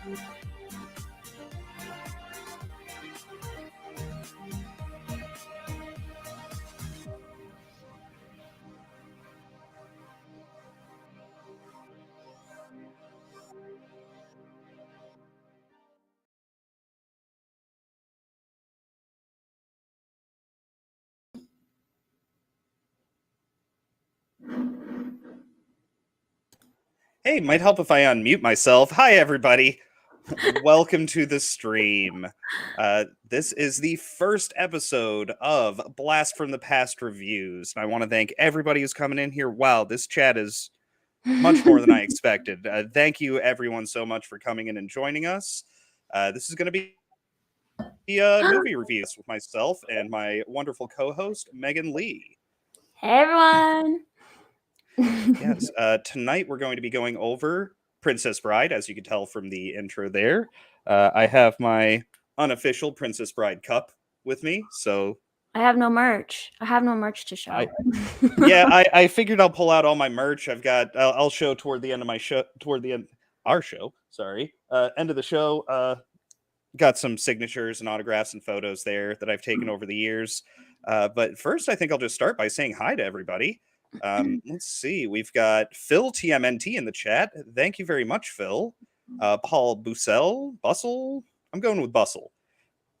Hey, might help if I unmute myself. Hi, everybody. Welcome to the stream. This is the first episode of Blast from the Past Reviews. And I want to thank everybody who's coming in here. Wow, this chat is much more than I expected. Thank you, everyone, so much for coming in and joining us. This is going to be a movie review with myself and my wonderful co-host, Megan Leigh. Hey, everyone. Yes, tonight we're going to be going over Princess Bride, as you can tell from the intro there. I have my unofficial Princess Bride cup with me, so... I have no merch. I have no merch to show. I figured I'll pull out all my merch. I'll show toward the end of my show, our show, sorry. End of the show, got some signatures and autographs and photos there that I've taken over the years. But first, I think I'll just start by saying hi to everybody. Let's see. We've got Phil TMNT in the chat. Thank you very much, Phil. Paul Bustle. I'm going with Bustle.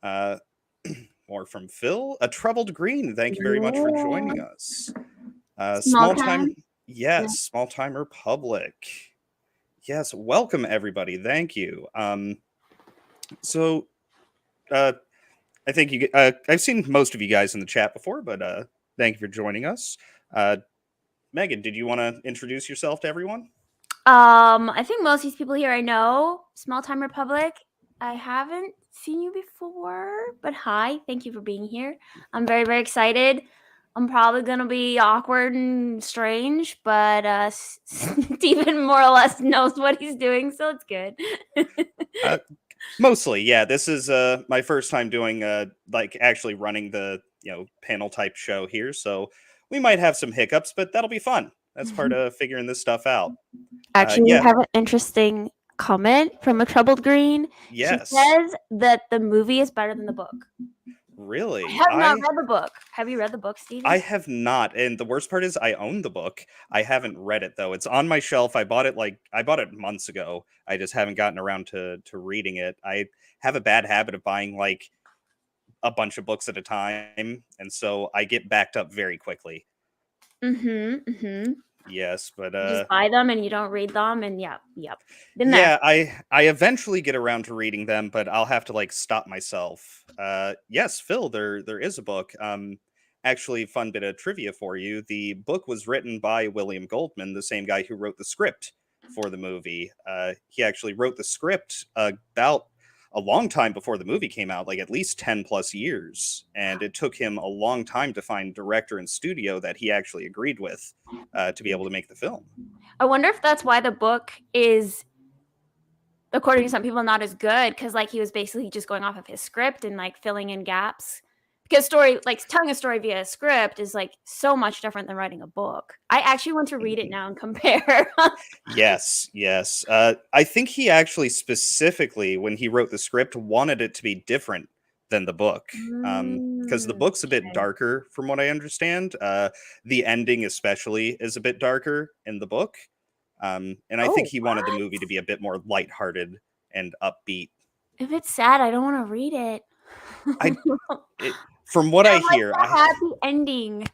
More from Phil. A Troubled Green. Thank you very much for joining us. Small Time. Yes, Small Time Republic. Yes, welcome everybody. Thank you. So, I think I've seen most of you guys in the chat before, but thank you for joining us. Megan, did you want to introduce yourself to everyone? I think most of these people here I know. Small Time Republic. I haven't seen you before, but hi, thank you for being here. I'm very, very excited. I'm probably going to be awkward and strange, but Steven more or less knows what he's doing, so it's good. Mostly, yeah. This is my first time doing actually running the panel type show here, so we might have some hiccups, but that'll be fun. That's part of figuring this stuff out. Actually, we have an interesting comment from A Troubled Green. Yes. She says that the movie is better than the book. Really? I have not read the book. Have you read the book, Steven? I have not, and the worst part is I own the book. I haven't read it though. It's on my shelf. I bought it months ago. I just haven't gotten around to reading it. I have a bad habit of buying like a bunch of books at a time, and so I get backed up very quickly. Yes, but you just buy them and you don't read them, and yep. Yeah, I eventually get around to reading them, but I'll have to stop myself. Yes, Phil, there is a book. Actually, fun bit of trivia for you. The book was written by William Goldman, the same guy who wrote the script for the movie. He actually wrote the script about a long time before the movie came out, like at least 10 plus years. And it took him a long time to find director and studio that he actually agreed with to be able to make the film. I wonder if that's why the book is, according to some people, not as good, because he was basically just going off of his script and filling in gaps. Because telling a story via a script is so much different than writing a book. I actually want to read it now and compare. Yes. I think he actually specifically, when he wrote the script, wanted it to be different than the book. Because the book's a bit darker, from what I understand. The ending especially is a bit darker in the book. And I think he wanted the movie to be a bit more lighthearted and upbeat. If it's sad, I don't want to read it. From what I hear, a happy ending.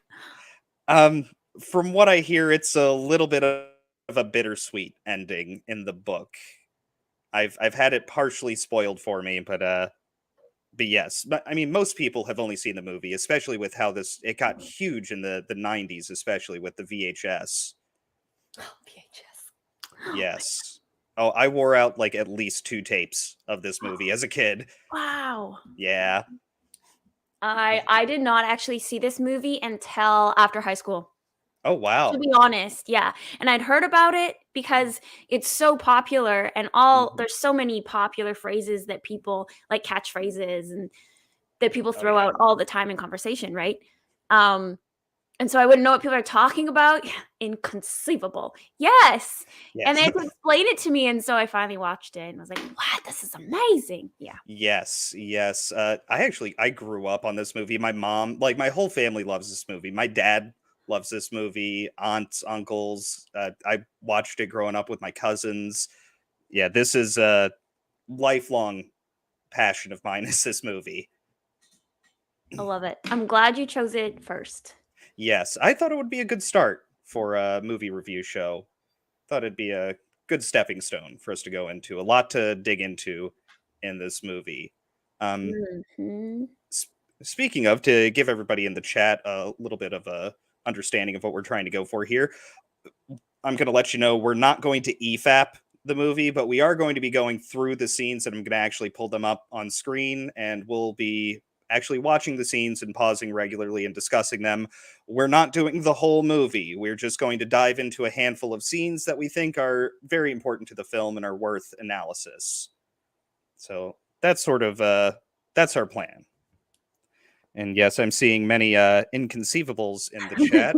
From what I hear, it's a little bit of a bittersweet ending in the book. I've had it partially spoiled for me, but yes. But I mean, most people have only seen the movie, especially with how it got huge in the 90s, especially with the VHS. VHS. Yes. Oh, I wore out at least 2 tapes of this movie as a kid. Wow. Yeah. I did not actually see this movie until after high school. Oh, wow. To be honest, yeah. And I'd heard about it because it's so popular, and there's so many popular phrases that people, catchphrases, and that people throw out all the time in conversation, right? And so I wouldn't know what people are talking about. Inconceivable. Yes. And Yes. they had to explain it to me. And so I finally watched it and I was like, what? This is amazing. Yeah. Yes, yes. I grew up on this movie. My mom, like my whole family loves this movie. My dad loves this movie. Aunts, uncles. I watched it growing up with my cousins. Yeah, this is a lifelong passion of mine. Is this movie? I love it. I'm glad you chose it first. Yes, I thought it would be a good start for a movie review show. Thought it'd be a good stepping stone for us to go into. A lot to dig into in this movie. Um, Mm-hmm. Speaking of, to give everybody in the chat a little bit of a understanding of what we're trying to go for here, I'm going to let you know we're not going to EFAP the movie, but we are going to be going through the scenes, and I'm going to actually pull them up on screen, and we'll be actually watching the scenes and pausing regularly and discussing them. We're not doing the whole movie. We're just going to dive into a handful of scenes that we think are very important to the film and are worth analysis. So that's sort of that's our plan. And yes, I'm seeing many inconceivables in the chat.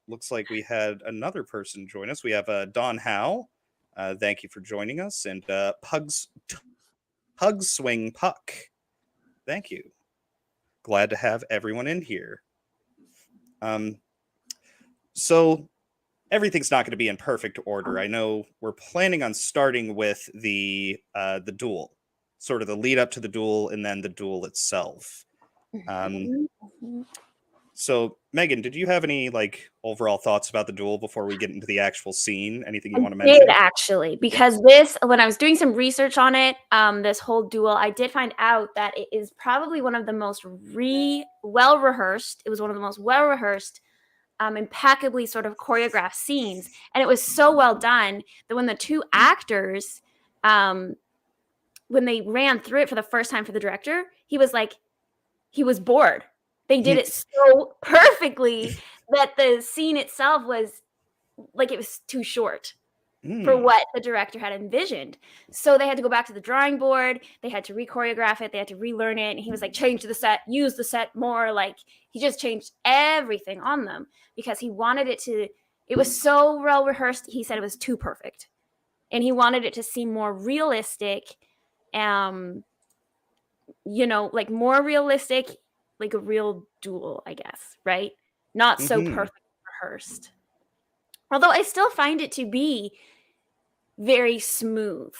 Looks like we had another person join us. We have Don Howe. Thank you for joining us. And Pug Swing Puck. Thank you. Glad to have everyone in here. So everything's not going to be in perfect order. I know we're planning on starting with the duel, sort of the lead up to the duel, and then the duel itself. So, Megan, did you have any like overall thoughts about the duel before we get into the actual scene? Anything you want to mention? Did actually, because this, when I was doing some research on it, this whole duel, I did find out that it is probably one of the most well rehearsed. It was one of the most well rehearsed, impeccably sort of choreographed scenes, and it was so well done that when the two actors, when they ran through it for the first time for the director, he was like, he was bored. They did it so perfectly that the scene itself was like, it was too short for what the director had envisioned. So they had to go back to the drawing board. They had to re-choreograph it. They had to relearn it. And he was like, change the set, use the set more. Like, he just changed everything on them because he wanted it to, it was so well rehearsed. He said it was too perfect. And he wanted it to seem more realistic, like more realistic, like a real duel, I guess, right? Not so perfect rehearsed. Although I still find it to be very smooth,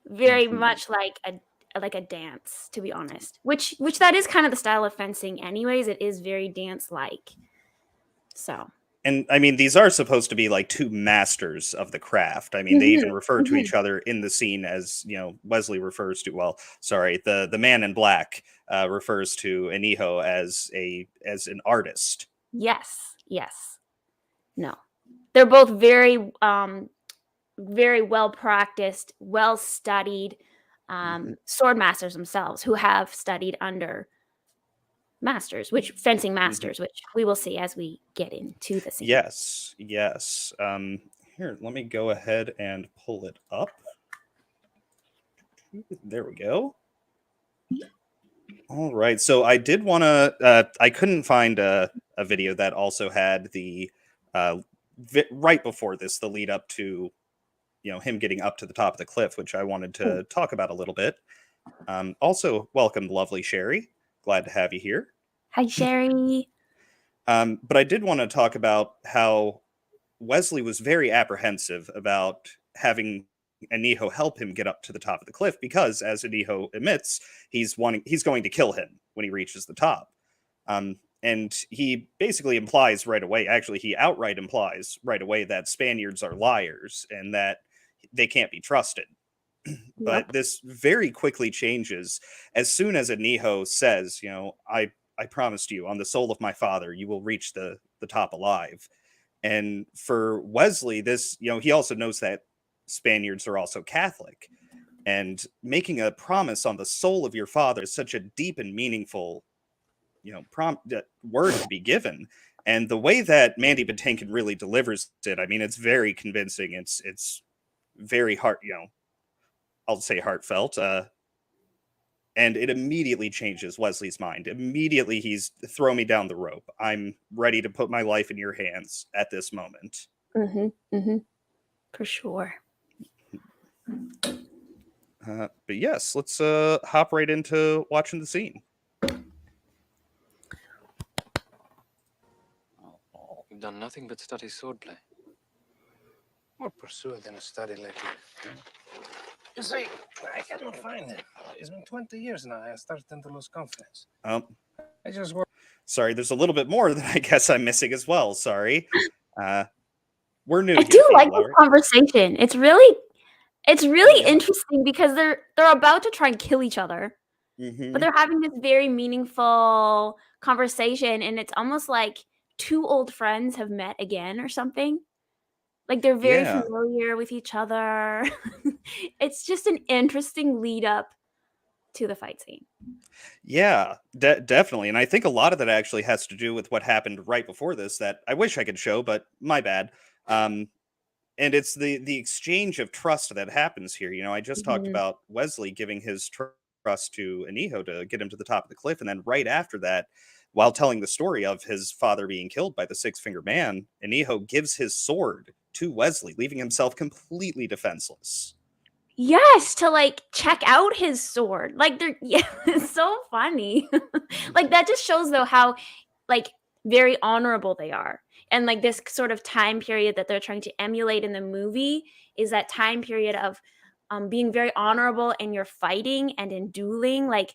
very much like a dance, to be honest. Which that is kind of the style of fencing, anyways. It is very dance-like. So. And I mean, these are supposed to be like two masters of the craft. I mean, they even refer to each other in the scene as, Wesley refers to, the man in black refers to Iniho as an artist. Yes. No. They're both very very well practiced, well studied sword masters themselves who have studied under fencing masters, which we will see as we get into the scene. Yes. Here, let me go ahead and pull it up. There we go. All right. So I did want to, I couldn't find a video that also had the, right before this, the lead up to, him getting up to the top of the cliff, which I wanted to talk about a little bit. Also, welcome, lovely Sherry. Glad to have you here. Hi, Sherry. But I did want to talk about how Wesley was very apprehensive about having Iniho help him get up to the top of the cliff because, as Iniho admits, he's going to kill him when he reaches the top. And he basically implies right away, actually, he outright implies right away that Spaniards are liars and that they can't be trusted. But this very quickly changes as soon as Iniho says, I promised you on the soul of my father, you will reach the top alive. And for Wesley, this, he also knows that Spaniards are also Catholic. And making a promise on the soul of your father is such a deep and meaningful, word to be given. And the way that Mandy Patinkin really delivers it, I mean, it's very convincing. It's very I'll say heartfelt. And it immediately changes Wesley's mind. Immediately, he's throw me down the rope. I'm ready to put my life in your hands at this moment. For sure. But yes, let's hop right into watching the scene. You've done nothing but study swordplay. More pursued than a study lately. You see, I cannot find it. It's been 20 years now. I started to lose confidence. I just work. Sorry, there's a little bit more that I guess I'm missing as well. Sorry. We're new. I do like this conversation. It's really interesting because they're about to try and kill each other. But they're having this very meaningful conversation, and it's almost like two old friends have met again or something. Like they're very familiar with each other. It's just an interesting lead up to the fight scene. Yeah, definitely. And I think a lot of that actually has to do with what happened right before this that I wish I could show, but my bad. And it's the exchange of trust that happens here. You know, I just talked about Wesley giving his trust to Inigo to get him to the top of the cliff. And then right after that, while telling the story of his father being killed by the Six-Fingered Man, Inigo gives his sword to Wesley, leaving himself completely defenseless. Yes, to like check out his sword. Like it's so funny. Like that just shows though how like very honorable they are. And like this sort of time period that they're trying to emulate in the movie is that time period of being very honorable in your fighting and in dueling. Like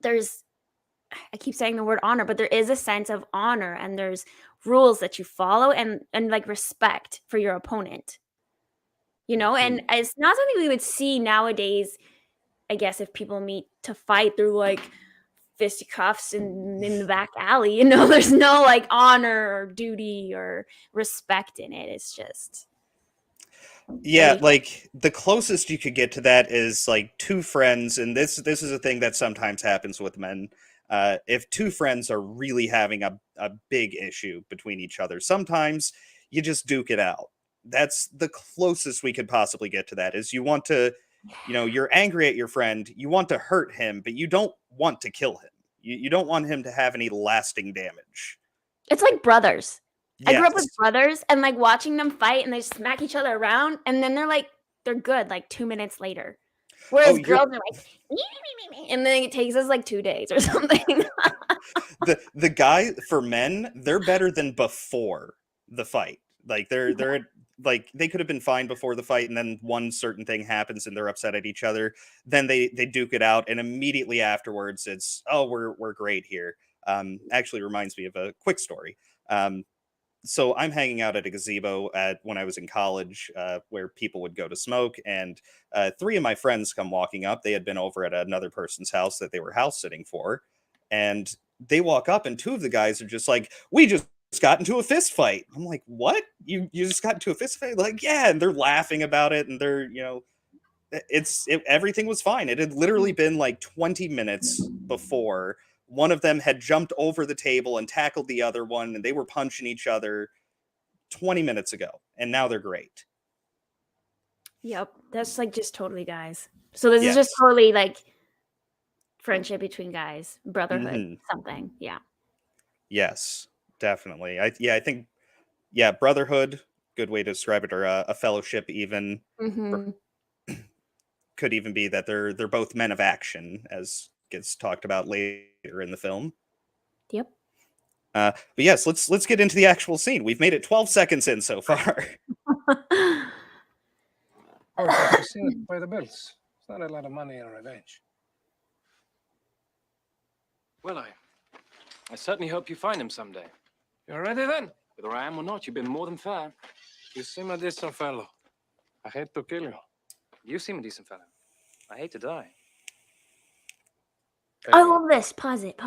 I keep saying the word honor, but there is a sense of honor and there's rules that you follow and like respect for your opponent. You know, and it's not something we would see nowadays, I guess, if people meet to fight through like fisticuffs in the back alley. You know, there's no like honor or duty or respect in it. It's just like the closest you could get to that is like two friends, and this is a thing that sometimes happens with men. If two friends are really having a big issue between each other, sometimes you just duke it out. That's the closest we could possibly get to that. Is you want to, you know, you're angry at your friend, you want to hurt him, but you don't want to kill him. You don't want him to have any lasting damage. It's like brothers. Yes. I grew up with brothers and like watching them fight and they smack each other around and then they're good like 2 minutes later. Whereas girls are like, and then it takes us like 2 days or something. the guy for men, they're better than before the fight. Like they're like they could have been fine before the fight, and then one certain thing happens and they're upset at each other. Then they duke it out, and immediately afterwards it's, oh, we're great here. Actually reminds me of a quick story. So I'm hanging out at a gazebo when I was in college, where people would go to smoke, and 3 of my friends come walking up. They had been over at another person's house that they were house sitting for, and they walk up, and 2 of the guys are just like, "We just got into a fist fight." I'm like, "What? You just got into a fist fight?" Like, yeah, and they're laughing about it, and they're, you know, everything was fine. It had literally been like 20 minutes before. One of them had jumped over the table and tackled the other one, and they were punching each other 20 minutes ago, and now they're great. Yep, that's like just totally guys. So this is just totally like friendship between guys, brotherhood, something. Yeah. Yes, definitely. I think brotherhood, good way to describe it, or a fellowship even. Could even be that they're both men of action, as gets talked about later in the film. Yep. But yes, let's get into the actual scene. We've made it 12 seconds in so far. Oh, have you seen it by the bills? It's not a lot of money in revenge. Well, I certainly hope you find him someday. You're ready then? Whether I am or not, you've been more than fair. You seem a decent fellow. I hate to kill you. You seem a decent fellow. I hate to die. I love this. Pause it.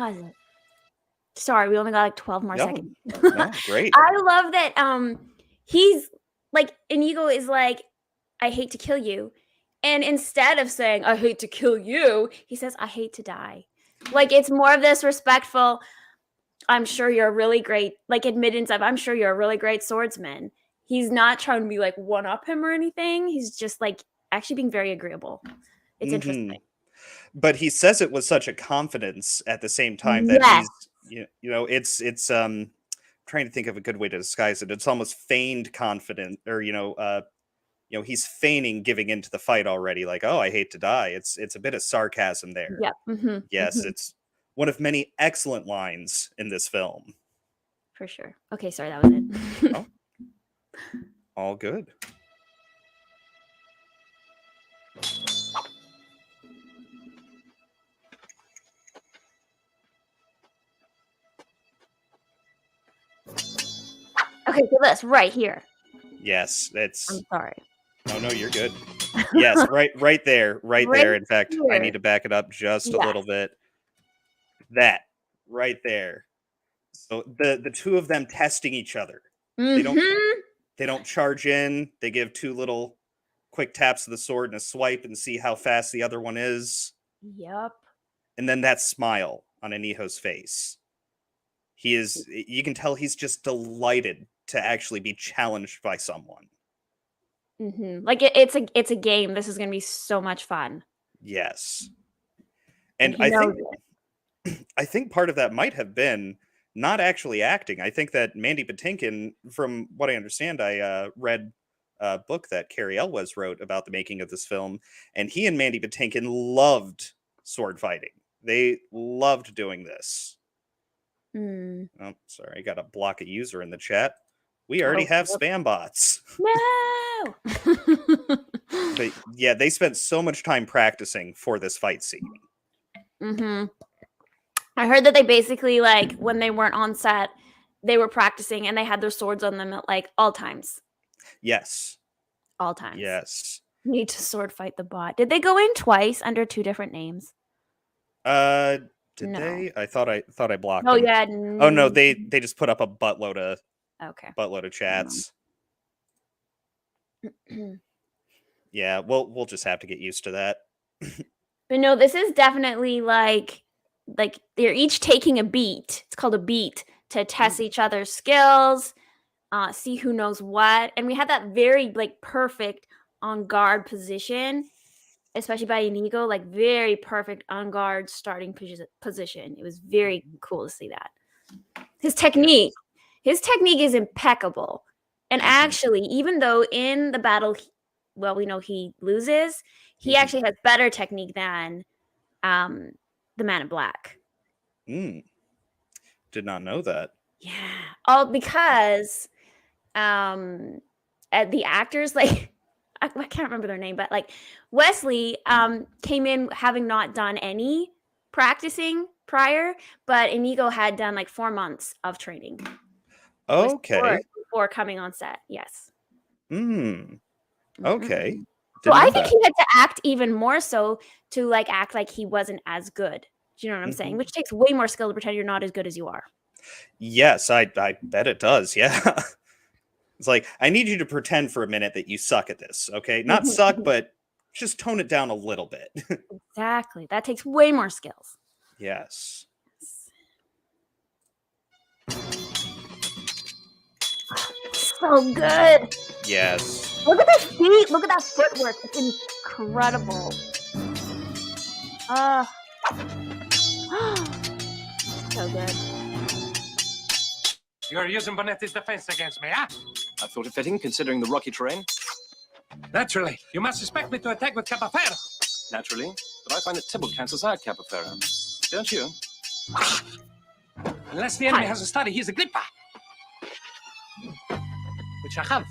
Sorry, we only got like 12 more seconds. No, great. I love that he's like, Inigo is like, I hate to kill you. And instead of saying, I hate to kill you, he says, I hate to die. Like, it's more of this respectful, I'm sure you're a really great, like, admittance of, I'm sure you're a really great swordsman. He's not trying to be like one up him or anything. He's just like actually being very agreeable. It's interesting. But he says it with such a confidence at the same time that Yes. it's trying to think of a good way to disguise it. It's almost feigned confident, or he's feigning giving into the fight already, like, oh, I hate to die. It's a bit of sarcasm there. Yep. Yes, it's one of many excellent lines in this film. For sure. Okay, sorry, that was it. Oh, all good. Okay, so this right here. Yes, I'm it's. sorry. No, you're good. Yes, right there, right Right there. In fact, I here. need to back it up just a Yes. little bit. That right there. So the two of them testing each other. They don't charge in. They give two little quick taps of the sword and a swipe and see how fast the other one is. Yep. And then that smile on Inigo's face. You can tell he's just delighted to actually be challenged by someone. Like it's a game. This is gonna be so much fun. Yes. And he knows I think part of that might have been not actually acting. I think that Mandy Patinkin, from what I understand, I read a book that Cary Elwes wrote about the making of this film, and he and Mandy Patinkin loved sword fighting. They loved doing this. Oh, sorry, I got to block a user in the chat. We already have spam bots. No. But yeah, they spent so much time practicing for this fight scene. I heard that they basically, like, when they weren't on set, they were practicing and they had their swords on them at like all times. Yes. All times. Yes. Need to sword fight the bot. Did they go in twice under two different names? Did No. they? I thought I blocked Oh them. yeah. Oh no, they just put up a buttload of chats. Yeah, we'll just have to get used to that. But no, this is definitely like they're each taking a beat. It's called a beat to test each other's skills, see who knows what. And we had that very like perfect on guard position, especially by Inigo, like very perfect on guard starting position. It was very cool to see that. His technique is impeccable. And actually, even though in the battle, we know he loses, he actually has better technique than the Man in Black. Did not know that. Yeah. All because the actors, like, I can't remember their name, but like Wesley came in having not done any practicing prior, but Inigo had done like 4 months of training. Okay. Before coming on set. Yes. Okay. So I think he had to act even more so to like act like he wasn't as good. Do you know what I'm saying? Which takes way more skill to pretend you're not as good as you are. Yes, I bet it does. Yeah. It's like, I need you to pretend for a minute that you suck at this. Okay. Not suck, but just tone it down a little bit. Exactly. That takes way more skills. Yes. So good. Yes. Look at their feet. Look at that footwork. It's incredible. So good. You're using Bonetti's defense against me, huh? I thought it fitting, considering the rocky terrain. Naturally. You must expect me to attack with Capafero. Naturally. But I find that Tybalt cancels out Capofero. Don't you? Unless the enemy has a study, he's a glipper. Which I have.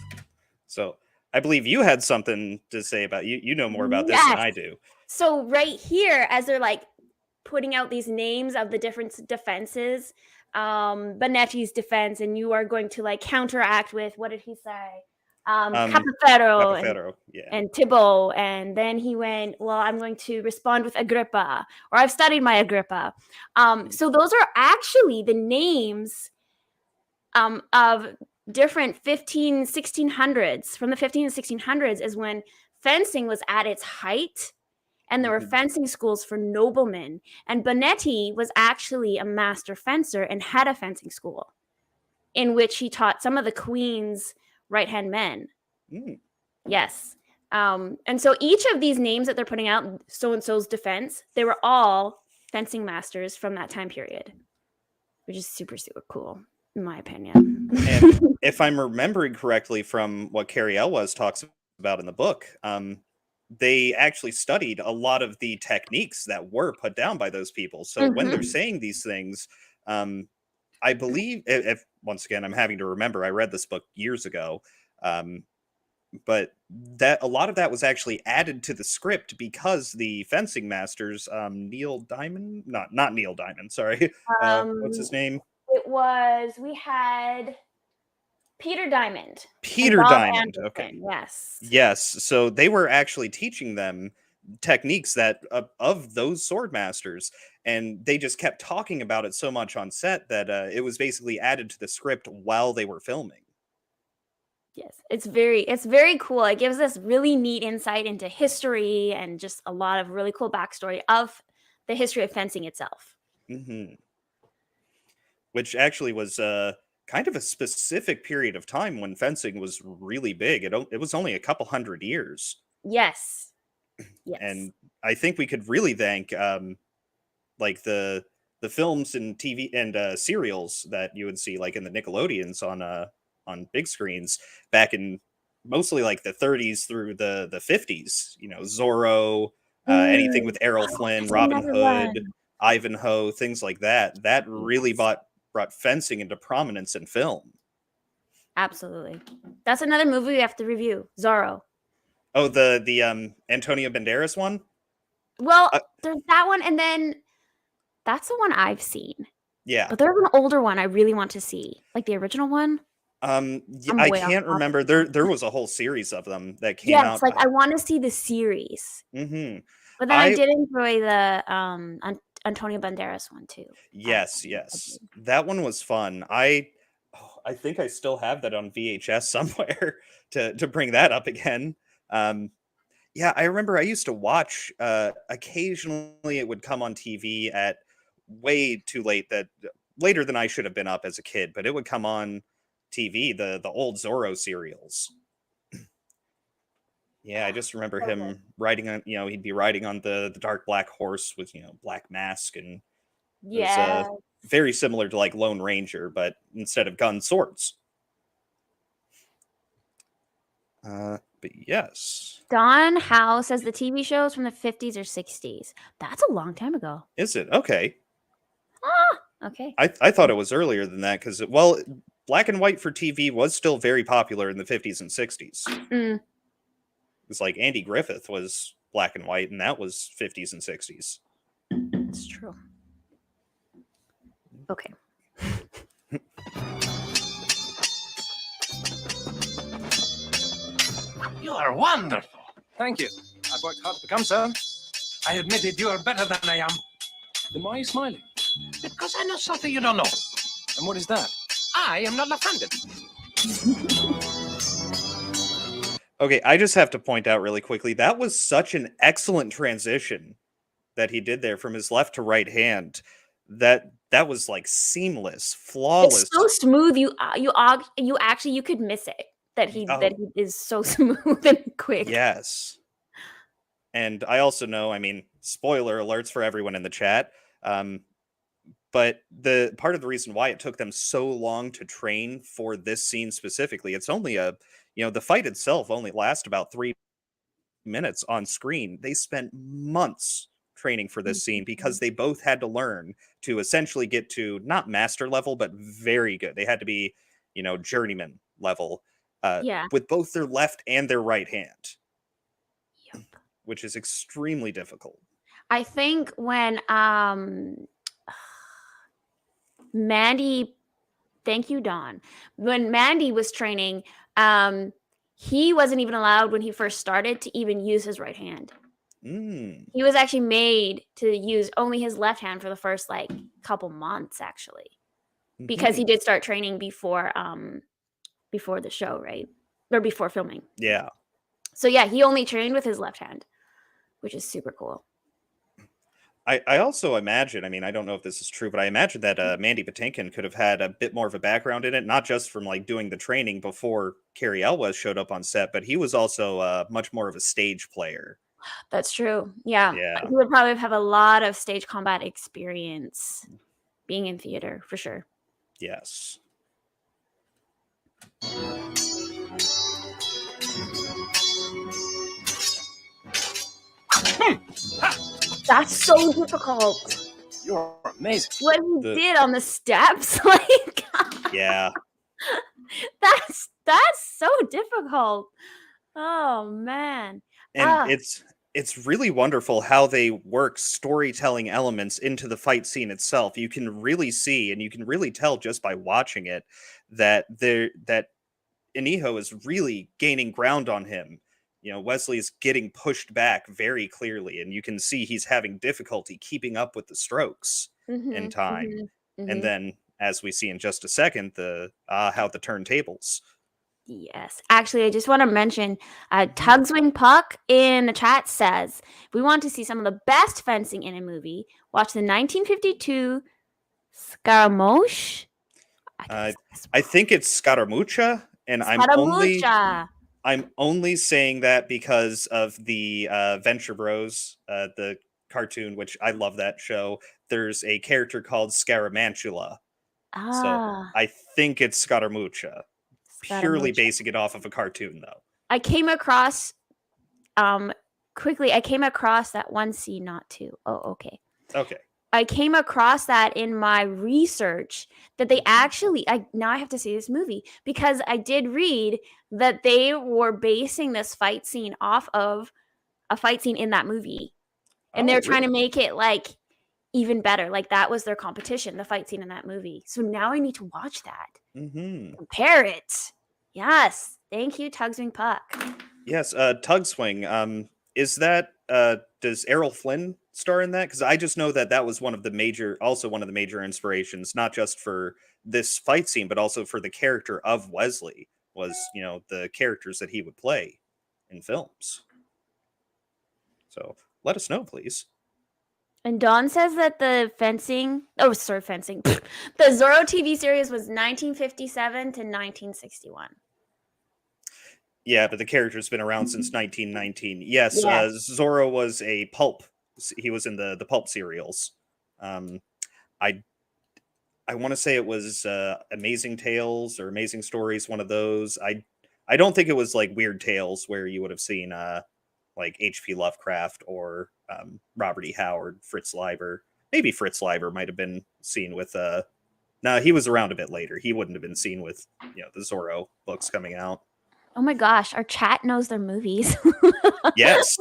So I believe you had something to say about you know more about this than I do. So right here, as they're like putting out these names of the different defenses, Bonetti's defense, and you are going to like counteract with, what did he say? Capofero and Thibault. And then he went, well, I'm going to respond with Agrippa, or I've studied my Agrippa. So those are actually the names of different 1600s. From the 15 and 1600s is when fencing was at its height. And there were fencing schools for noblemen. And Bonetti was actually a master fencer and had a fencing school in which he taught some of the queen's right-hand men. Yes. And so each of these names that they're putting out, so-and-so's defense, they were all fencing masters from that time period, which is super, super cool, in my opinion. And if I'm remembering correctly from what Carrie Elwes talks about in the book, they actually studied a lot of the techniques that were put down by those people. So when they're saying these things, I believe, if once again, I'm having to remember, I read this book years ago, but that a lot of that was actually added to the script because the fencing masters, Neil Diamond, not Neil Diamond, sorry, what's his name? We had Peter Diamond. Peter Bob Diamond. Anderson, Okay. yes. Yes. So they were actually teaching them techniques that of those sword masters, and they just kept talking about it so much on set that it was basically added to the script while they were filming. Yes, it's very cool. It gives us really neat insight into history and just a lot of really cool backstory of the history of fencing itself. Which actually was kind of a specific period of time when fencing was really big. It was only a couple hundred years. Yes. Yes. And I think we could really thank like the films and TV and serials that you would see like in the Nickelodeons on big screens back in mostly like the 30s through the 50s. You know, Zorro, anything with Errol Flynn, Robin Hood, Ivanhoe, things like that. That really brought fencing into prominence in film. Absolutely. That's another movie we have to review. Zorro. Oh, the Antonio Banderas one? Well, there's that one, and then that's the one I've seen. Yeah. But there's an older one I really want to see. Like the original one. I can't remember. There was a whole series of them that came out. Yes, like I want to see the series. Mm-hmm. But then I did enjoy the Antonio Banderas one too. Yes. That one was fun. I think I still have that on VHS somewhere to bring that up again. Yeah, I remember I used to watch, occasionally it would come on TV at way too late, that later than I should have been up as a kid, but it would come on TV, the old Zorro serials. Yeah, I just remember him riding on, he'd be riding on the dark black horse with, black mask, and it was very similar to like Lone Ranger, but instead of guns, swords. But yes. Don Howe says the TV shows from the 50s or 60s. That's a long time ago. Is it? Okay. Okay. I thought it was earlier than that because, black and white for TV was still very popular in the 50s and 60s. It's like Andy Griffith was black and white, and that was 50s and 60s. That's true. Okay. You are wonderful. Thank you. I've worked hard to become so. I admitted you are better than I am. Then why are you smiling? Because I know something you don't know. And what is that? I am not offended. Okay, I just have to point out really quickly, that was such an excellent transition that he did there from his left to right hand. That was like seamless, flawless. It's so smooth. You could miss it. That he is so smooth and quick. Yes. And I also know, spoiler alerts for everyone in the chat, but the part of the reason why it took them so long to train for this scene specifically, it's only the fight itself only lasts about 3 minutes on screen. They spent months training for this scene because they both had to learn to essentially get to not master level, but very good. They had to be, journeyman level. With both their left and their right hand, which is extremely difficult. I think when Mandy, thank you, Dawn. When Mandy was training, he wasn't even allowed when he first started to even use his right hand. He was actually made to use only his left hand for the first couple months, actually, because he did start training before the show, right? Or before filming. Yeah. So yeah, he only trained with his left hand, which is super cool. I also imagine, I mean, I don't know if this is true, but I imagine that Mandy Patinkin could have had a bit more of a background in it, not just from like doing the training before Carrie Elwes showed up on set, but he was also much more of a stage player. That's true. Yeah. Yeah. He would probably have a lot of stage combat experience being in theater, for sure. Yes. That's so difficult. You're amazing. What he The- did on the steps, like Yeah. that's so difficult. Oh man. And Ah. it's really wonderful how they work storytelling elements into the fight scene itself. You can really see and you can really tell just by watching it that Inigo is really gaining ground on him. You know, Wesley is getting pushed back very clearly, and you can see he's having difficulty keeping up with the strokes in time. And then, as we see in just a second, the how the turntables. Yes. Actually, I just want to mention Tugswing Puck in the chat says, if we want to see some of the best fencing in a movie, watch the 1952 Scaramouche. I think it's Scaramuccia, and Scaramuccia. I'm only saying that because of the Venture Bros, the cartoon, which I love that show. There's a character called Scaramantula. So I think it's Scaramuccia. Purely basing it off of a cartoon, though. I came across quickly, I came across that one scene, not two. Oh, okay. Okay. I came across that in my research that they actually, now I have to see this movie because I did read that they were basing this fight scene off of a fight scene in that movie. And they're trying to make it like even better. Like that was their competition, the fight scene in that movie. So now I need to watch that. Compare it. Yes. Thank you, Tugswing Puck. Yes, Tugswing. Is that does Errol Flynn star in that? Because I just know that was one of the major inspirations, not just for this fight scene, but also for the character of Wesley. Was the characters that he would play in films. So let us know, please. And Dawn says that the fencing. The Zorro TV series was 1957 to 1961. Yeah, but the character's been around since 1919. Yes, Zorro was a pulp. He was in the pulp serials. I want to say it was Amazing Tales or Amazing Stories, one of those. I don't think it was like Weird Tales where you would have seen like H.P. Lovecraft or Robert E. Howard, Fritz Leiber. Maybe Fritz Leiber might have been seen with no, he was around a bit later. He wouldn't have been seen with the Zorro books coming out. Oh my gosh, our chat knows their movies. Yes.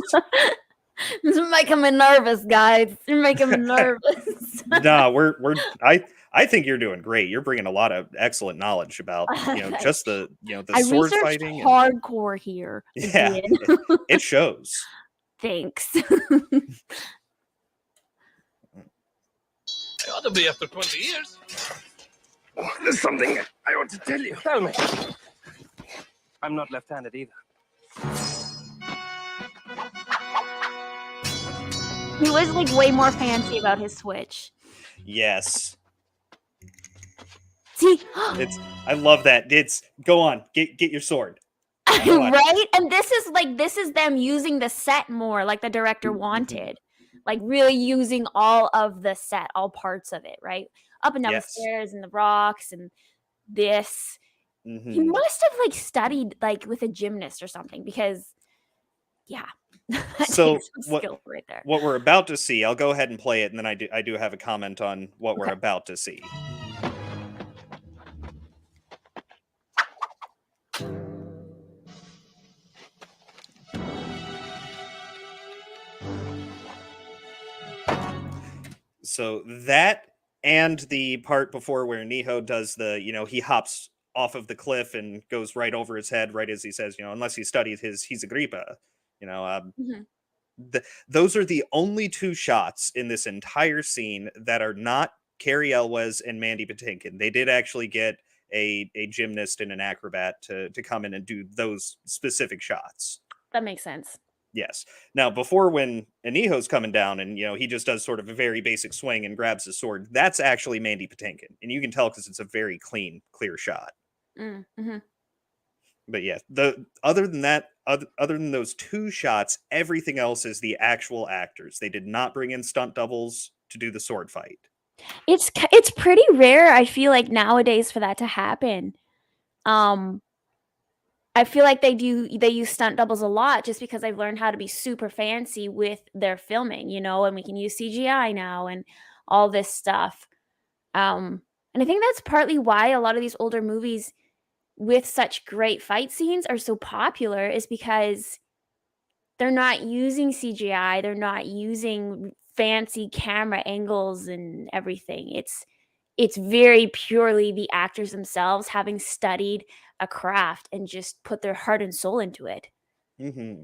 This is making me nervous, guys. You're making me nervous. No, I think you're doing great. You're bringing a lot of excellent knowledge about just the the sword fighting. Hardcore here. Yeah, it shows. Thanks. I ought to be after 20 years. Oh, there's something I ought to tell you. Tell me. I'm not left-handed either. He was like way more fancy about his Switch. Yes. See, I love that. It's go on, get your sword. Right? And this is them using the set more like the director wanted. Like really using all of the set, all parts of it, right? Up and down the stairs and the rocks and this. He must have like studied like with a gymnast or something because so skill right there. What we're about to see, I'll go ahead and play it, and then I do have a comment on what we're about to see. So that and the part before where Inigo does the, he hops off of the cliff and goes right over his head, right as he says, unless he studied he's Agrippa, those are the only two shots in this entire scene that are not Carrie Elwes and Mandy Patinkin. They did actually get a gymnast and an acrobat to come in and do those specific shots. That makes sense. Yes. Now, before when Inijo's coming down and, he just does sort of a very basic swing and grabs his sword, that's actually Mandy Patinkin. And you can tell because it's a very clean, clear shot. Mm-hmm. But yeah, other than that, other than those two shots, everything else is the actual actors. They did not bring in stunt doubles to do the sword fight. It's pretty rare, I feel like, nowadays for that to happen. I feel like they use stunt doubles a lot just because they've learned how to be super fancy with their filming, and we can use CGI now and all this stuff. And I think that's partly why a lot of these older movies with such great fight scenes are so popular, is because they're not using CGI, they're not using fancy camera angles and everything. It's very purely the actors themselves having studied a craft and just put their heart and soul into it. Mm-hmm.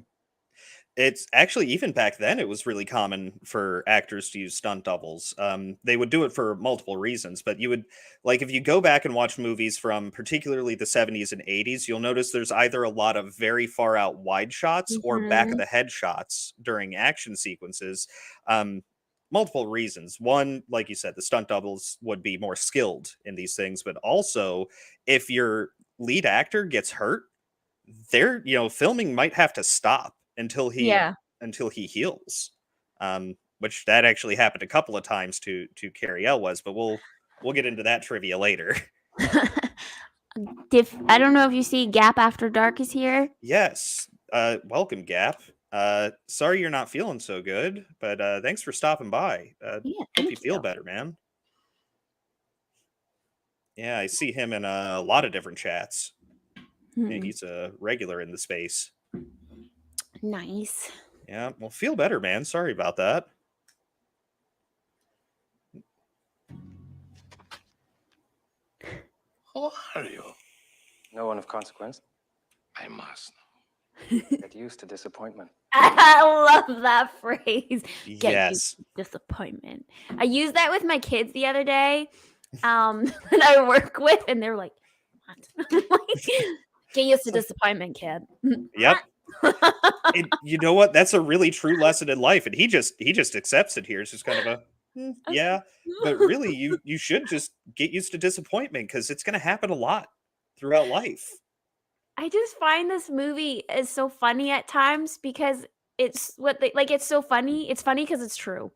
It's actually, even back then, it was really common for actors to use stunt doubles. They would do it for multiple reasons, but you would, like, if you go back and watch movies from particularly the 70s and 80s, you'll notice there's either a lot of very far out wide shots or back of the head shots during action sequences. Multiple reasons. One, like you said, the stunt doubles would be more skilled in these things, but also if your lead actor gets hurt, their filming might have to stop until Yeah. he heals, which that actually happened a couple of times to Carrie Elwes, but we'll get into that trivia later. I don't know if you see Gap After Dark is here. Yes, welcome, Gap. Sorry you're not feeling so good, but thanks for stopping by. Yeah, Hope you feel better, man. Yeah, I see him in a lot of different chats. Yeah, he's a regular in the space. Nice. Yeah, well, feel better, man. Sorry about that. Who are you? No one of consequence. I must Get used to disappointment. I love that phrase. Get Yes. used to disappointment. I used that with my kids the other day, that I work with, and they're like, "What?" I'm like, get used to disappointment, kid. Yep. You know what? That's a really true lesson in life, and he just accepts it here. It's just kind of a yeah, but really, you should just get used to disappointment because it's going to happen a lot throughout life. I just find this movie is so funny at times because it's it's so funny. It's funny because it's true.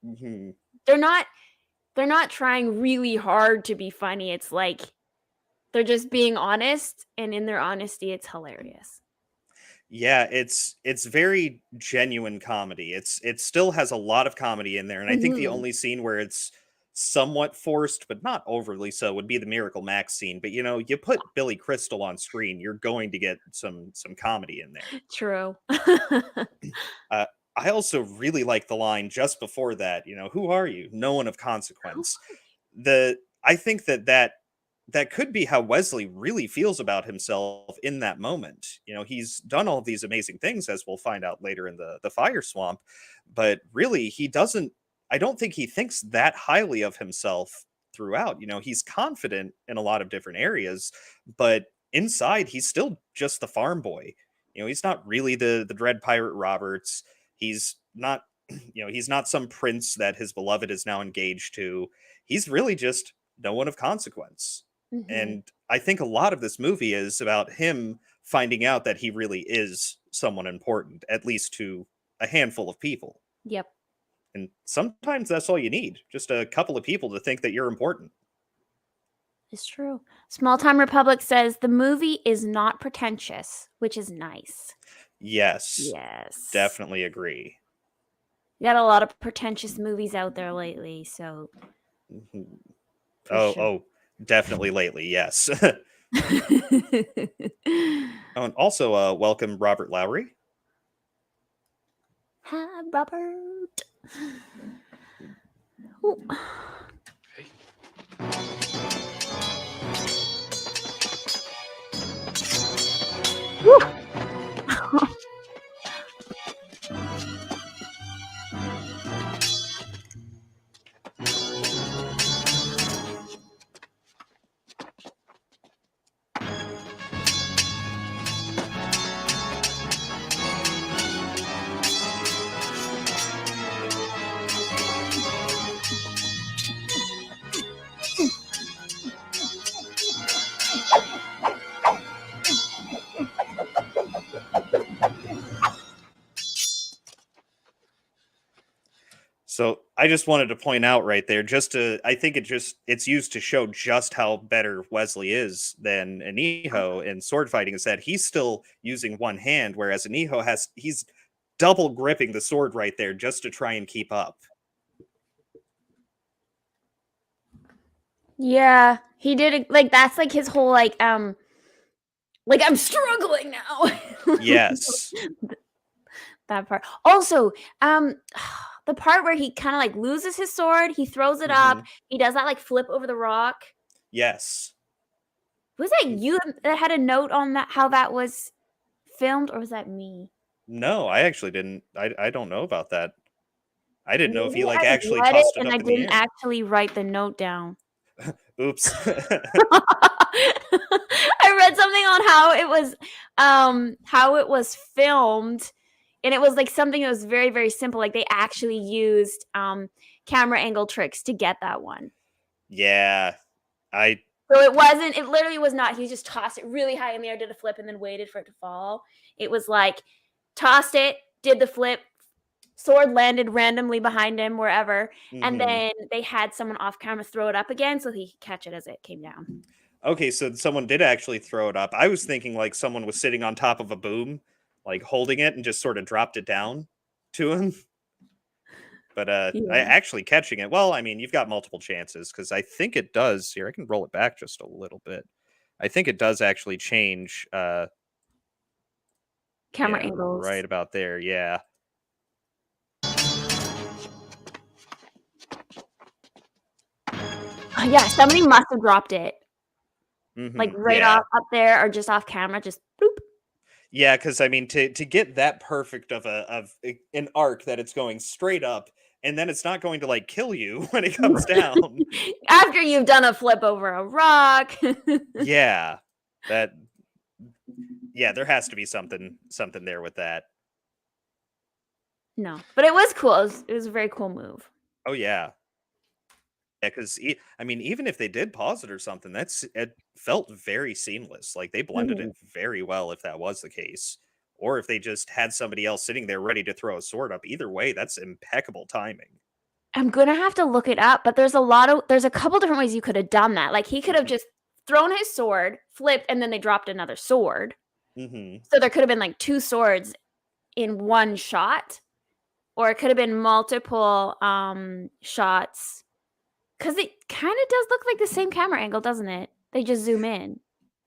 Mhm. They're not trying really hard to be funny. It's like they're just being honest, and in their honesty, it's hilarious. Yeah, it's very genuine comedy. It still has a lot of comedy in there, and I think the only scene where it's somewhat forced, but not overly so, would be the Miracle Max scene. But you put Billy Crystal on screen, you're going to get some comedy in there. True. I also really like the line just before that. Who are you? No one of consequence. I think that could be how Wesley really feels about himself in that moment. He's done all of these amazing things, as we'll find out later in the fire swamp, but really I don't think he thinks that highly of himself throughout. He's confident in a lot of different areas, but inside he's still just the farm boy. He's not really the Dread Pirate Roberts. He's not, he's not some prince that his beloved is now engaged to. He's really just no one of consequence. And I think a lot of this movie is about him finding out that he really is someone important, at least to a handful of people. Yep. And sometimes that's all you need, just a couple of people to think that you're important. It's true. Small Time Republic says the movie is not pretentious, which is nice. Yes. Yes. Definitely agree. You got a lot of pretentious movies out there lately, so. Oh, definitely lately, yes. And also, welcome Robert Lowry. Hi, Robert. Ooh. Woo. So I just wanted to point out right there, I think it's used to show just how better Wesley is than Inigo in sword fighting, is that he's still using one hand, whereas Inigo he's double gripping the sword right there just to try and keep up. Yeah, he did it. Like that's like his whole like I'm struggling now. Yes. That part. Also, the part where he kind of like loses his sword, he throws it up, he does that like flip over the rock. Yes. Was that you that had a note on that, how that was filmed, or was that me? No, I actually didn't. I don't know about that. I didn't know if he Maybe like I actually read it tossed it and up I in the didn't air. actually write the note down. Oops. I read something on how it was filmed, and it was like something that was very, very simple. Like they actually used camera angle tricks to get that one. Yeah. So it literally was not, he just tossed it really high in the air, did a flip, and then waited for it to fall. It was like tossed it, did the flip, sword landed randomly behind him wherever, and then they had someone off camera throw it up again so he could catch it as it came down. Okay, so someone did actually throw it up. I was thinking like someone was sitting on top of a boom, like holding it and just sort of dropped it down to him. But I actually catching it. Well, I mean, you've got multiple chances because I think it does. Here, I can roll it back just a little bit. I think it does actually change Camera angles. right about there. Yeah. Yeah, somebody must have dropped it. Like right yeah. off up there or just off camera, just boop. Yeah, because I mean, to get that perfect of an arc that it's going straight up, and then it's not going to like kill you when it comes down. After you've done a flip over a rock. Yeah, there has to be something there with that. No, but it was cool. It was a very cool move. Oh yeah. Yeah, because I mean, even if they did pause it or something, it felt very seamless. Like they blended it very well if that was the case. Or if they just had somebody else sitting there ready to throw a sword up. Either way, that's impeccable timing. I'm gonna have to look it up, but there's a couple different ways you could have done that. Like he could have just thrown his sword, flipped, and then they dropped another sword. So there could have been like two swords in one shot, or it could have been multiple shots. Because it kind of does look like the same camera angle, doesn't it? They just zoom in.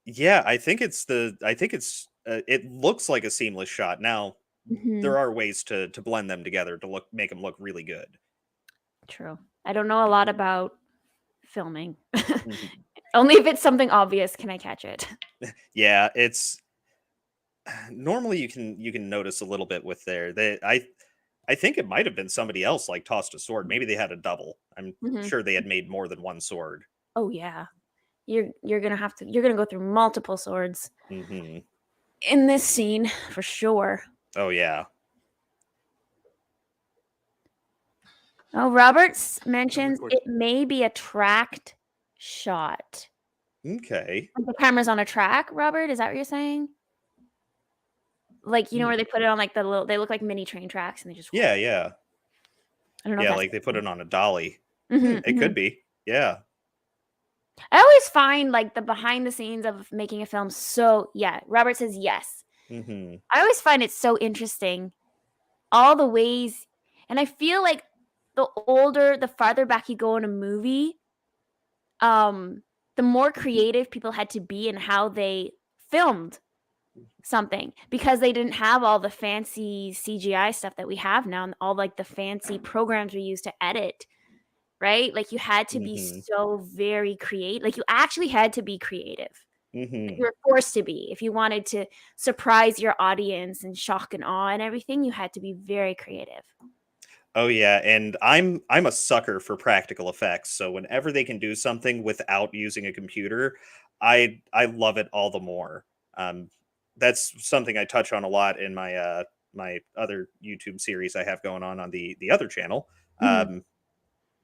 Yeah, I think it's it looks like a seamless shot. Now, there are ways to blend them together to make them look really good. True. I don't know a lot about filming. Only if it's something obvious can I catch it. Yeah, it's normally you can notice a little bit with I think it might have been somebody else like tossed a sword. Maybe they had a double. I'm sure they had made more than one sword. Oh yeah. You're gonna go through multiple swords in this scene for sure. Oh yeah. Oh, Roberts mentions it may be a tracked shot. Okay. Like the camera's on a track, Robert? Is that what you're saying? Like, you know where they put it on like they look like mini train tracks and they just Yeah. I don't know. Yeah, like they put it on a dolly. It could be. Yeah. I always find like the behind the scenes of making a film Robert says yes. I always find it so interesting. All the ways, and I feel like the farther back you go in a movie, the more creative people had to be in how they filmed something, because they didn't have all the fancy CGI stuff that we have now and all like the fancy programs we use to edit, right? Like you had to be so very creative. Like you actually had to be creative. Like you were forced to be. If you wanted to surprise your audience and shock and awe and everything, you had to be very creative. Oh yeah, and I'm a sucker for practical effects. So whenever they can do something without using a computer, I love it all the more. That's something I touch on a lot in my my other YouTube series I have going on the other channel.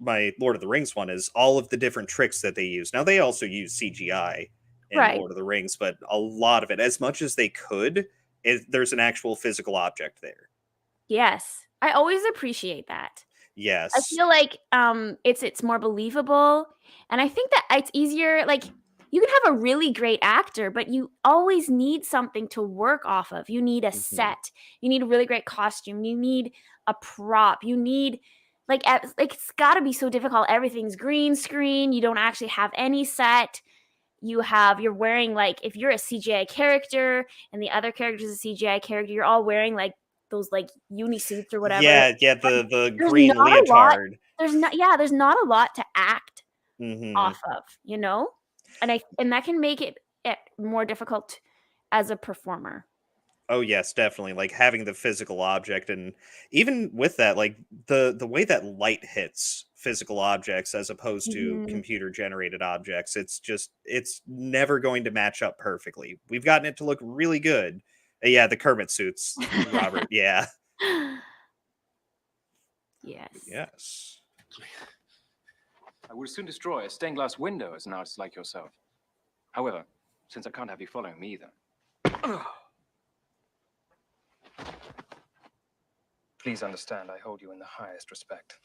My Lord of the Rings one is all of the different tricks that they use. Now they also use CGI in Lord of the Rings, but a lot of it, as much as they could, there's an actual physical object there. Yes. I always appreciate that. I Yes. feel like it's more believable, and I think that it's easier. Like you can have a really great actor, but you always need something to work off of. You need a Mhm. set. You need a really great costume. You need a prop. You need like it's got to be so difficult. Everything's green screen. You don't actually have any set. You're wearing like if you're a CGI character and the other character is a CGI character, you're all wearing like those like uni suits or whatever. Yeah, the There's green not a lot leotard. there's not a lot to act Mhm. off of, you know? And that can make it more difficult as a performer. Oh yes, definitely. Like having the physical object, and even with that, like the way that light hits physical objects as opposed to Mhm. computer generated objects, it's never going to match up perfectly. We've gotten it to look really good. Yeah, the Kermit suits, Robert. Yeah. Yes. Yes. I will soon destroy a stained glass window as an artist like yourself. However, since I can't have you following me either. Please understand, I hold you in the highest respect.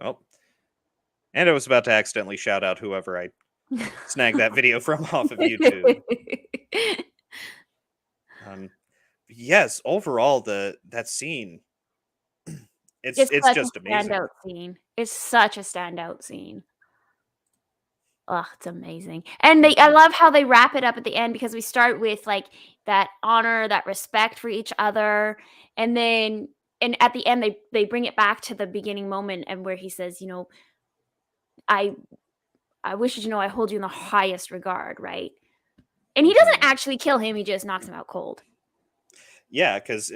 Oh, and I was about to accidentally shout out whoever I snagged that video from off of YouTube. Um, yes, overall, that scene, It's it's such a just amazing. standout scene. It's such a standout scene. Oh, it's amazing. And I Mhm. love how they wrap it up at the end because we start with like that honor, that respect for each other, and then and at the end they bring it back to the beginning moment and where he says, you know, I I wish you to know I hold you in the highest regard, right? And he doesn't Mhm. actually kill him, he just knocks him out cold. Yeah, because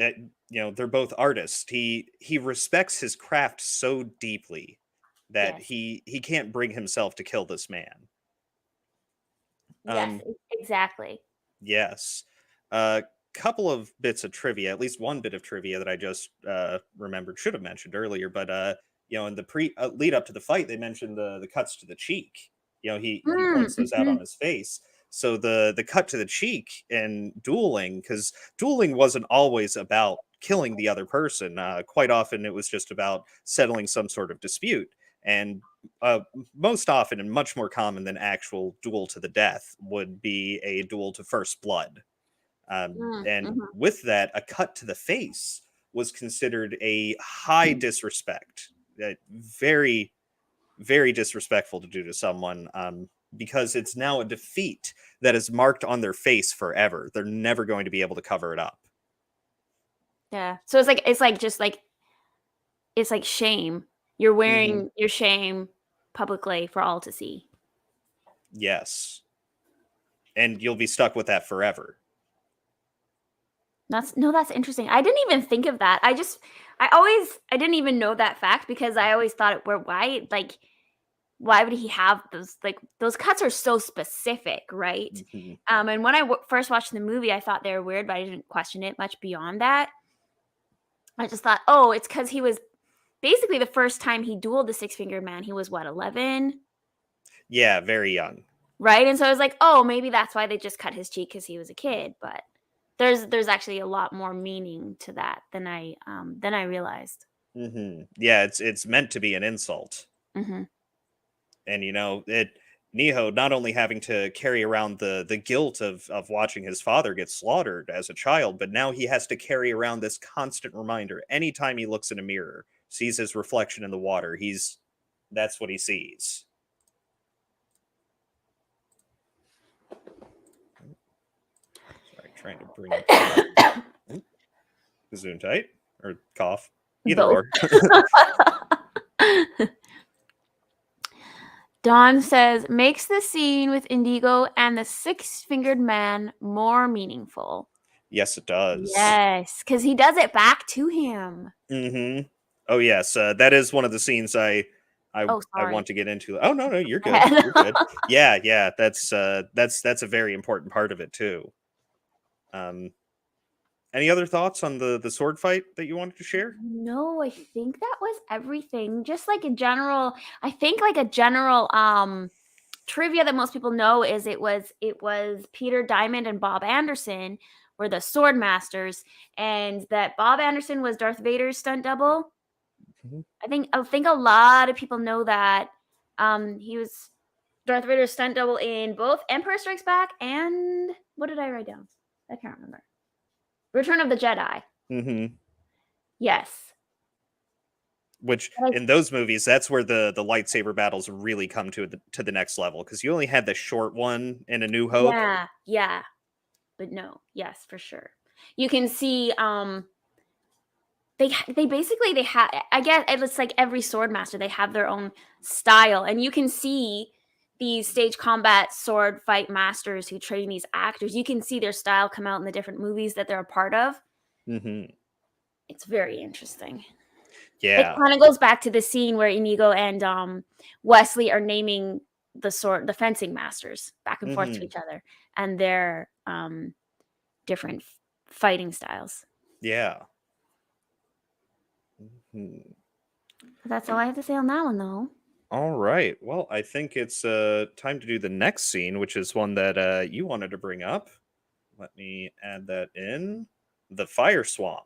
they're both artists. He respects his craft so deeply that Yes. he can't bring himself to kill this man. Yes, Um, exactly. yes. A couple of bits of trivia, at least one bit of trivia that I just remembered, should have mentioned earlier, but in the pre lead up to the fight, they mentioned the cuts to the cheek. He points those out on Mhm. his face. So the cut to the cheek in dueling, because dueling wasn't always about killing the other person. Quite often, it was just about settling some sort of dispute. And most often, and much more common than actual duel to the death, would be a duel to first blood. And Mhm. with that, a cut to the face was considered a high disrespect, very, very disrespectful to do to someone, because it's now a defeat that is marked on their face forever. They're never going to be able to cover it up. Yeah. So it's like shame. You're Hmm. wearing your shame publicly for all to see. Yes, and you'll be stuck with that forever. That's interesting. I didn't even think of that. I didn't even know that fact because I always thought it were why would he have those those cuts are so specific, right? Hmm. And when I first watched the movie, I thought they were weird, but I didn't question it much beyond that. I just thought, oh, it's because he was basically the first time he dueled the Six Fingered Man. He was what 11, Yeah, very young. right? And so I was like, oh, maybe that's why they just cut his cheek because he was a kid. But there's actually a lot more meaning to that than I realized. Yeah, it's meant to be an insult. Hmm. And it Neho not only having to carry around the guilt of watching his father get slaughtered as a child, but now he has to carry around this constant reminder anytime he looks in a mirror, sees his reflection in the water, that's what he sees. Sorry, trying to bring up Gesundheit or cough, either Both. or. Dawn says makes the scene with Indigo and the Six Fingered Man more meaningful. Yes, it does. Yes, because he does it back to him. Hmm. Oh yes, that is one of the scenes Oh, I want sorry. to get into. Oh no, you're Go good. ahead. You're good. Yeah, that's a very important part of it too. Um, any other thoughts on the sword fight that you wanted to share? No, I think that was everything. Just like a general, I think like a general trivia that most people know is it was Peter Diamond and Bob Anderson were the sword masters, and that Bob Anderson was Darth Vader's stunt double. Mhm. I think a lot of people know that. He was Darth Vader's stunt double in both Empire Strikes Back and what did I write down? I can't remember. Return of the Jedi. Mm-hmm. Yes. Which But in those movies, that's where the lightsaber battles really come to the next level, because you only had the short one in A New Hope. Yeah. But no, yes, for sure. You can see they basically they have, I guess it's like every sword master, they have their own style, and you can see these stage combat sword fight masters who train these actors. You can see their style come out in the different movies that they're a part of. Mm-hmm. It's very interesting. Yeah. It kind of goes back to the scene where Inigo and Wesley are naming the fencing masters back and forth to each other, and their different fighting styles. Yeah. Mhm. That's all I have to say on that one, though. All right. Well, I think it's time to do the next scene, which is one that you wanted to bring up. Let me add that in. The fire swamp.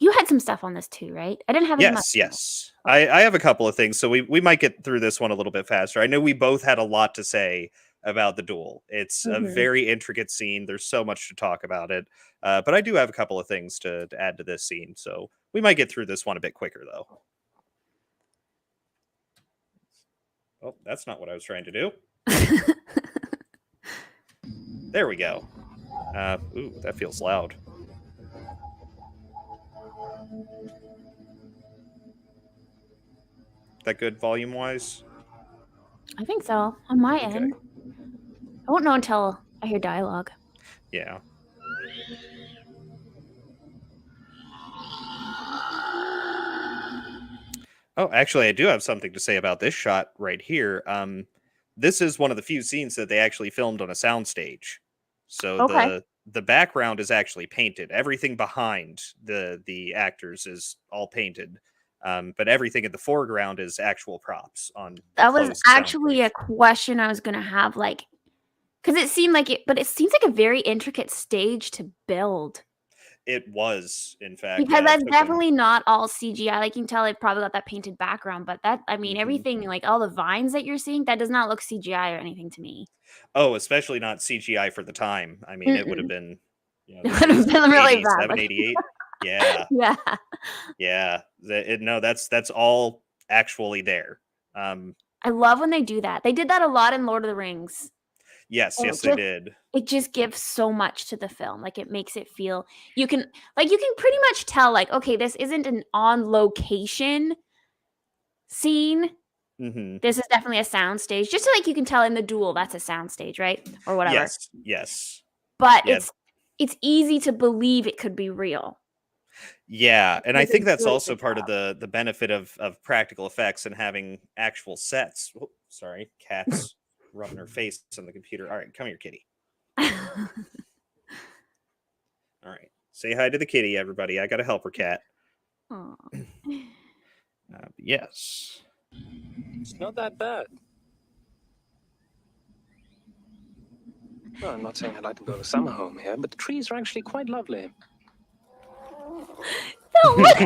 You had some stuff on this too, right? I didn't have as much. Yes. I have a couple of things, so we might get through this one a little bit faster. I know we both had a lot to say about the duel. It's a very intricate scene. There's so much to talk about it. But I do have a couple of things to add to this scene, so we might get through this one a bit quicker, though. Oh, that's not what I was trying to do. There we go. Ooh, that feels loud. That good volume-wise? I think so. On my end. I won't know until I hear dialogue. Yeah. Oh, actually, I do have something to say about this shot right here. This is one of the few scenes that they actually filmed on a soundstage. So the background is actually painted. Everything behind the actors is all painted. But everything in the foreground is actual props on. That was actually a question I was gonna have, like, because it seemed like it, but it seems like a very intricate stage to build. It was, in fact, because that's definitely not all CGI. Like, you can tell they've probably got that painted background, but that, I mean, everything, like all the vines that you're seeing, that does not look CGI or anything to me. Oh, especially not CGI for the time. I mean, it would have been, it would have been really bad. 88. Yeah. Yeah. No, that's all actually there. I love when they do that. They did that a lot in Lord of the Rings. Yes, they did. It just gives so much to the film. Like, it makes it feel, you can pretty much tell, like, okay, this isn't an on location scene. This is definitely a soundstage. Just so, like, you can tell in the duel that's a soundstage, right? Or whatever. Yes. But it's easy to believe it could be real. Yeah, and I think that's also part of the benefit of practical effects and having actual sets. Oh, sorry, cat's rubbing her face on the computer. All right, come here, kitty. All right, say hi to the kitty, everybody. I gotta help her, cat. Yes. It's not that bad. Well, I'm not saying I'd like to build a summer home here, but the trees are actually quite lovely. The look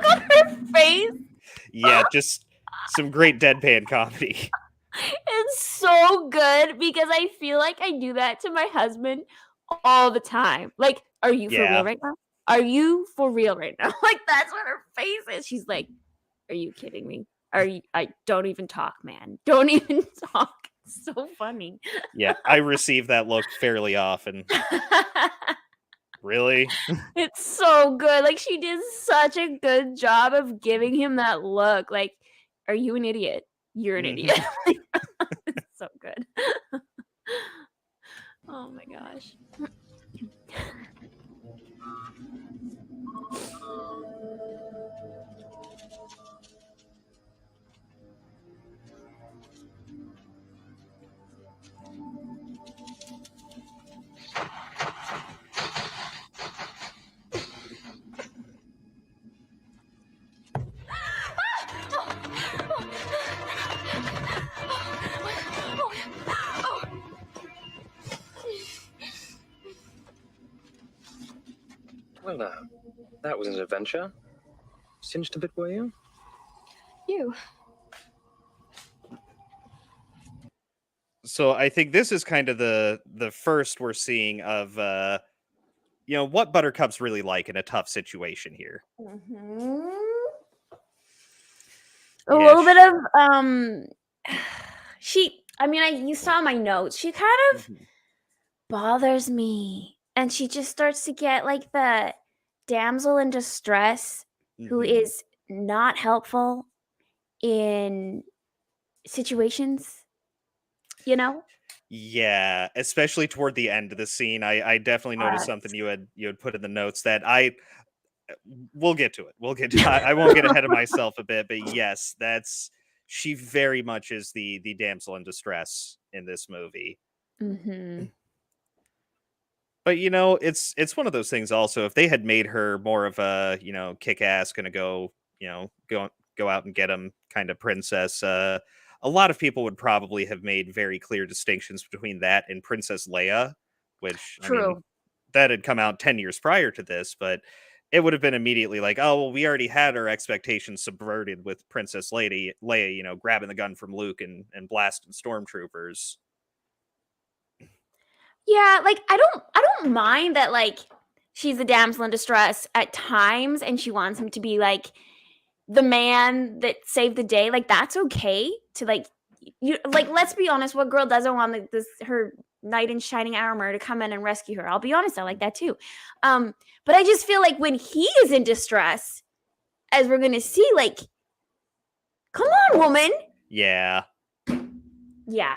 on her face. Yeah, just some great deadpan comedy. It's so good because I feel like I do that to my husband all the time. Like, are you for real right now? Are you for real right now? Like, that's what her face is. She's like, are you kidding me? I don't even talk, man. Don't even talk. It's so funny. Yeah, I receive that look fairly often. Really? It's so good. Like, she did such a good job of giving him that look. Like, are you an idiot? You're an idiot. It's so good. Oh my gosh. Well, that was an adventure. Singed a bit, were you? You. So I think this is kind of the first we're seeing of what Buttercup's really like in a tough situation here. Mm-hmm. A Yeah, little bit of you saw my notes. She kind of bothers me, and she just starts to get like the damsel in distress who is not helpful in situations, Yeah, especially toward the end of the scene. I definitely noticed something you had put in the notes that we'll get to it. We'll get to I won't get ahead of myself a bit, but yes, she very much is the damsel in distress in this movie. But it's one of those things also. If they had made her more of a, kick ass, gonna go out and get him kind of princess, a lot of people would probably have made very clear distinctions between that and Princess Leia, which I mean, True. that had come out 10 years prior to this, but it would have been immediately like, oh, well, we already had our expectations subverted with Princess Leia, grabbing the gun from Luke and blasting stormtroopers. Yeah, like I don't mind that like she's a damsel in distress at times and she wants him to be like the man that saved the day. Like that's okay to like let's be honest, what girl doesn't want her knight in shining armor to come in and rescue her? I'll be honest, I like that too. But I just feel like when he is in distress, as we're gonna see, like, come on, woman. Yeah. Yeah.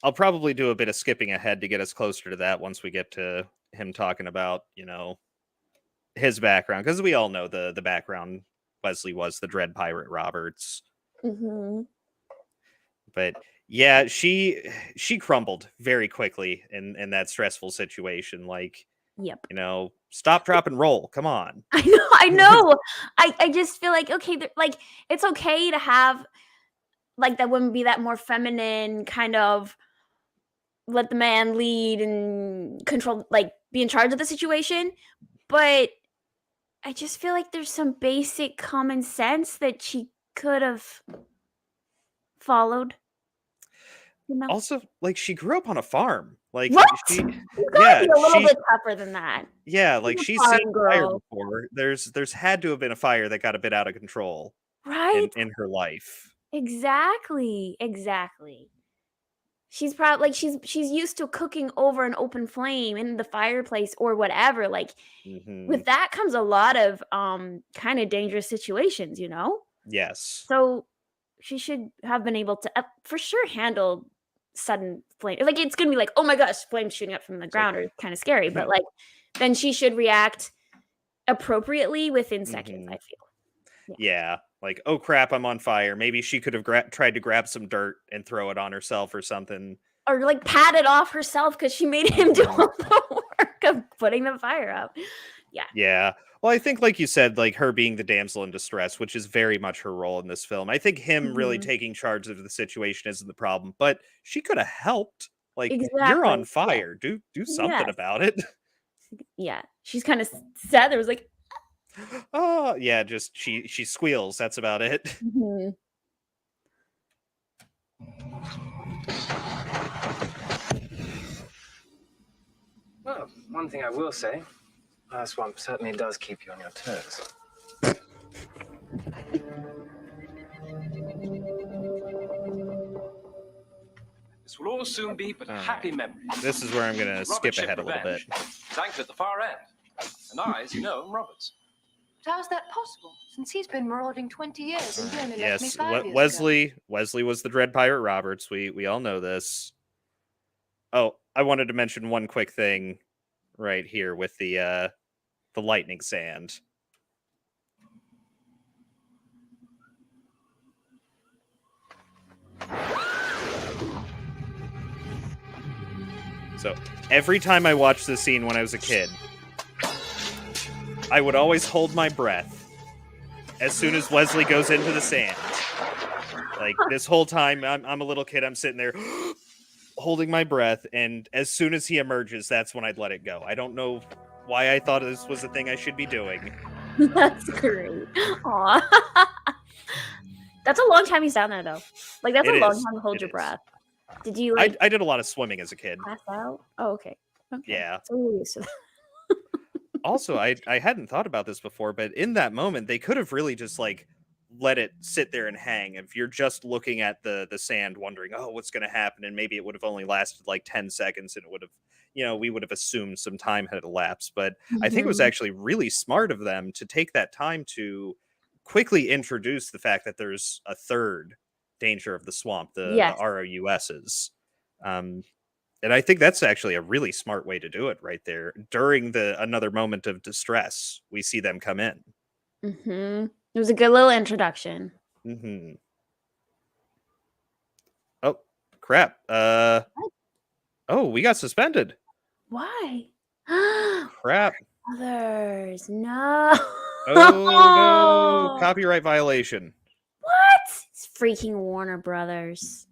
I'll probably do a bit of skipping ahead to get us closer to that once we get to him talking about, his background, because we all know the background. Wesley was the Dread Pirate Roberts. But yeah, she crumbled very quickly in that stressful situation. Like, yep. Stop, drop, and roll. Come on. I know. I just feel like, okay, like it's okay to have like that woman be that more feminine kind of let the man lead and control, like be in charge of the situation. But I just feel like there's some basic common sense that she could have followed. Also, like, she grew up on a farm. Like, what? She's gotta be a little bit tougher than that. Yeah, like she's seen fire before. There's had to have been a fire that got a bit out of control, right? In her life. Exactly. She's probably like she's used to cooking over an open flame in the fireplace or whatever. Like with that comes a lot of kind of dangerous situations, Yes. So she should have been able to for sure handle sudden flame. Like it's gonna be like, oh my gosh, flames shooting up from the ground are kind of scary, but like then she should react appropriately within seconds, I feel. Yeah. Like, oh crap, I'm on fire. Maybe she could have tried to grab some dirt and throw it on herself or something. Or like pat it off herself because she made him do all the work of putting the fire up. Yeah. Yeah. Well, I think, like you said, like her being the damsel in distress, which is very much her role in this film. I think him really taking charge of the situation isn't the problem, but she could have helped. Like, you're on fire. Do something about it. Yeah. She's kind of sad. There was like, oh yeah, just she squeals. That's about it. Well, one thing I will say, our swamp certainly does keep you on your toes. This will all soon be but happy memories. This is where I'm going to skip ahead a little bit. Thanks at the far end. And I, as you know, am Roberts. But how's that possible? Since he's been marauding 20 years and you only yes, left me 5 years Wesley. ago. Wesley was the Dread Pirate Roberts. We all know this. Oh, I wanted to mention one quick thing right here with the lightning sand. So every time I watched this scene when I was a kid, I would always hold my breath as soon as Wesley goes into the sand. Like this whole time, I'm a little kid. I'm sitting there holding my breath, and as soon as he emerges, that's when I'd let it go. I don't know why I thought this was a thing I should be doing. That's great. Aw. That's a long time he's down there, though. Like, that's It a long is. time to hold It your is. breath. Did you, like, I did a lot of swimming as a kid. pass out? Oh, okay. Okay. Yeah. So we're used to that. Also, I hadn't thought about this before, but in that moment, they could have really just like let it sit there and hang. If you're just looking at the sand, wondering, oh, what's going to happen, and maybe it would have only lasted like 10 seconds, and it would have, we would have assumed some time had elapsed. But I think it was Mhm. actually really smart of them to take that time to quickly introduce the fact that there's a third danger of the swamp, Yes. the ROUSs. And I think that's actually a really smart way to do it right there. During another moment of distress, we see them come in. It was a good little introduction. Oh, crap. Oh, we got suspended. Why? Crap. Others. No. Oh, no. Copyright violation. What? It's freaking Warner Brothers.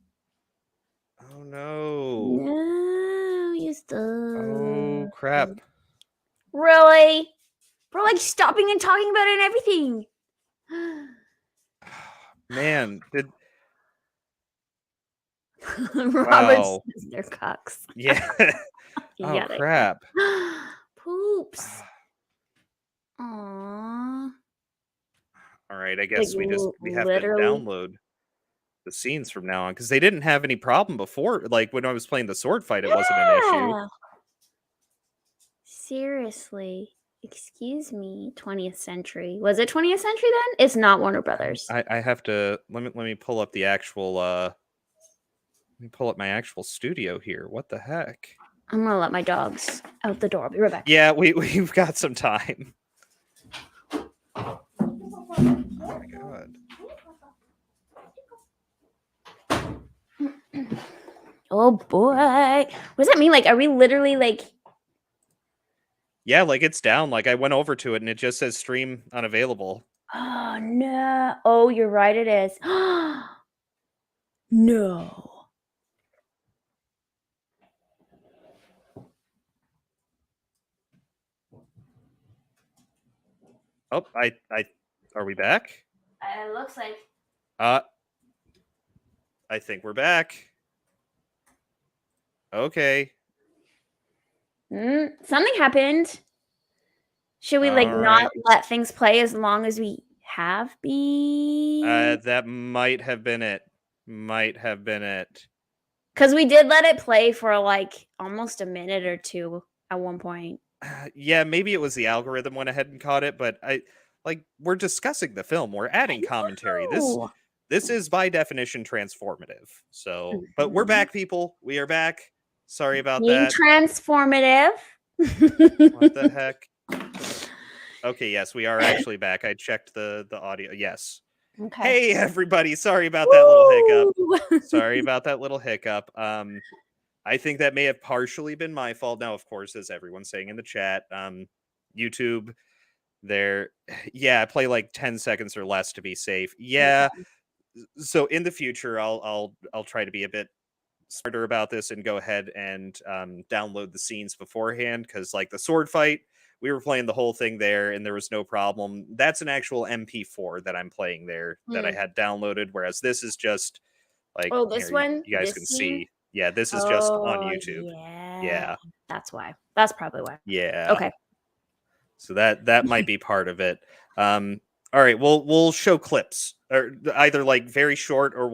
Oh, no. No, you still. Oh, crap. Really? We're like stopping and talking about it and everything. Man, Robert Wow. says they're cucks. Yeah. Oh, Yeah, crap. Poops. Aww. All right, I guess Like, we have literally. to download the scenes from now on, because they didn't have any problem before. Like when I was playing the sword fight, it wasn't an issue. Yeah. Seriously. Excuse me. 20th century. Was it 20th century then? It's not Warner Brothers. I have to let me pull up the actual let me pull up my actual studio here. What the heck? I'm gonna let my dogs out the door. I'll be right back. Yeah, we've got some time. Oh my god. Oh boy. What does that mean? Like, are we literally like? Yeah, like it's down. Like I went over to it and it just says stream unavailable. Oh no. Oh, you're right, it is. No. Oh, are we back? It looks like. I think we're back. Okay. Something happened. Should we like All not right. let things play as long as we have been? That might have been it. Might have been it. Because we did let it play for like almost a minute or two at one point. Yeah, maybe it was the algorithm went ahead and caught it, but we're discussing the film. We're adding commentary. This is by definition transformative. So, but we're back, people. We are back. Sorry about Being that. transformative. What the heck? Okay, yes, we are actually back. I checked the audio. Yes. Okay. Hey, everybody. Sorry about that little hiccup. Sorry about that little hiccup. I think that may have partially been my fault. Now, of course, as everyone's saying in the chat, YouTube, I play like 10 seconds or less to be safe. Yeah. Okay. So in the future, I'll try to be a bit smarter about this and go ahead and download the scenes beforehand, because like the sword fight, we were playing the whole thing there and there was no problem. That's an actual MP4 that I'm playing there that I had downloaded, whereas this is just like, this here, one? you guys This can scene? see. Yeah, this is just on YouTube. Yeah. That's why. That's probably why. Yeah. Okay. So that might be part of it. All right, we'll show clips, or either like very short, or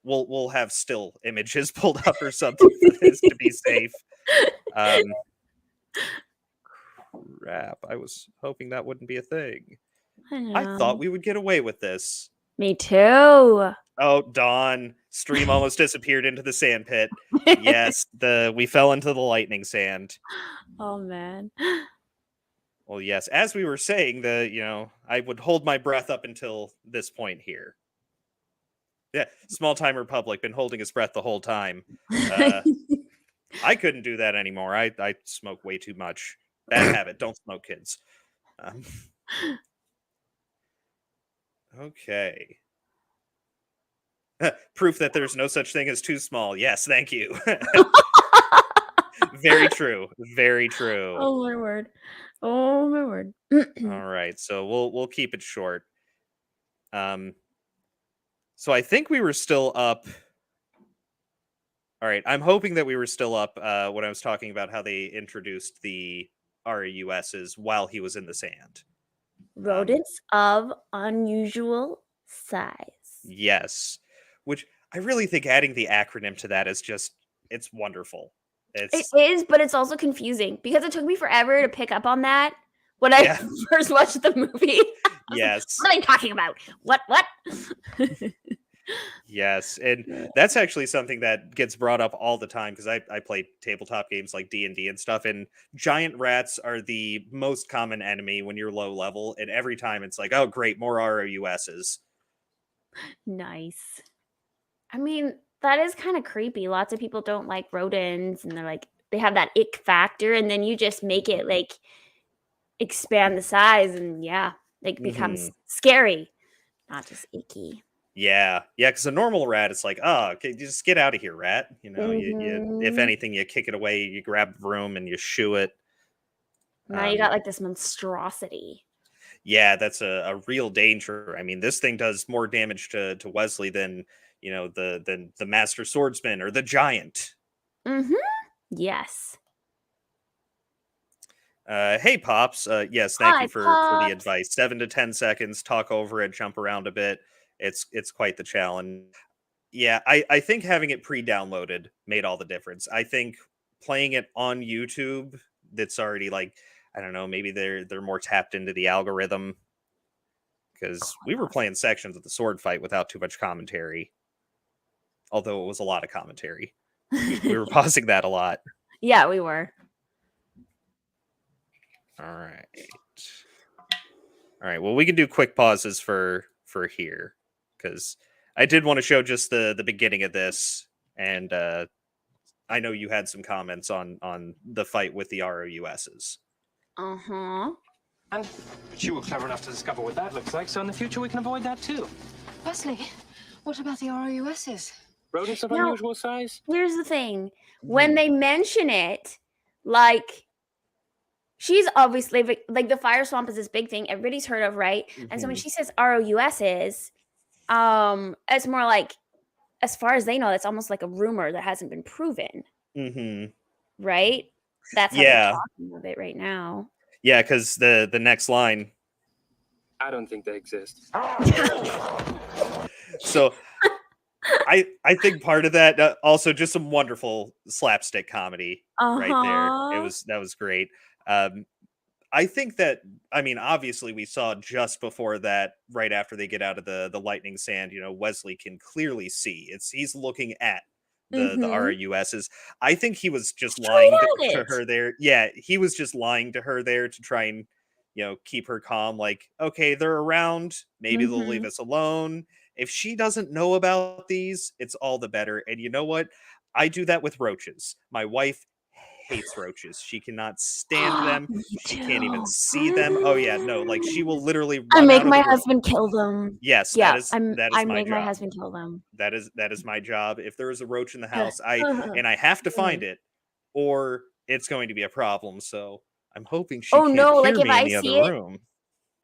we'll have still images pulled up or something for this to be safe. Crap, I was hoping that wouldn't be a thing. I thought we would get away with this. Me too. Oh, Dawn, stream almost disappeared into the sand pit. Yes, we fell into the lightning sand. Oh man. Well, yes, as we were saying, I would hold my breath up until this point here. Yeah, small time Republic, been holding his breath the whole time. I couldn't do that anymore. I smoke way too much. Bad habit. Don't smoke, kids. Okay. Proof that there's no such thing as too small. Yes, thank you. Very true. Very true. Oh my word. Oh my word. All right, so we'll keep it short. So I think we were still up. All right, I'm hoping that we were still up when I was talking about how they introduced the RUSs while he was in the sand. Rodents of unusual size. Yes, which I really think adding the acronym to that is just it's wonderful. It It's is, but it's also confusing because it took me forever to pick up on that when I Yeah. first watched the movie. I was like, yes. what are they talking about? What? Yes, and that's actually something that gets brought up all the time because I play tabletop games like D&D and stuff, and giant rats are the most common enemy when you're low level, and every time it's like, oh great, more ROUSs. Nice. I mean, that is kind of creepy. Lots of people don't like rodents, and they're like, they have that ick factor, and then you just make it like expand the size, and yeah, like becomes scary, not just icky. Yeah, because a normal rat, it's like, oh, okay, just get out of here, rat. You know, you if Mhm. anything, you kick it away, you grab a broom and you shoo it. Now you got like this monstrosity. Yeah, that's a real danger. I mean, this thing does more damage to Wesley than the Master Swordsman or the Giant. Mm-hmm. Yes. Hey, Pops. Yes, thank Hi, you for the Pops. advice. 7 to 10 seconds, talk over it, jump around a bit. It's quite the challenge. Yeah, I think having it pre-downloaded made all the difference. I think playing it on YouTube, that's already like, I don't know, maybe they're more tapped into the algorithm because we were playing sections of the sword fight without too much commentary, although it was a lot of commentary. We were pausing that a lot. Yeah, we were. All right. Well, we can do quick pauses for here because I did want to show just the beginning of this, and I know you had some comments on the fight with the ROUSs. Uh-huh. But you were clever enough to discover what that looks like, so in the future we can avoid that too. Wesley, what about the ROUSs? Rodents of Now- unusual size? Here's the thing. When they mention it, like, she's obviously like the fire swamp is this big thing everybody's heard of, right? And so when she says ROUSs, it's more like, as far as they know, that's almost like a rumor that hasn't been proven, right? That's how they're talking of it right now. Yeah, because the next line. I don't think they exist. So I think part of that also just some wonderful slapstick comedy right there. That was great. I think that, I mean, obviously we saw just before that, right after they get out of the lightning sand, Wesley can clearly see he's looking at the RUSs. I think he was just lying to her there. Yeah, he was just lying to her there to try and keep her calm. Like, okay, they're around. Maybe they'll leave us alone. If she doesn't know about these, it's all the better. And you know what? I do that with roaches. My wife hates roaches. She cannot stand them. She can't even see them. Oh yeah, no, like she will literally run I make out of my the room. husband kill them. Yes, Yeah, that is I my make job. my husband kill them. That is my job. If there is a roach in the house, I have to find it, or it's going to be a problem. So I'm hoping she can't no, hear like if me in I the other see it, room.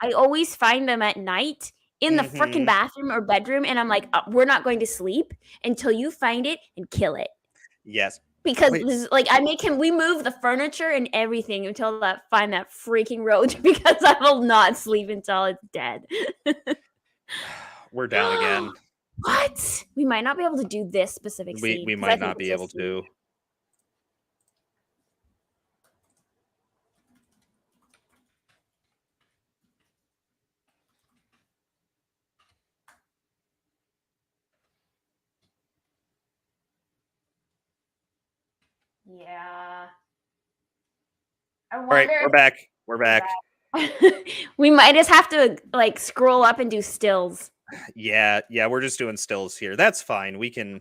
I always find them at night in the freaking bathroom or bedroom, and I'm like, we're not going to sleep until you find it and kill it. Yes. Because I make him, we move the furniture and everything until find that freaking roach, because I will not sleep until it's dead. We're down again. What? We might not be able to do this specific scene. We might not be able to. Yeah. All right, we're back. We're back. We might just have to like scroll up and do stills. Yeah, we're just doing stills here. That's fine. We can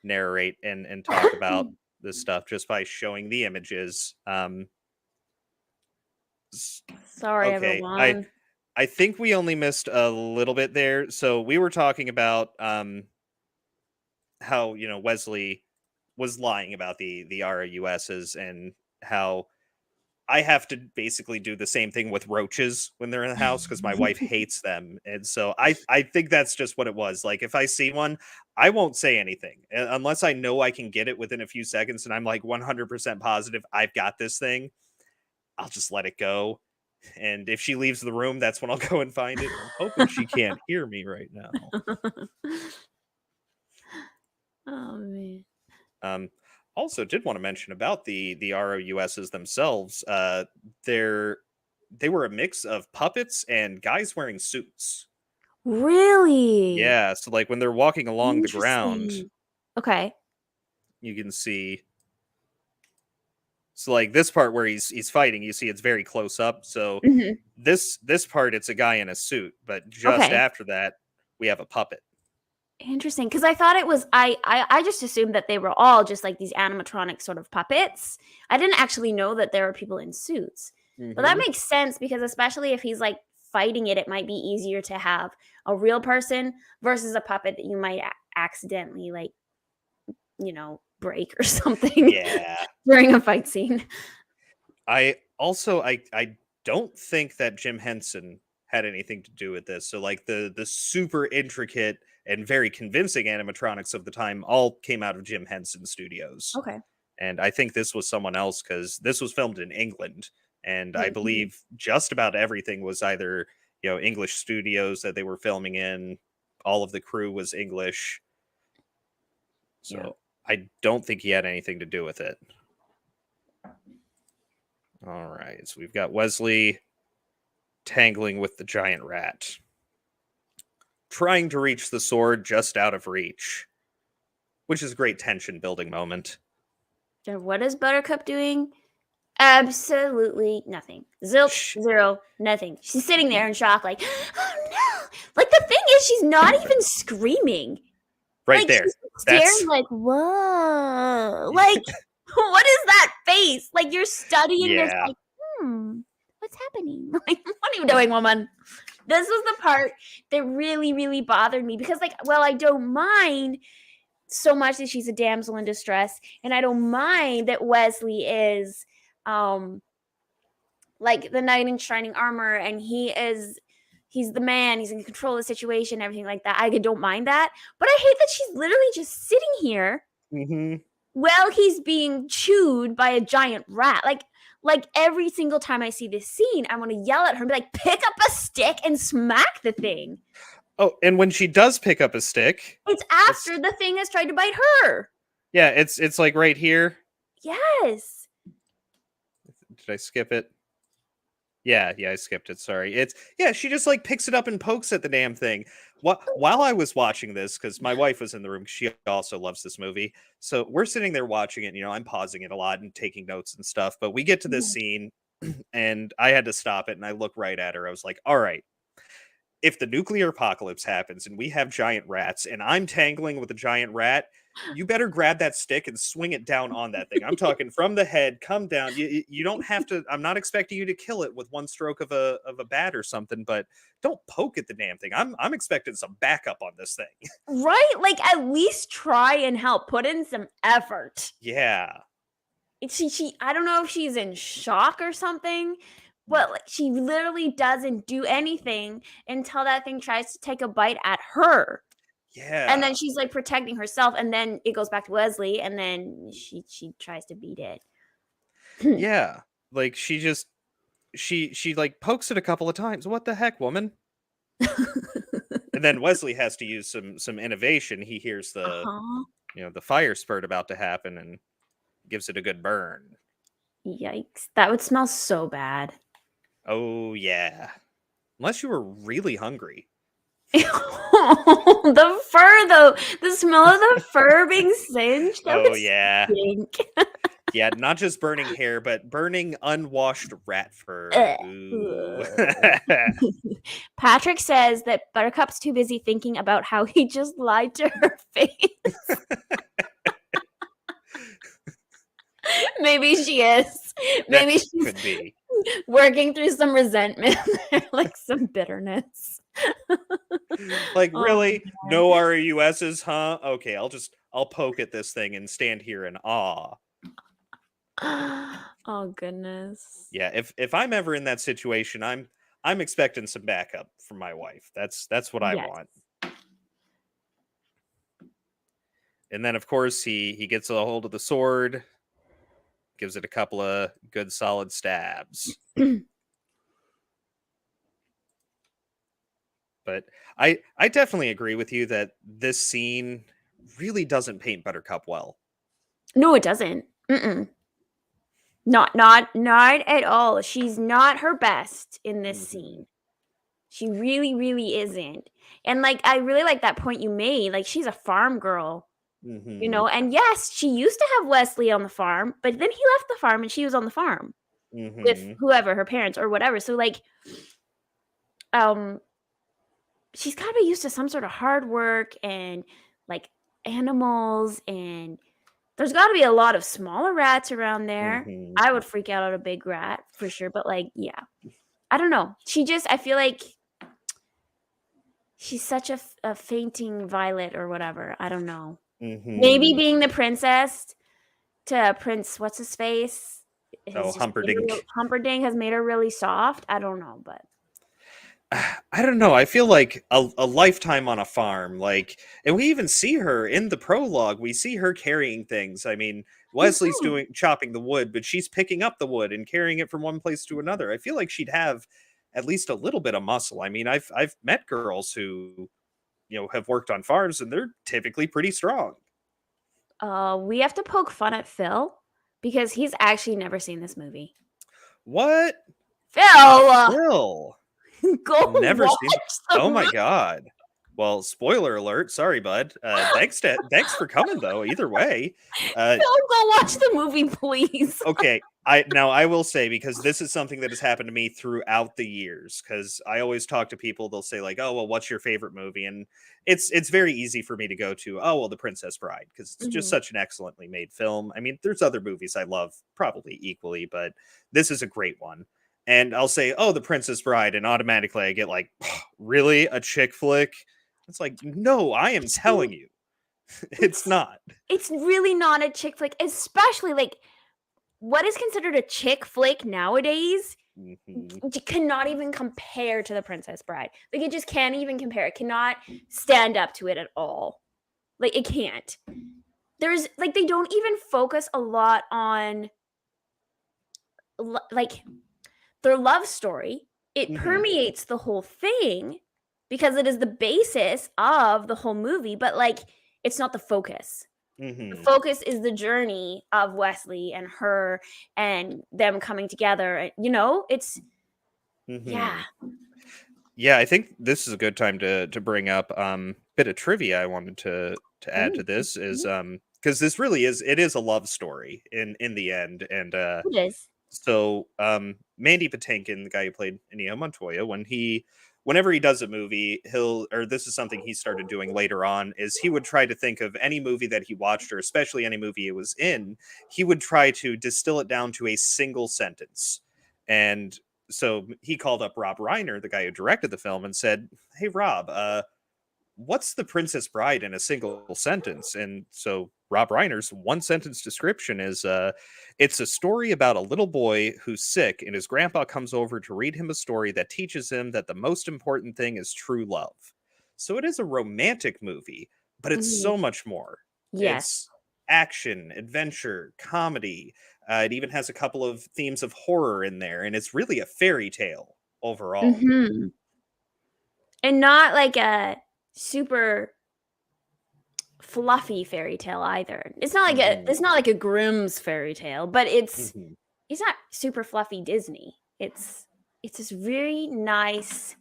narrate and talk about this stuff just by showing the images. Sorry, okay. everyone. I think we only missed a little bit there. So we were talking about how Wesley was lying about the ROUSs and how I have to basically do the same thing with roaches when they're in the house because my wife hates them. And so I think that's just what it was. Like if I see one, I won't say anything unless I know I can get it within a few seconds and I'm like 100% positive I've got this thing. I'll just let it go. And if she leaves the room, that's when I'll go and find it. I'm hoping she can't hear me right now. Oh man. Also, did want to mention about the ROUSs themselves. They were a mix of puppets and guys wearing suits. Really? Yeah, so like when they're walking along the ground, Interesting. Okay. you can see. So like this part where he's fighting, you see it's very close up. So Mhm. this part, it's a guy in a suit, but just Okay. after that, we have a puppet. Interesting, because I thought it was I just assumed that they were all just like these animatronic sort of puppets. I didn't actually know that there were people in suits. But that Mhm. makes sense because especially if he's like fighting it, it might be easier to have a real person versus a puppet that you might accidentally like, break or something Yeah. during a fight scene. I don't think that Jim Henson had anything to do with this. So like the super intricate and very convincing animatronics of the time all came out of Jim Henson Studios. Okay. And I think this was someone else because this was filmed in England. And I Mhm. believe just about everything was either, English studios that they were filming in. All of the crew was English. So I don't think he had anything to do with it. All right. So we've got Wesley tangling with the giant rat, trying to reach the sword just out of reach, which is a great tension building moment. And what is Buttercup doing? Absolutely nothing. Zilch, Shh. zero, nothing. She's sitting there in shock, like, oh no! Like the thing is, she's not even screaming. Right Like there. she's staring, That's like, whoa! Like, what is that face? Like you're studying this, yeah. like, what's happening? Like, what are you doing, woman? This was the part that really, really bothered me because, like, well, I don't mind so much that she's a damsel in distress, and I don't mind that Wesley is like the knight in shining armor and he's the man, he's in control of the situation, everything like that. I don't mind that, but I hate that she's literally just sitting here Mm-hmm. while he's being chewed by a giant rat. Like every single time I see this scene, I want to yell at her and be like, pick up a stick and smack the thing. Oh, and when she does pick up a stick, It's after the thing has tried to bite her. yeah, it's like right here. Yes. Did I skip it? Yeah, I skipped it. Sorry. She just like picks it up and pokes at the damn thing. While I was watching this, because my wife was in the room, she also loves this movie. So we're sitting there watching it. I'm pausing it a lot and taking notes and stuff. But we get to this scene, and I had to stop it, and I look right at her. I was like, "All right, if the nuclear apocalypse happens and we have giant rats, and I'm tangling with a giant rat, you better grab that stick and swing it down on that thing. I'm talking from the head, come down. You don't have to. I'm not expecting you to kill it with one stroke of a bat or something, but don't poke at the damn thing. I'm expecting some backup on this thing." Right? Like at least try and help. Put in some effort. Yeah. She I don't know if she's in shock or something, but like she literally doesn't do anything until that thing tries to take a bite at her. Yeah. And then she's like protecting herself, and then it goes back to Wesley, and then she tries to beat it. Yeah. Like she just she like pokes it a couple of times. What the heck, woman? And then Wesley has to use some innovation. He hears the the fire spurt about to happen and gives it a good burn. Yikes. That would smell so bad. Oh yeah. Unless you were really hungry. The fur though. The smell of the fur being singed. That Oh would yeah. stink. Yeah, not just burning hair, but burning unwashed rat fur. Ooh. Patrick says that Buttercup's too busy thinking about how he just lied to her face. Maybe she is. Maybe she's could be working through some resentment, like some bitterness. Like, Oh, really? No RUSs, huh? Okay, I'll poke at this thing and stand here in awe. oh goodness. Yeah, if I'm ever in that situation, I'm expecting some backup from my wife. That's what I Yes. want. And then of course he gets a hold of the sword, gives it a couple of good solid stabs. But I definitely agree with you that this scene really doesn't paint Buttercup well. No, it doesn't. Mm-mm. Not at all. She's not her best in this scene. She really, really isn't. And like, I really like that point you made. Like, she's a farm girl, you know. And yes, she used to have Wesley on the farm, but then he left the farm and she was on the farm with whoever, her parents or whatever. So like, she's gotta be used to some sort of hard work and like animals, and there's got to be a lot of smaller rats around there. I would freak out at a big rat for sure, but like, yeah, I don't know. I feel like she's such a fainting violet or whatever. I don't know. Maybe being the princess to Prince what's his face, Humperdinck. Humperdinck has made her really soft. I don't know, but I don't know. I feel like a lifetime on a farm, like, and we even see her in the prologue. We see her carrying things. I mean, Wesley's chopping the wood, but she's picking up the wood and carrying it from one place to another. I feel like she'd have at least a little bit of muscle. I mean, I've met girls who, have worked on farms, and they're typically pretty strong. we have to poke fun at Phil because he's actually never seen this movie. What? Phil! Go never watch seen. Oh my god. Well, spoiler alert. Sorry, bud. Thanks for coming though. Either way, Phil, go watch the movie, please. Okay, I will say, because this is something that has happened to me throughout the years. Because I always talk to people, they'll say like, "Oh, well, what's your favorite movie?" And it's very easy for me to go to, "Oh, well, The Princess Bride," because it's just such an excellently made film. I mean, there's other movies I love probably equally, but this is a great one. And I'll say, "Oh, The Princess Bride," and automatically I get like, "Really, a chick flick?" It's like, no, I am telling you, it's not. It's really not a chick flick, especially like what is considered a chick flick nowadays. Cannot even compare to The Princess Bride. Like, it just can't even compare. It cannot stand up to it at all. Like, it can't. There's like, they don't even focus a lot on like their love story. It permeates the whole thing because it is the basis of the whole movie, but like, it's not the focus. The focus is the journey of Wesley and her and them coming together. It's yeah. I think this is a good time to bring up bit of trivia I wanted to add to this is because this really is a love story in the end. And it is. So Mandy Patinkin, the guy who played Inigo Montoya, whenever he does a movie, this is something he started doing later on, is he would try to think of any movie that he watched, or especially any movie it was in, he would try to distill it down to a single sentence. And so he called up Rob Reiner, the guy who directed the film, and said, "Hey, Rob, what's The Princess Bride in a single sentence?" And so Rob Reiner's one sentence description is, it's a story about a little boy who's sick, and his grandpa comes over to read him a story that teaches him that the most important thing is true love. So it is a romantic movie, but it's so much more. Yes. It's action, adventure, comedy. It even has a couple of themes of horror in there, and it's really a fairy tale overall. And not like a super fluffy fairy tale either. It's not like a Grimm's fairy tale, but it's not super fluffy Disney. It's this really nice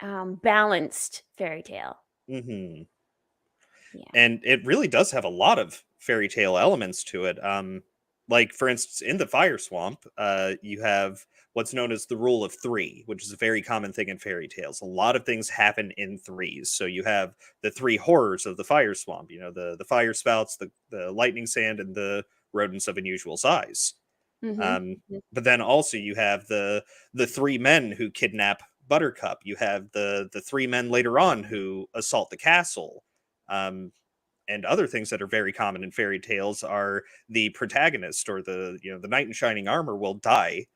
balanced fairy tale. Yeah. And it really does have a lot of fairy tale elements to it. Like, for instance, in the Fire Swamp, you have what's known as the rule of three, which is a very common thing in fairy tales. A lot of things happen in threes. So you have the three horrors of the Fire Swamp, the fire spouts, the lightning sand, and the rodents of unusual size. But then also you have the three men who kidnap Buttercup. You have the three men later on who assault the castle. And other things that are very common in fairy tales are the protagonist or the knight in shining armor will die.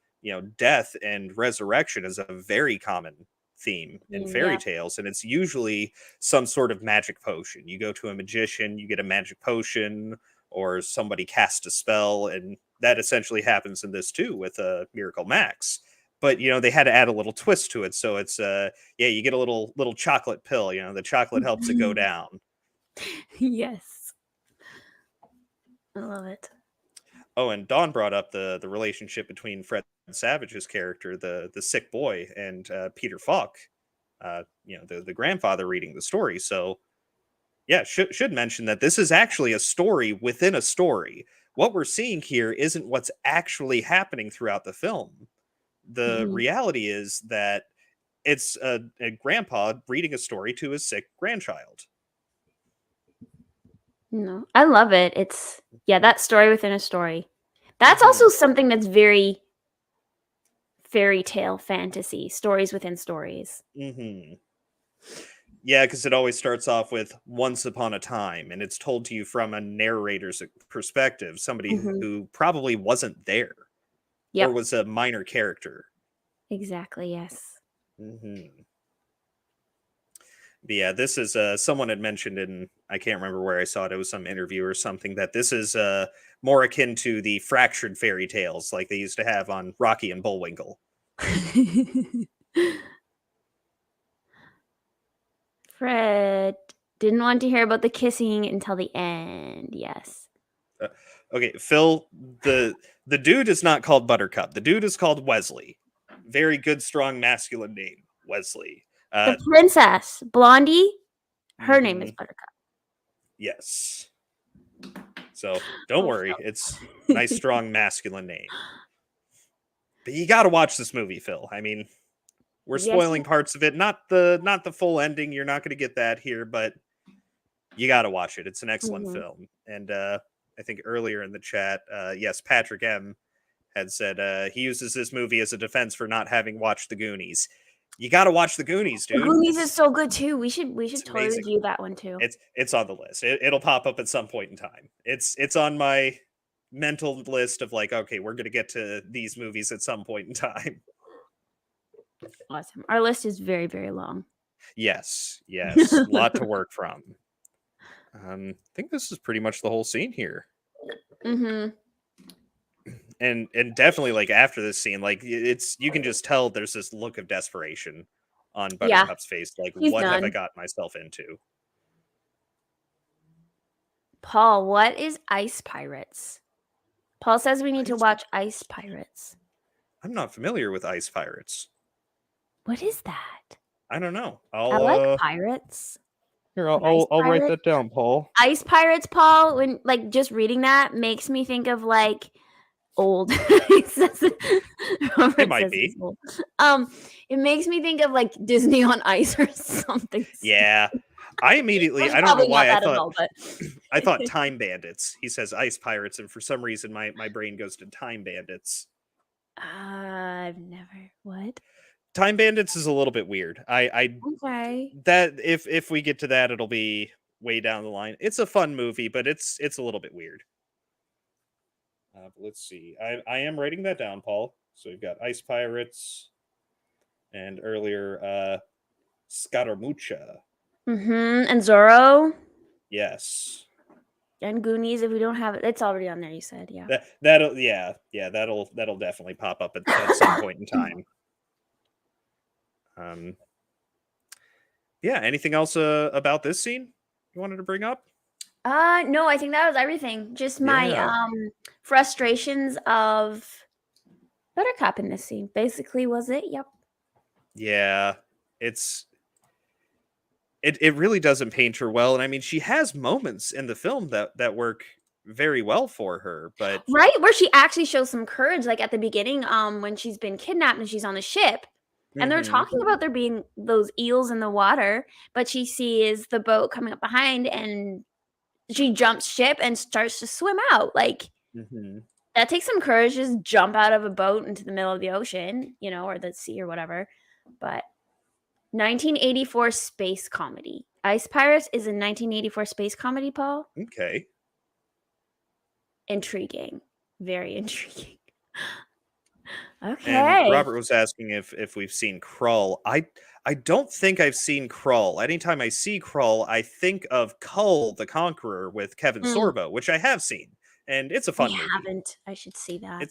Death and resurrection is a very common theme in fairy Yeah. tales, and it's usually some sort of magic potion. You go to a magician, you get a magic potion, or somebody casts a spell, and that essentially happens in this too with Miracle Max. But they had to add a little twist to it, so it's you get a little chocolate pill. The chocolate helps it go down. Yes. I love it. Oh, and Dawn brought up the relationship between Fred Savage's character, the sick boy, and Peter Falk, the grandfather reading the story. So, yeah, should mention that this is actually a story within a story. What we're seeing here isn't what's actually happening throughout the film. The reality is that it's a grandpa reading a story to his sick grandchild. No, I love it. It's that story within a story. That's also something that's very fairy tale fantasy, stories within stories. Yeah, because it always starts off with once upon a time, and it's told to you from a narrator's perspective, somebody who probably wasn't there or was a minor character. Exactly, yes. But yeah, this is someone had mentioned in, I can't remember where I saw it, it was some interview or something, that this is more akin to the fractured fairy tales like they used to have on Rocky and Bullwinkle. Fred didn't want to hear about the kissing until the end. Yes. Okay, Phil, the dude is not called Buttercup. The dude is called Wesley. Very good, strong, masculine name, Wesley. The princess, Blondie, her name is Buttercup. Yes. So don't worry, it's nice, strong, masculine name. But you got to watch this movie, Phil. I mean, we're spoiling parts of it, not the full ending. You're not going to get that here, but you got to watch it. It's an excellent film. And I think earlier in the chat, yes, Patrick M had said he uses this movie as a defense for not having watched The Goonies. You got to watch The Goonies, dude. The Goonies is so good too. We should totally amazing. review that one too. It's on the list. It'll pop up at some point in time. It's on my mental list of like, okay, we're gonna get to these movies at some point in time. Awesome. Our list is very, very long. Yes, a lot to work from. I think this is pretty much the whole scene here. And definitely, like, after this scene, like, you can just tell there's this look of desperation on Buttercup's face. Like, what have I got myself into? Paul, what is Ice Pirates? Paul says we need to watch Ice Pirates. I'm not familiar with Ice Pirates. What is that? I don't know. I like pirates. Here, I'll write that down, Paul. Ice Pirates, Paul, when like just reading that makes me think of like old. It might be. It makes me think of like Disney on Ice or something. Yeah. I immediately, I don't know why I thought Time Bandits. He says Ice Pirates, and for some reason my brain goes to Time Bandits. I've never. What? Time Bandits is a little bit weird. Okay. That if we get to that, it'll be way down the line. It's a fun movie, but it's a little bit weird. Let's see. I am writing that down, Paul. So we've got Ice Pirates, and earlier Scaramuccia. And Zorro. Yes. And Goonies. If we don't have it, it's already on there. You said, yeah. That'll definitely pop up at some point in time. Yeah. Anything else about this scene you wanted to bring up? No, I think that was everything. Just my frustrations of Buttercup in this scene. Basically, was it? Yep. Yeah, it really doesn't paint her well, and I mean, she has moments in the film that work very well for her, but right where she actually shows some courage, like at the beginning, when she's been kidnapped and she's on the ship. And they're talking about there being those eels in the water, but she sees the boat coming up behind and she jumps ship and starts to swim out. Like, that takes some courage, just jump out of a boat into the middle of the ocean, or the sea or whatever. But 1984 space comedy. Ice Pirates is a 1984 space comedy, Paul. Okay. Intriguing. Very intriguing. Okay. And Robert was asking if we've seen Krull. I don't think I've seen Krull. Anytime I see Krull, I think of Kull the Conqueror with Kevin Sorbo, which I have seen, and it's a fun movie. I haven't. I should see that.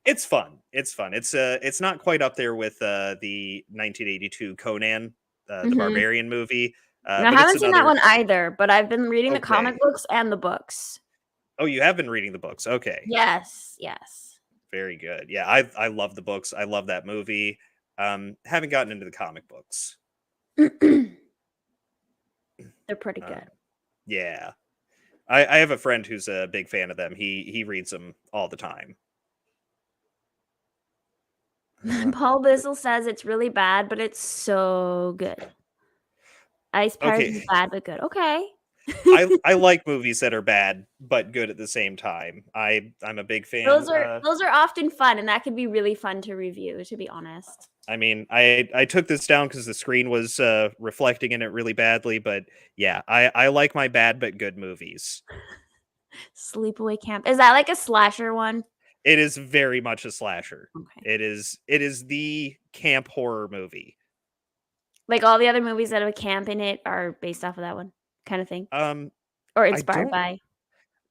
It's fun. It's fun. It's not quite up there with the 1982 Conan, the Barbarian movie. I haven't seen that one either, but I've been reading the Okay. comic books and the books. Oh, you have been reading the books. Okay. Yes. Very good. Yeah, I love the books. I love that movie. Haven't gotten into the comic books. They're pretty good. Yeah. I have a friend who's a big fan of them. He reads them all the time. Paul Bizzle says it's really bad, but it's so good. Ice Pirates is bad but good. Okay. I like movies that are bad but good at the same time. I'm a big fan. Those are often fun, and that could be really fun to review, to be honest. I mean, I took this down because the screen was reflecting in it really badly, but yeah, I like my bad but good movies. Sleepaway Camp. Is that like a slasher one? It is very much a slasher. Okay. It is the camp horror movie. Like all the other movies that have a camp in it are based off of that one kind of thing? Or inspired by?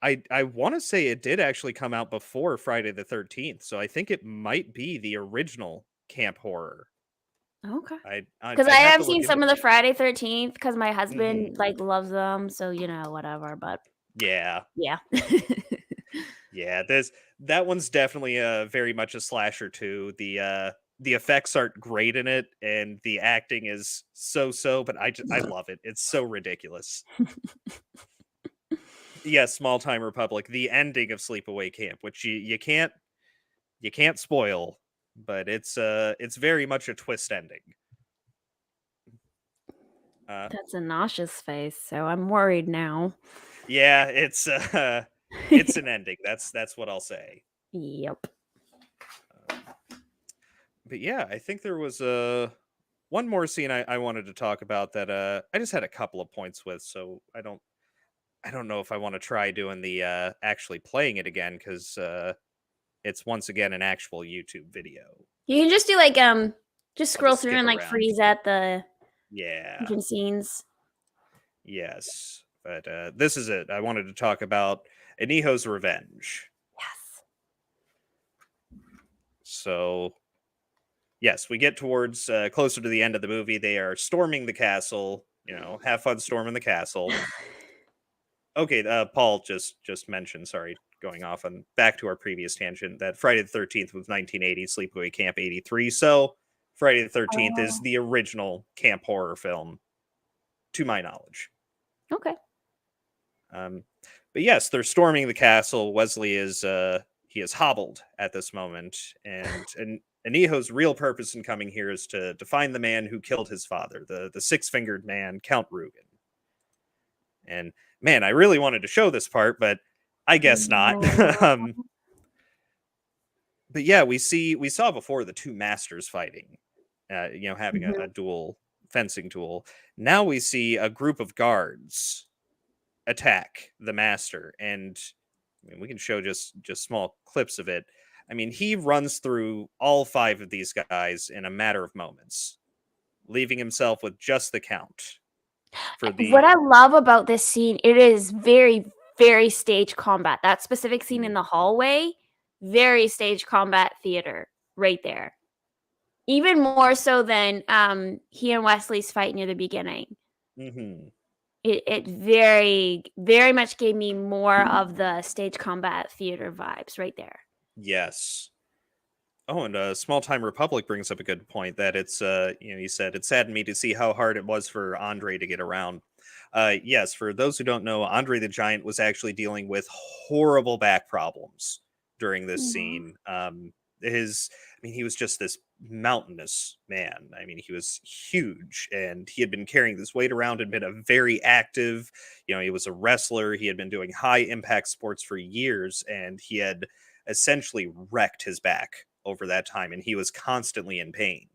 I want to say it did actually come out before Friday the 13th, so I think it might be the original camp horror. Okay. Because I have seen some of the Friday 13th because my husband loves them, so whatever. But yeah. Yeah, that one's definitely very much a slasher too. The effects aren't great in it, and the acting is so, but I love it. It's so ridiculous. Yes, Small Time Republic, the ending of Sleepaway Camp, which you can't spoil, but it's very much a twist ending. That's a nauseous face, so I'm worried now. Yeah, it's an ending. That's what I'll say. Yep. But yeah, I think there was one more scene I wanted to talk about that I just had a couple of points with, so I don't know if I want to try doing the actually playing it again because it's once again an actual YouTube video. You can just do just scroll through and around. freeze at the different scenes. Yes, but this is it. I wanted to talk about Iniho's Revenge. Yes. So, yes, we get towards closer to the end of the movie. They are storming the castle. Have fun storming the castle. Okay, Paul just mentioned, sorry, going off on back to our previous tangent, that Friday the 13th was 1980, Sleepaway Camp 83. So Friday the 13th is the original camp horror film, to my knowledge. Okay. But yes, they're storming the castle. Wesley is he is hobbled at this moment, and Iniho's real purpose in coming here is to find the man who killed his father, the six-fingered man, Count Rugen. And man, I really wanted to show this part, but I guess not. But yeah, we saw before the two masters fighting, having a dual fencing duel. Now we see a group of guards attack the master, and I mean, we can show just small clips of it. I mean, he runs through all five of these guys in a matter of moments, leaving himself with just the count. What I love about this scene, it is very, very stage combat. That specific scene in the hallway, very stage combat theater right there. Even more so than he and Wesley's fight near the beginning. It very, very much gave me more of the stage combat theater vibes right there. Yes. Oh, and Small Time Republic brings up a good point that it's, he said, it saddened me to see how hard it was for Andre to get around. Yes, for those who don't know, Andre the Giant was actually dealing with horrible back problems during this scene. He was just this mountainous man. I mean, he was huge, and he had been carrying this weight around and been a very active, he was a wrestler. He had been doing high impact sports for years, and he had essentially wrecked his back over that time, and he was constantly in pain.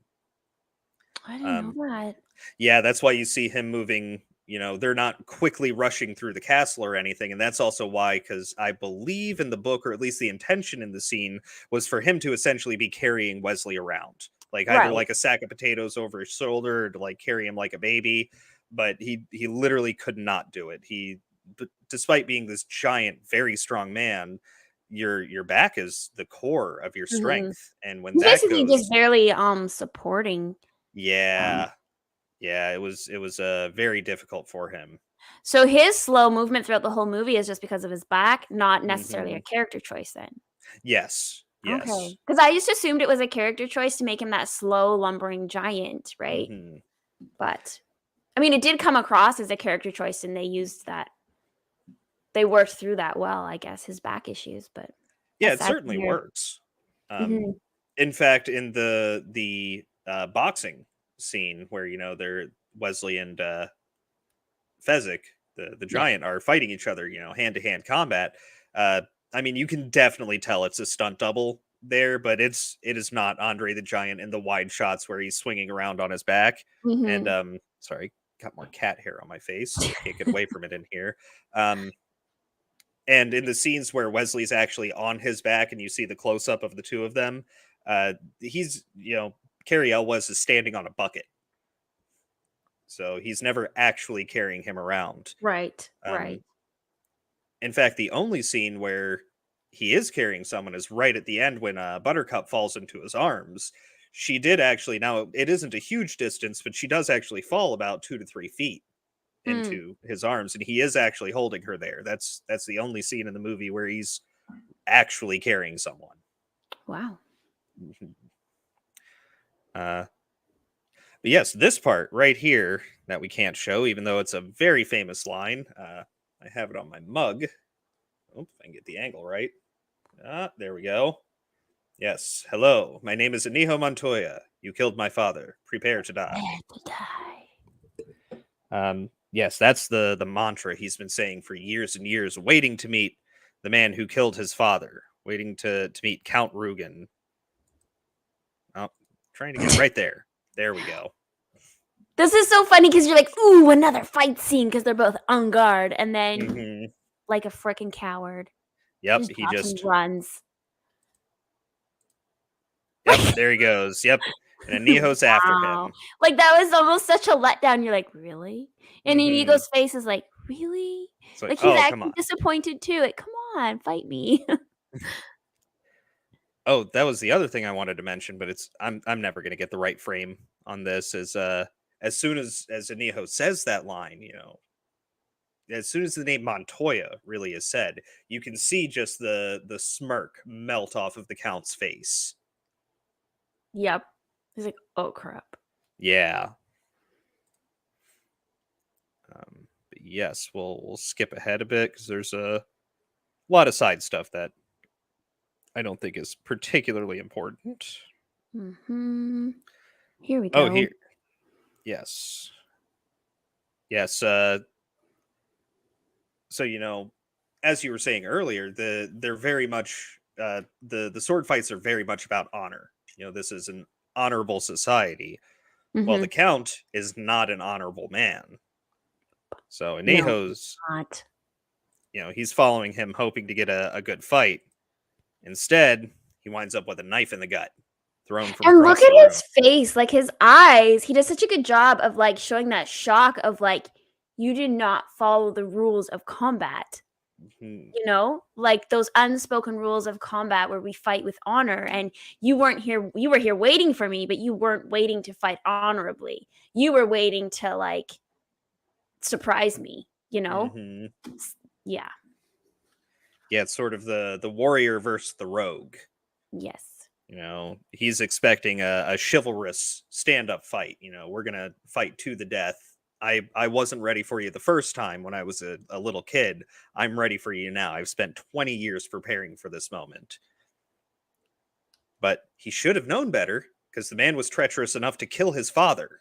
I didn't know that. Yeah, that's why you see him moving. They're not quickly rushing through the castle or anything. And that's also why, because I believe in the book, or at least the intention in the scene, was for him to essentially be carrying Wesley around. Like either Right. like a sack of potatoes over his shoulder or to like carry him like a baby. But he literally could not do it. Despite being this giant, very strong man, your back is the core of your Mhm. strength. And when He's that basically just goes, barely supporting. yeah, yeah, it was very difficult for him. So his slow movement throughout the whole movie is just because of his back, not necessarily Hmm. a character choice then. Yes, yes. Okay. Because I just assumed it was a character choice to make him that slow, lumbering giant, right? Hmm. But I mean, it did come across as a character choice, and they used that. They worked through that well, I guess, his back issues. But Yeah, that's it sad to certainly hear. works. Hmm. In fact, in the boxing scene where they're Wesley and Fezzik, the Yeah. giant, are fighting each other, hand to hand combat. Uh, I mean, you can definitely tell it's a stunt double there, but it is not Andre the Giant in the wide shots where he's swinging around on his back. And Hmm. sorry, got more cat hair on my face. Can't get away from it in here. Um, and in the scenes where Wesley's actually on his back and you see the close up of the two of them, he's Carrie Elwes is standing on a bucket, so he's never actually carrying him around. Right. Um, Right. in fact, the only scene where he is carrying someone is right at the end when Buttercup falls into his arms. She did actually. Now it isn't a huge distance, but she does actually fall about 2 to 3 feet Mm. into his arms, and he is actually holding her there. That's the only scene in the movie where he's actually carrying someone. Wow. Mhm. But yes, this part right here that we can't show, even though it's a very famous line. I have it on my mug. Oh, if I can get the angle right. There we go. Yes. Hello. My name is Inigo Montoya. You killed my father. Prepare to die. Had to die. Yes, that's the mantra he's been saying for years and years, waiting to meet the man who killed his father, waiting to meet Count Rugen. Oh, trying to get it right there. There we go. This is so funny because you're like, ooh, another fight scene because they're both on guard, and then Hmm. like a freaking coward, Yep, just he drops and just. runs. Yep, there he goes. Yep, and Inigo's after Wow. him. Like that was almost such a letdown. You're like, really? And Hmm. Inigo's face is like, really? It's like, Like he's oh, come actually on. disappointed too. Like, come on, fight me. Oh, that was the other thing I wanted to mention, but I'm never gonna get the right frame on this. Is as soon as Inigo says that line, as soon as the name Montoya really is said, you can see just the smirk melt off of the Count's face. Yep. He's like, oh crap. Yeah. But yes, we'll skip ahead a bit because there's a lot of side stuff that I don't think is particularly important. Hmm. Here we Oh, go. here. Yes. Yes. So as you were saying earlier, they're very much the sword fights are very much about honor. This is an honorable society. Well, Hmm. the Count is not an honorable man. So No, Inigo's, not. he's following him, hoping to get a good fight. Instead, he winds up with a knife in the gut, thrown from And look across at the room. his face, like his eyes. He does such a good job of like showing that shock of like you did not follow the rules of combat. Mhm. Like those unspoken rules of combat where we fight with honor, and you weren't here. You were here waiting for me, but you weren't waiting to fight honorably. You were waiting to like surprise me. Mhm. Yeah. Yeah, it's sort of the warrior versus the rogue. Yes. He's expecting a chivalrous stand-up fight. We're gonna fight to the death. I wasn't ready for you the first time when I was a little kid. I'm ready for you now. I've spent 20 years preparing for this moment. But he should have known better, because the man was treacherous enough to kill his father.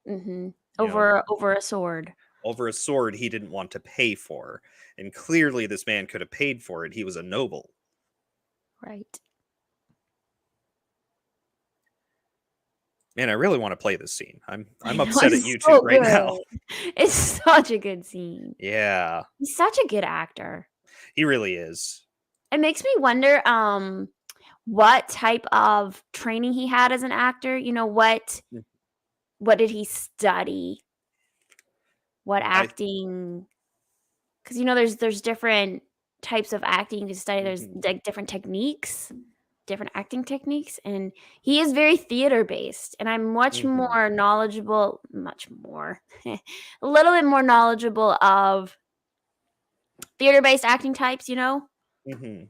Mm-hmm. You know, Over a sword. over a sword he didn't want to pay for. And clearly this man could have paid for it. He was a noble. Right. Man, I really want to play this scene. I'm I know, upset at it's YouTube so right now. good. It's such a good scene. Yeah, He's such a good actor. he really is. It makes me wonder what type of training he had as an actor. You know, what did he study? What acting? Because there's different types of acting you can study. There's like different techniques, different acting techniques, and he is very theater based. And I'm much more knowledgeable, a little bit more knowledgeable of theater based acting types. Mm-hmm.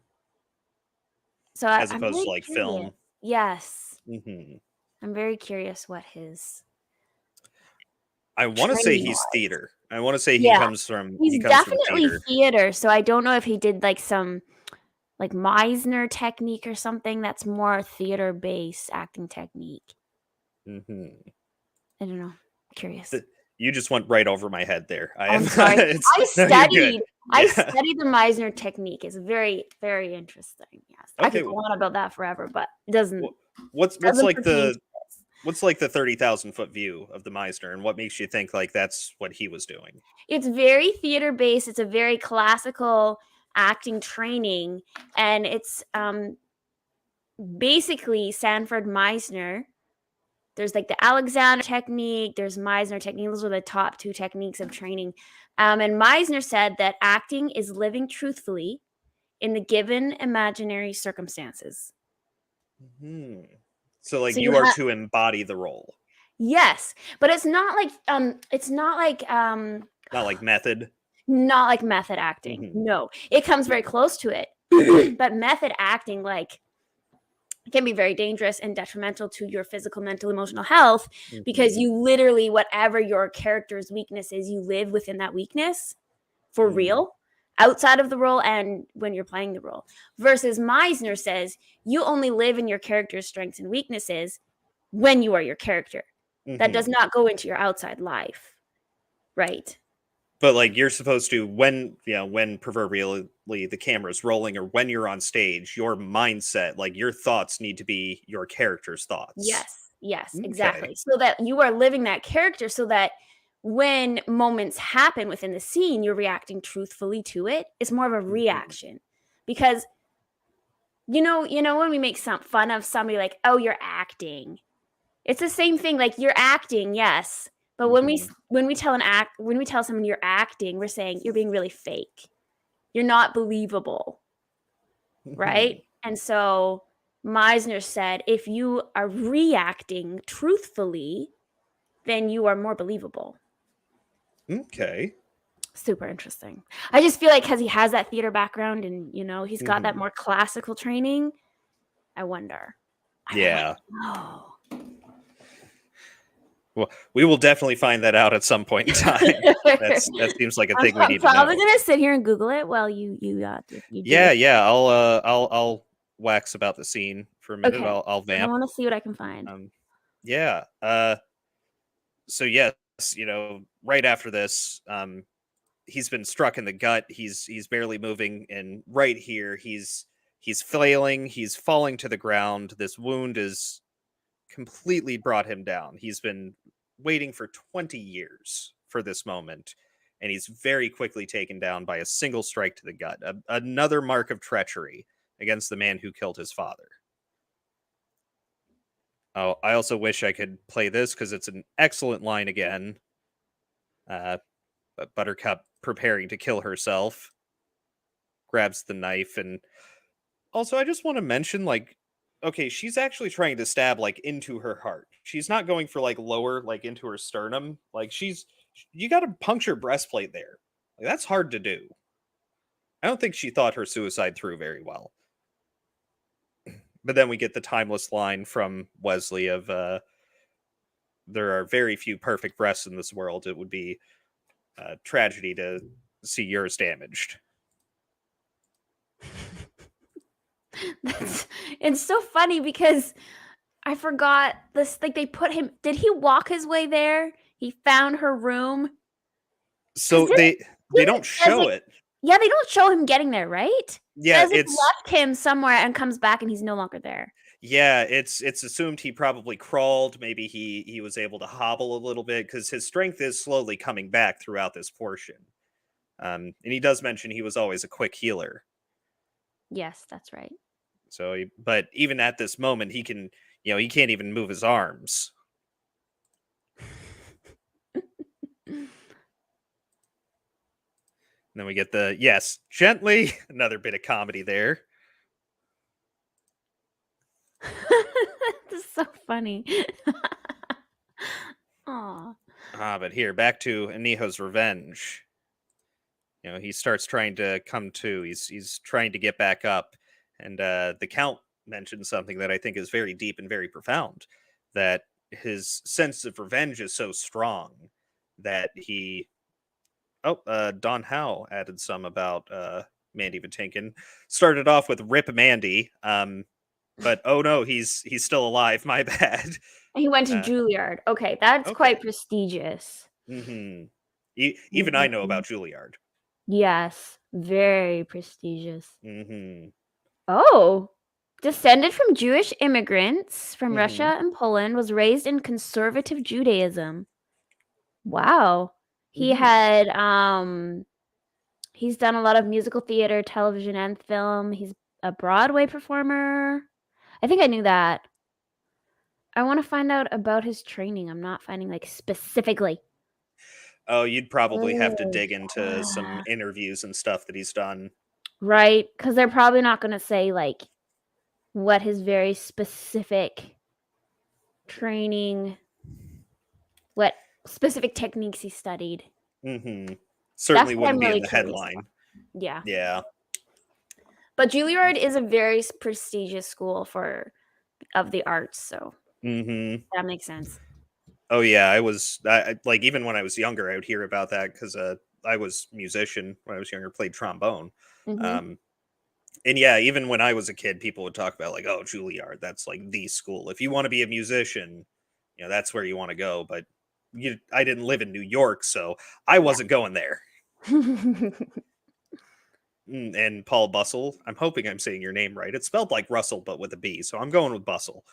So As I'm opposed to very like curious. film. Yes, Mm-hmm. I'm very curious what his. I want to say training he's was. theater. I want to say he Yeah, comes from he's from definitely theater. theater. So I don't know if he did like some like Meisner technique or something that's more theater based acting technique. Mm-hmm. I don't know. Curious. You just went right over my head there. I'm sorry. No, you're good. I Yeah. studied the Meisner technique. It's very, very interesting. Yes, I Okay, could go on about that forever, but it doesn't. What's doesn't like pertain the to this. what's like the 30,000-foot view of the Meisner, and what makes you think like that's what he was doing? It's very theater based. It's a very classical acting training, and it's basically Sanford Meisner. There's like the Alexander technique, there's Meisner technique. Those are the top two techniques of training. And Meisner said that acting is living truthfully in the given imaginary circumstances. So like So you are to embody the role. Yes, but it's not like Not like method. Not like method acting. No, it comes very close to it. But method acting, like, can be very dangerous and detrimental to your physical, mental, emotional health, because you literally, whatever your character's weakness is, you live within that weakness for real, outside of the role and when you're playing the role. Versus Meisner says you only live in your character's strengths and weaknesses when you are your character. That does not go into your outside life, right? But like you're supposed to, when proverbially the camera's rolling or when you're on stage, your mindset, like your thoughts need to be your character's thoughts. Yes, exactly. So that you are living that character, so that when moments happen within the scene, you're reacting truthfully to it. It's more of a reaction, because when we make some fun of somebody, like, oh, you're acting. It's the same thing. Like, you're acting, yes. But when we tell someone you're acting, we're saying you're being really fake. You're not believable, right? And so Meisner said, if you are reacting truthfully, then you are more believable. Okay. Super interesting. I just feel like because he has that theater background and he's got that more classical training, I wonder. Oh. Well, we will definitely find that out at some point in time. That seems like a thing we need to know. I'm probably gonna sit here and Google it while you Yeah. I'll wax about the scene for a minute. Okay. I'll vamp. I want to see what I can find. So yes, right after this, he's been struck in the gut. He's barely moving, and right here he's flailing. He's falling to the ground. This wound is completely brought him down. He's been waiting for 20 years for this moment, and he's very quickly taken down by a single strike to the gut. Another mark of treachery against the man who killed his father. Oh, I also wish I could play this because it's an excellent line again. Buttercup preparing to kill herself, grabs the knife, and also I just want to mention, like, okay, she's actually trying to stab like into her heart. She's not going for like lower, like into her sternum. Like you got to puncture breastplate there. Like, that's hard to do. I don't think she thought her suicide through very well. But then we get the timeless line from Wesley of there are very few perfect breasts in this world. It would be a tragedy to see yours damaged. It's so funny because I forgot this. Like, they put him. Did he walk his way there? He found her room. So they don't show it. Yeah, they don't show him getting there, right? Yeah, it's left him somewhere and comes back and he's no longer there. Yeah, it's assumed he probably crawled. Maybe he was able to hobble a little bit because his strength is slowly coming back throughout this portion. And he does mention he was always a quick healer. Yes, that's right. So, but even at this moment, he can, he can't even move his arms. And then we get the yes, gently, another bit of comedy there. This is so funny. Aw. But here, back to Anijo's revenge. He starts trying to come to. He's trying to get back up, and the Count mentions something that I think is very deep and very profound. That his sense of revenge is so strong that he. Oh, Don Howe added some about Mandy Patinkin. Started off with Rip Mandy, but oh no, he's still alive. My bad. He went to Juilliard. Okay, that's quite prestigious. Mm-hmm. Even I know about Juilliard. Yes, very prestigious. Mm-hmm. Oh, descended from Jewish immigrants from Russia and Poland, was raised in conservative Judaism. Wow. He had he's done a lot of musical theater, television, and film. He's a Broadway performer. I think I knew that. I want to find out about his training. I'm not finding like specifically. Oh, you'd probably have to dig into some interviews and stuff that he's done. Right, because they're probably not going to say like what his very specific training, what specific techniques he studied. Mm-hmm. Certainly That's what wouldn't I'm be really in the curious headline. about. Yeah. Yeah. But Juilliard is a very prestigious school of the arts, so that makes sense. Oh yeah, I like even when I was younger, I would hear about that because I was a musician when I was younger, played trombone. And yeah, even when I was a kid, people would talk about like, oh, Juilliard, that's like the school. If you want to be a musician, that's where you want to go. But I didn't live in New York, so I wasn't going there. And Paul Bustle, I'm hoping I'm saying your name right. It's spelled like Russell, but with a B, so I'm going with Bustle.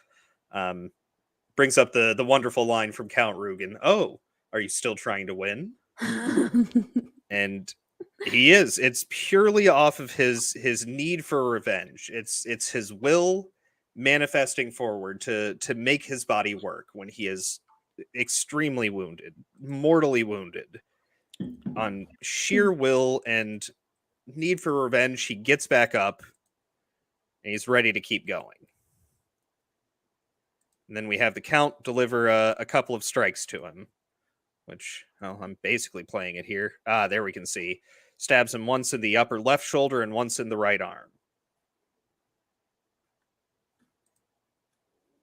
Brings up the wonderful line from Count Rugen. Oh, are you still trying to win? And he is. It's purely off of his need for revenge. It's his will manifesting forward to make his body work when he is extremely wounded, mortally wounded. On sheer will and need for revenge, he gets back up and he's ready to keep going. And then we have the Count deliver a couple of strikes to him, which, well, I'm basically playing it here. There we can see. Stabs him once in the upper left shoulder and once in the right arm.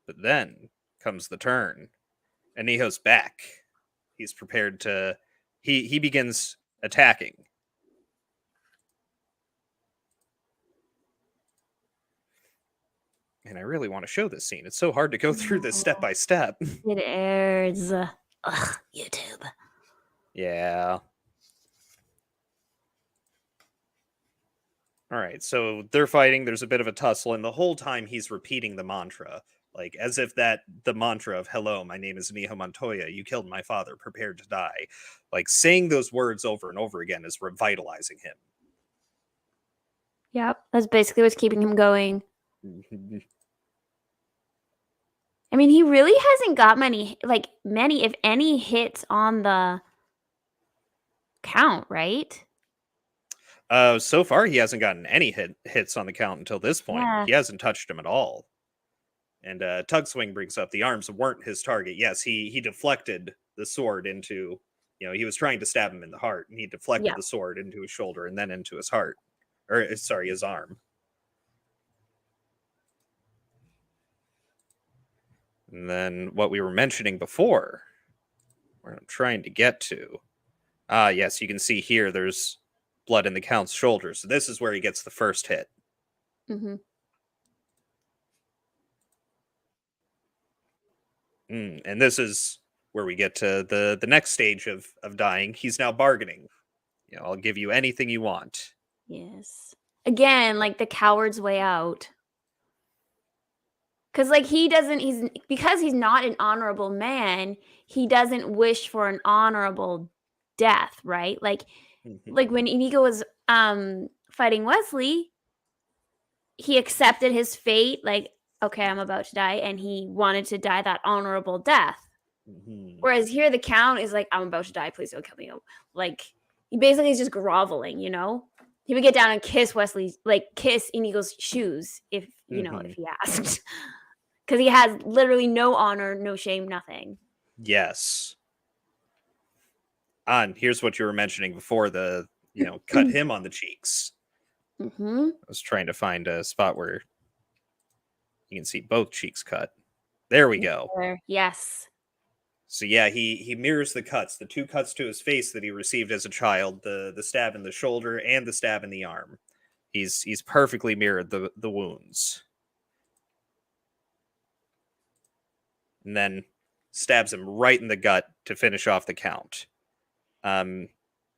But then comes the turn. Anijo's back. He's prepared to... He begins attacking. And I really want to show this scene. It's so hard to go through this step by step. It airs. Ugh, YouTube. Yeah. All right, so they're fighting. There's a bit of a tussle, and the whole time he's repeating the mantra, like as if the mantra of "Hello, my name is Anijo Montoya. You killed my father. Prepared to die." Like saying those words over and over again is revitalizing him. Yep, that's basically what's keeping him going. I mean, he really hasn't got many, if any, hits on the Count, right? So far, he hasn't gotten any hits on the Count until this point. Yeah. He hasn't touched him at all. And Tug Swing brings up the arms weren't his target. Yes, he deflected the sword into, he was trying to stab him in the heart, and he deflected the sword into his shoulder and then into his heart. Or, sorry, his arm. And then what we were mentioning before, where I'm trying to get to. Yes, you can see here there's blood in the Count's shoulder. So this is where he gets the first hit. Mm-hmm. And this is where we get to the next stage of dying. He's now bargaining. I'll give you anything you want. Yes. Again, like the coward's way out. Because like because he's not an honorable man, he doesn't wish for an honorable death, right? Like when Inigo was fighting Wesley, he accepted his fate, like, okay, I'm about to die, and he wanted to die that honorable death. Whereas here the Count is like, I'm about to die, please don't kill me. Like, he basically is just groveling, you know? He would get down and kiss kiss Inigo's shoes if if he asked. Because he has literally no honor, no shame, nothing. Yes. And here's what you were mentioning before, the cut him on the cheeks. I was trying to find a spot where you can see both cheeks cut. There we go. Yes. So yeah, he mirrors the cuts, the 2 cuts to his face that he received as a child, the stab in the shoulder and the stab in the arm. He's perfectly mirrored the wounds. And then stabs him right in the gut to finish off the Count.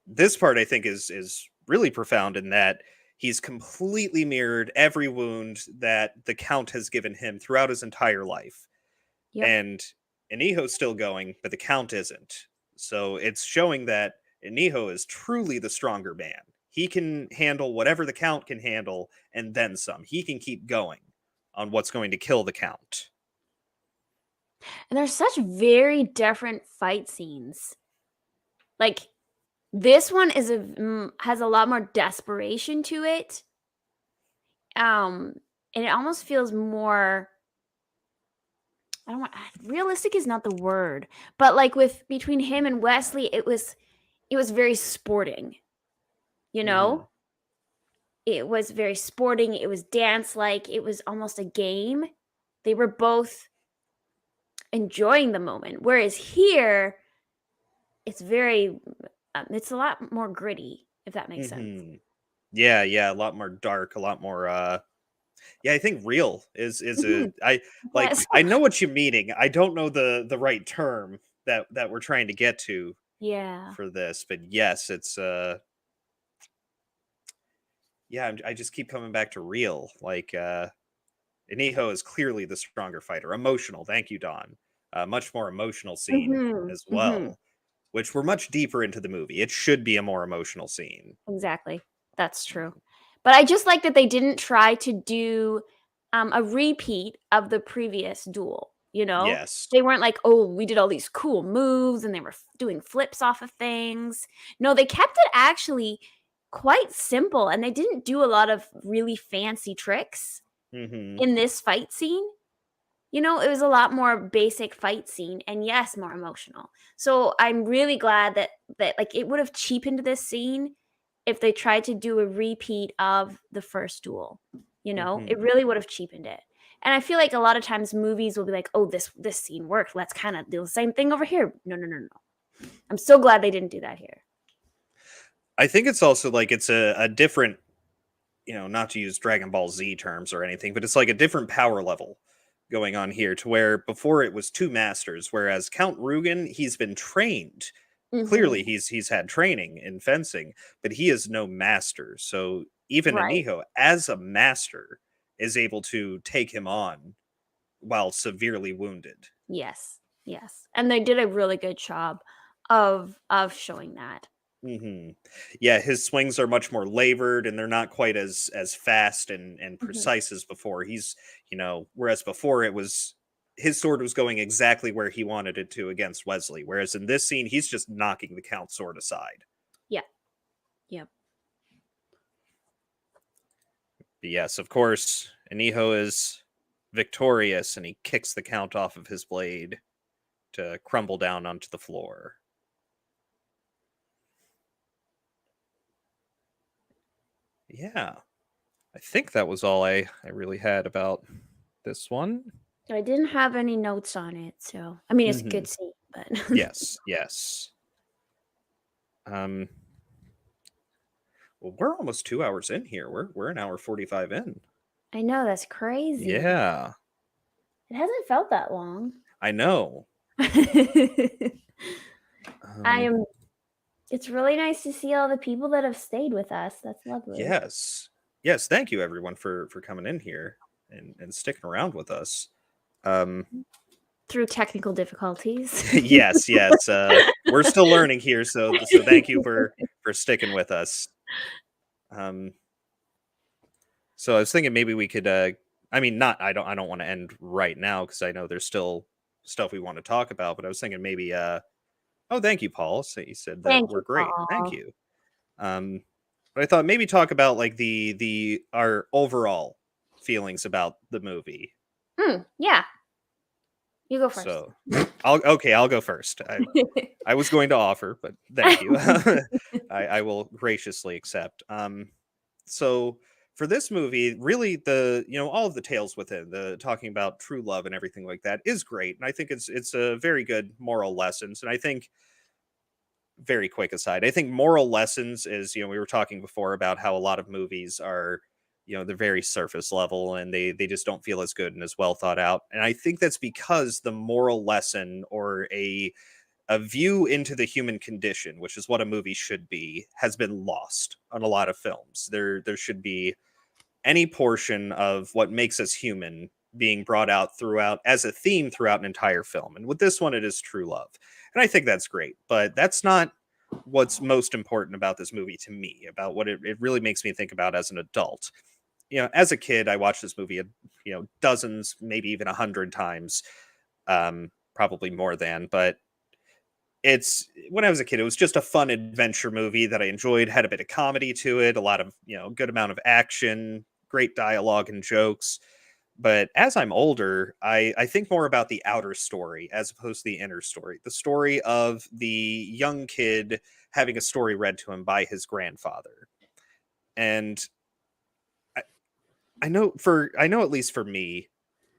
This part I think is really profound in that he's completely mirrored every wound that the Count has given him throughout his entire life. Yep. And Inigo's still going, but the Count isn't. So it's showing that Inigo is truly the stronger man. He can handle whatever the Count can handle, and then some. He can keep going on what's going to kill the Count. And there's such very different fight scenes. Like, this one has a lot more desperation to it. And it almost feels more, realistic is not the word, but like between him and Wesley, it was very sporting. You know? It was very sporting, it was dance-like, it was almost a game. They were both enjoying the moment. Whereas here, it's very it's a lot more gritty, if that makes sense. Yeah, a lot more dark, a lot more I think real is Yes. I know what you're meaning. I don't know the right term that we're trying to get to for this, but yes, it's I just keep coming back to real. Like Inigo is clearly the stronger fighter. Emotional, thank you, Dawn. Much more emotional scene as well, which we're much deeper into the movie. It should be a more emotional scene. Exactly. That's true. But I just like that they didn't try to do a repeat of the previous duel, you know? Yes. They weren't like, oh, we did all these cool moves and they were doing flips off of things. No, they kept it actually quite simple, and they didn't do a lot of really fancy tricks in this fight scene. You know, it was a lot more basic fight scene, and yes, more emotional. So I'm really glad that like it would have cheapened this scene if they tried to do a repeat of the first duel. You know, it really would have cheapened it. And I feel like a lot of times movies will be like, oh, this scene worked, let's kind of do the same thing over here. No. I'm so glad they didn't do that here. I think it's also like it's a different, not to use Dragon Ball Z terms or anything, but it's like a different power level going on here, to where before it was 2 masters, whereas Count Rugen, he's been trained. Clearly he's had training in fencing, but he is no master. So even Inigo, as a master, is able to take him on while severely wounded. Yes. And they did a really good job of showing that. Yeah, his swings are much more labored, and they're not quite as fast and precise as before. He's, whereas before it was his sword was going exactly where he wanted it to against Wesley, whereas in this scene he's just knocking the Count's sword aside. Yep. But yes, of course, Inigo is victorious, and he kicks the Count off of his blade to crumble down onto the floor. Yeah, I think that was all I really had about this one. I didn't have any notes on it, so I mean it's a good scene, but yes. Well, we're almost 2 hours in here. We're an hour 45 in. I know, that's crazy. Yeah. It hasn't felt that long. I know. It's really nice to see all the people that have stayed with us. That's lovely. Yes. Thank you everyone for coming in here and sticking around with us. Through technical difficulties. Yes. We're still learning here, so thank you for sticking with us. So I was thinking maybe we could. I mean, not. I don't want to end right now because I know there's still stuff we want to talk about. But I was thinking maybe. Oh, thank you, Paul. So you said that Thank we're you, great. Thank Paul. you. But I thought maybe talk about like the our overall feelings about the movie. Yeah. You go first. So I'll go first. I was going to offer, but thank you. I will graciously accept. So for this movie, really all of the tales within the talking about true love and everything like that is great, and I think it's a very good moral lessons. And I think, very quick aside, I think moral lessons is, we were talking before about how a lot of movies are, they're very surface level and they just don't feel as good and as well thought out. And I think that's because the moral lesson or a view into the human condition, which is what a movie should be, has been lost on a lot of films. There should be any portion of what makes us human being brought out throughout as a theme throughout an entire film. And with this one, it is true love. And I think that's great, but that's not what's most important about this movie to me, about what it really makes me think about as an adult. As a kid, I watched this movie, dozens, maybe even 100 times, probably more than, but when I was a kid, it was just a fun adventure movie that I enjoyed, had a bit of comedy to it, a lot of, good amount of action, great dialogue and jokes. But as I'm older, I think more about the outer story as opposed to the inner story. The story of the young kid having a story read to him by his grandfather. And I know at least for me,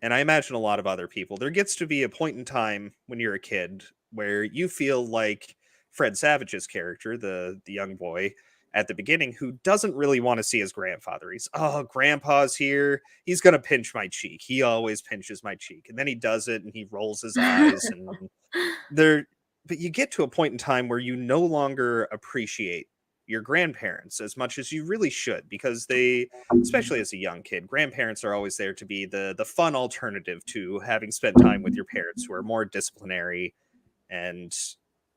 and I imagine a lot of other people, there gets to be a point in time when you're a kid where you feel like Fred Savage's character, the young boy at the beginning, who doesn't really want to see his grandfather. He's, oh, grandpa's here. He's going to pinch my cheek. He always pinches my cheek. And then he does it and he rolls his eyes and but you get to a point in time where you no longer appreciate your grandparents as much as you really should, because especially as a young kid, grandparents are always there to be the fun alternative to having spent time with your parents, who are more disciplinary, and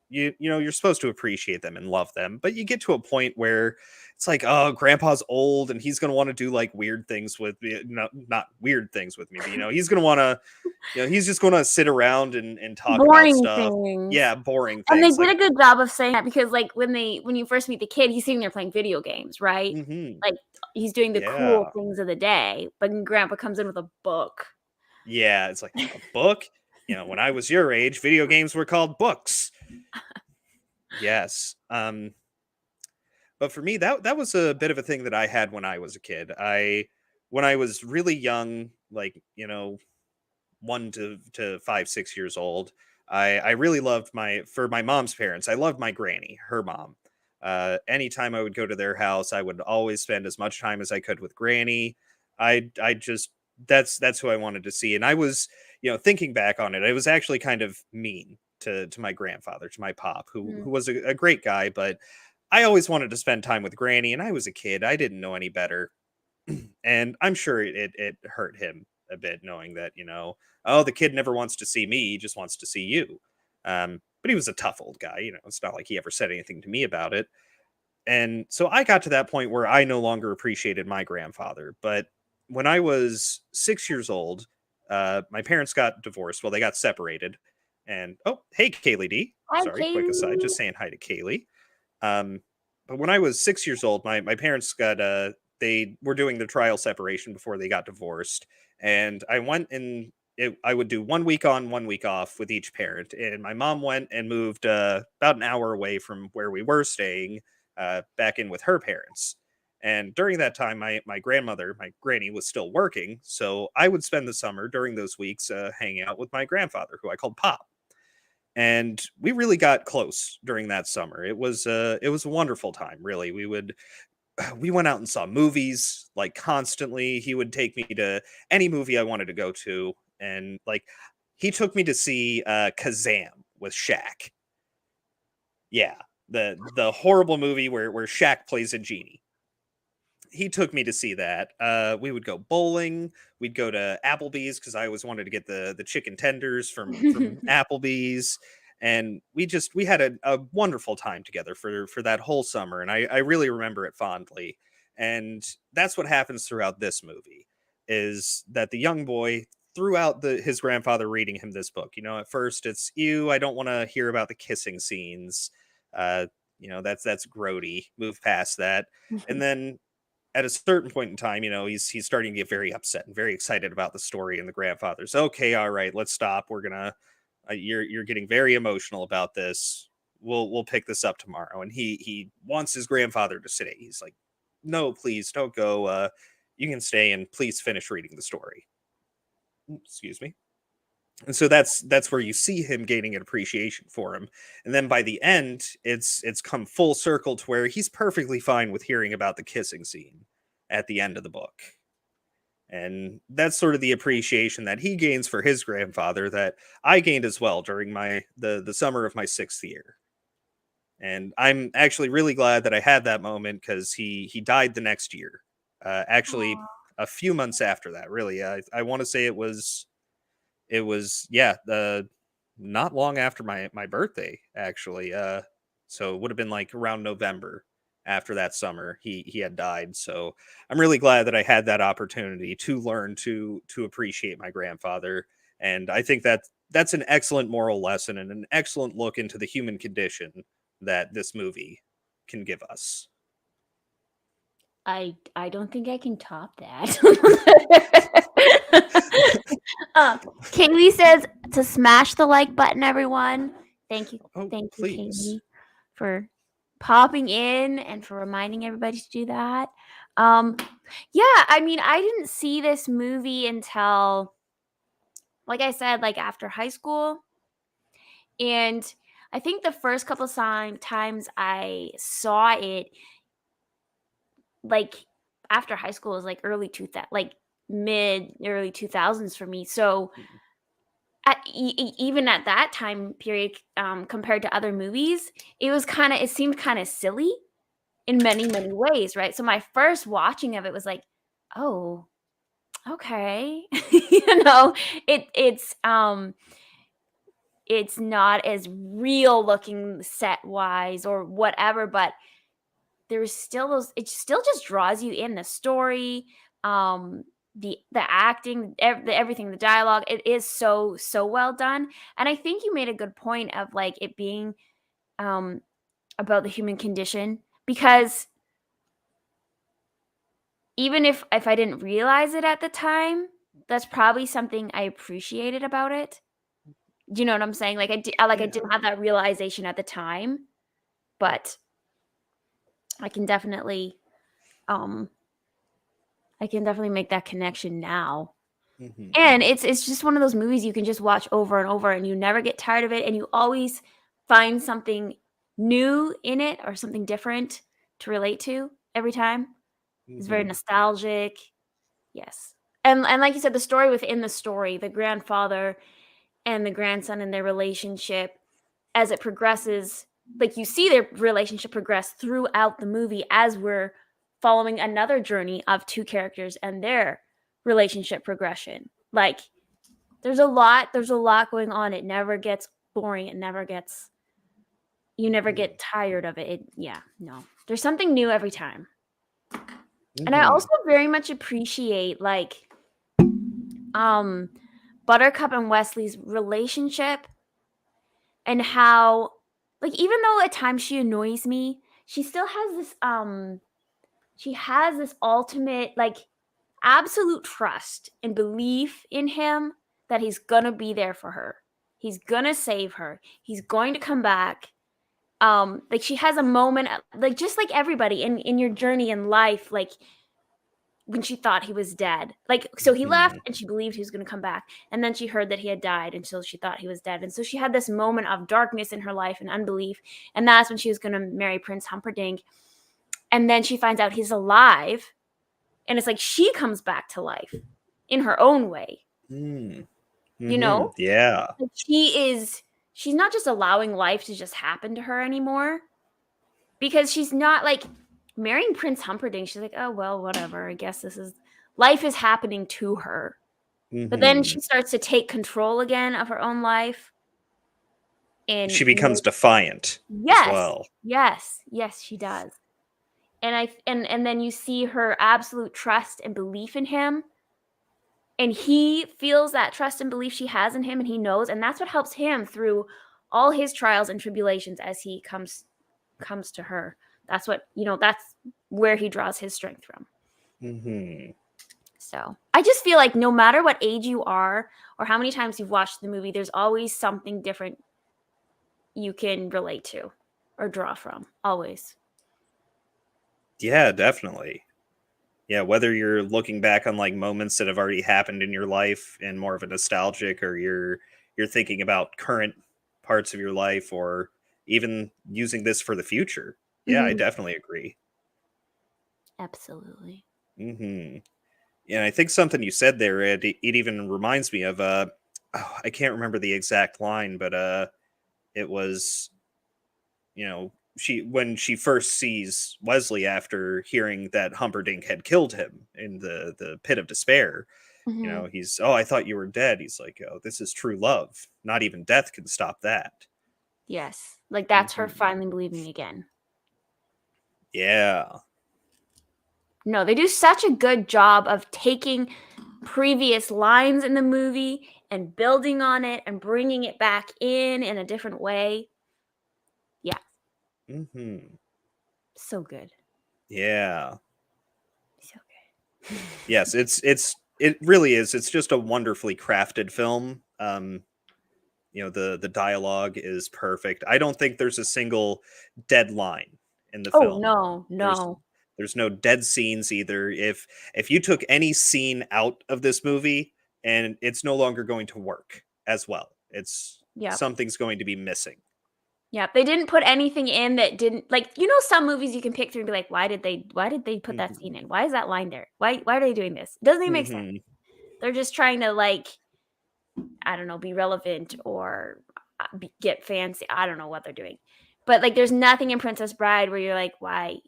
you're supposed to appreciate them and love them. But you get to a point where it's like, oh, grandpa's old and he's going to want to do like weird things with me. Not weird things with me, but he's going to want to, he's just going to sit around and talk about stuff. Things. Yeah, boring things. And they like, did a good job of saying that, because like when you first meet the kid, he's sitting there playing video games, right? mm-hmm. Like he's doing the cool things of the day, but grandpa comes in with a book. Yeah, it's like, a book? When I was your age, video games were called books. Yes. But for me, that was a bit of a thing that I had when I was a kid. When I was really young, like, 1 to 5, 6 years old, I really loved for my mom's parents, I loved my granny, her mom. Anytime I would go to their house, I would always spend as much time as I could with granny. I just that's who I wanted to see. And I was, thinking back on it, I was actually kind of mean to my grandfather, to my pop, who was a great guy, but I always wanted to spend time with granny, and I was a kid. I didn't know any better. And I'm sure it hurt him a bit, knowing that, oh, the kid never wants to see me, he just wants to see you. But he was a tough old guy, it's not like he ever said anything to me about it. And so I got to that point where I no longer appreciated my grandfather. But when I was 6 years old, my parents got divorced. Well, they got separated. And, oh, hey, Kaylee D. Hi, Sorry, quick aside, just saying hi to Kaylee. But when I was 6 years old, my parents they were doing the trial separation before they got divorced. And I went and I would do 1 week on, 1 week off with each parent. And my mom went and moved about an hour away from where we were staying, back in with her parents. And during that time, my grandmother, my granny, was still working. So I would spend the summer during those weeks hanging out with my grandfather, who I called Pop. And we really got close during that summer. It was a wonderful time, really. We went out and saw movies like constantly. He would take me to any movie I wanted to go to, and like he took me to see Kazam with Shaq. Yeah, the horrible movie where Shaq plays a genie. he took me to see that. We would go bowling. We'd go to Applebee's because I always wanted to get the chicken tenders from Applebee's, and we had a wonderful time together for that whole summer, and I really remember it fondly. And that's what happens throughout this movie, is that the young boy, throughout his grandfather reading him this book, at first it's, ew, I don't want to hear about the kissing scenes. That's grody. Move past that. And then at a certain point in time, he's starting to get very upset and very excited about the story, and the grandfather's, okay, all right, let's stop. We're gonna, you're getting very emotional about this. We'll pick this up tomorrow. And he wants his grandfather to stay. He's like, no, please don't go. You can stay and please finish reading the story. Excuse me. And so that's where you see him gaining an appreciation for him. And then by the end, it's come full circle to where he's perfectly fine with hearing about the kissing scene at the end of the book. And that's sort of the appreciation that he gains for his grandfather that I gained as well during the summer of my 6th year. And I'm actually really glad that I had that moment, because he died the next year. Actually, a few months after that, really. I want to say it was not long after my birthday, actually. So it would have been like around November after that summer he had died. So I'm really glad that I had that opportunity to learn to appreciate my grandfather. And I think that's an excellent moral lesson and an excellent look into the human condition that this movie can give us. I don't think I can top that. Kaylee says to smash the like button, everyone. Thank you. Oh, Thank you, please. Kaylee, for popping in and for reminding everybody to do that. Yeah, I mean, I didn't see this movie until, like I said, like after high school. And I think the first couple times I saw it, like after high school, was like mid early 2000s for me. So even at that time period, compared to other movies, it seemed kind of silly in many ways, right? So my first watching of it was like, oh, okay. It's not as real looking set wise or whatever, but there's still it still just draws you in. The story, the acting, everything, the dialogue, it is so well done. And I think you made a good point of like it being about the human condition, because even if I didn't realize it at the time, that's probably something I appreciated about it. Do you know what I'm saying? Like I didn't have that realization at the time, but I can definitely make that connection now. Mm-hmm. And it's just one of those movies you can just watch over and over, and you never get tired of it, and you always find something new in it or something different to relate to every time. It's very nostalgic. Yes. And like you said, the story within the story, the grandfather and the grandson and their relationship, as it progresses, like you see their relationship progress throughout the movie as we're following another journey of two characters and their relationship progression. Like there's a lot going on. It never gets boring. You never get tired of it. No. There's something new every time. And I also very much appreciate like Buttercup and Wesley's relationship, and how, like, even though at times she annoys me, she still has this ultimate, like, absolute trust and belief in him that he's gonna be there for her. He's gonna save her. He's going to come back. Like she has a moment, like just like everybody in your journey in life, like when she thought he was dead. Like, so he left and she believed he was going to come back. And then she heard that he had died, and so she thought he was dead. And so she had this moment of darkness in her life and unbelief. And that's when she was going to marry Prince Humperdinck. And then she finds out he's alive. And it's like she comes back to life in her own way. You know? Yeah. Like she's not just allowing life to just happen to her anymore. Because she's not like, marrying Prince Humperdinck, she's like, oh, well, whatever. I guess life is happening to her. But then she starts to take control again of her own life. And she becomes defiant as well. Yes, she does. And then you see her absolute trust and belief in him. And he feels that trust and belief she has in him, and he knows, and that's what helps him through all his trials and tribulations as he comes to her. That's what, that's where he draws his strength from. So I just feel like no matter what age you are or how many times you've watched the movie, there's always something different you can relate to or draw from. Always. Yeah, definitely. Yeah, whether you're looking back on like moments that have already happened in your life in more of a nostalgic, or you're thinking about current parts of your life, or even using this for the future. Yeah, I definitely agree. Absolutely. Yeah, I think something you said there, it even reminds me of I can't remember the exact line, but it was, when she first sees Wesley after hearing that Humperdinck had killed him in the pit of despair. He's, oh, I thought you were dead. He's like, oh, this is true love. Not even death can stop that. Yes, like that's her finally believing again. Yeah. No, they do such a good job of taking previous lines in the movie and building on it and bringing it back in a different way. Yeah. So good. Yeah. So good. Yes, it really is. It's just a wonderfully crafted film. The dialogue is perfect. I don't think there's a single dead line in the film. No. There's no dead scenes either. If you took any scene out of this movie, and it's no longer going to work as well. It's something's going to be missing. Yeah, they didn't put anything in that didn't, like, some movies you can pick through and be like, why did they put that scene in? Why is that line there? Why are they doing this? It doesn't even make sense. They're just trying to, like, I don't know, be relevant or get fancy. I don't know what they're doing. But like, there's nothing in Princess Bride where you're like, why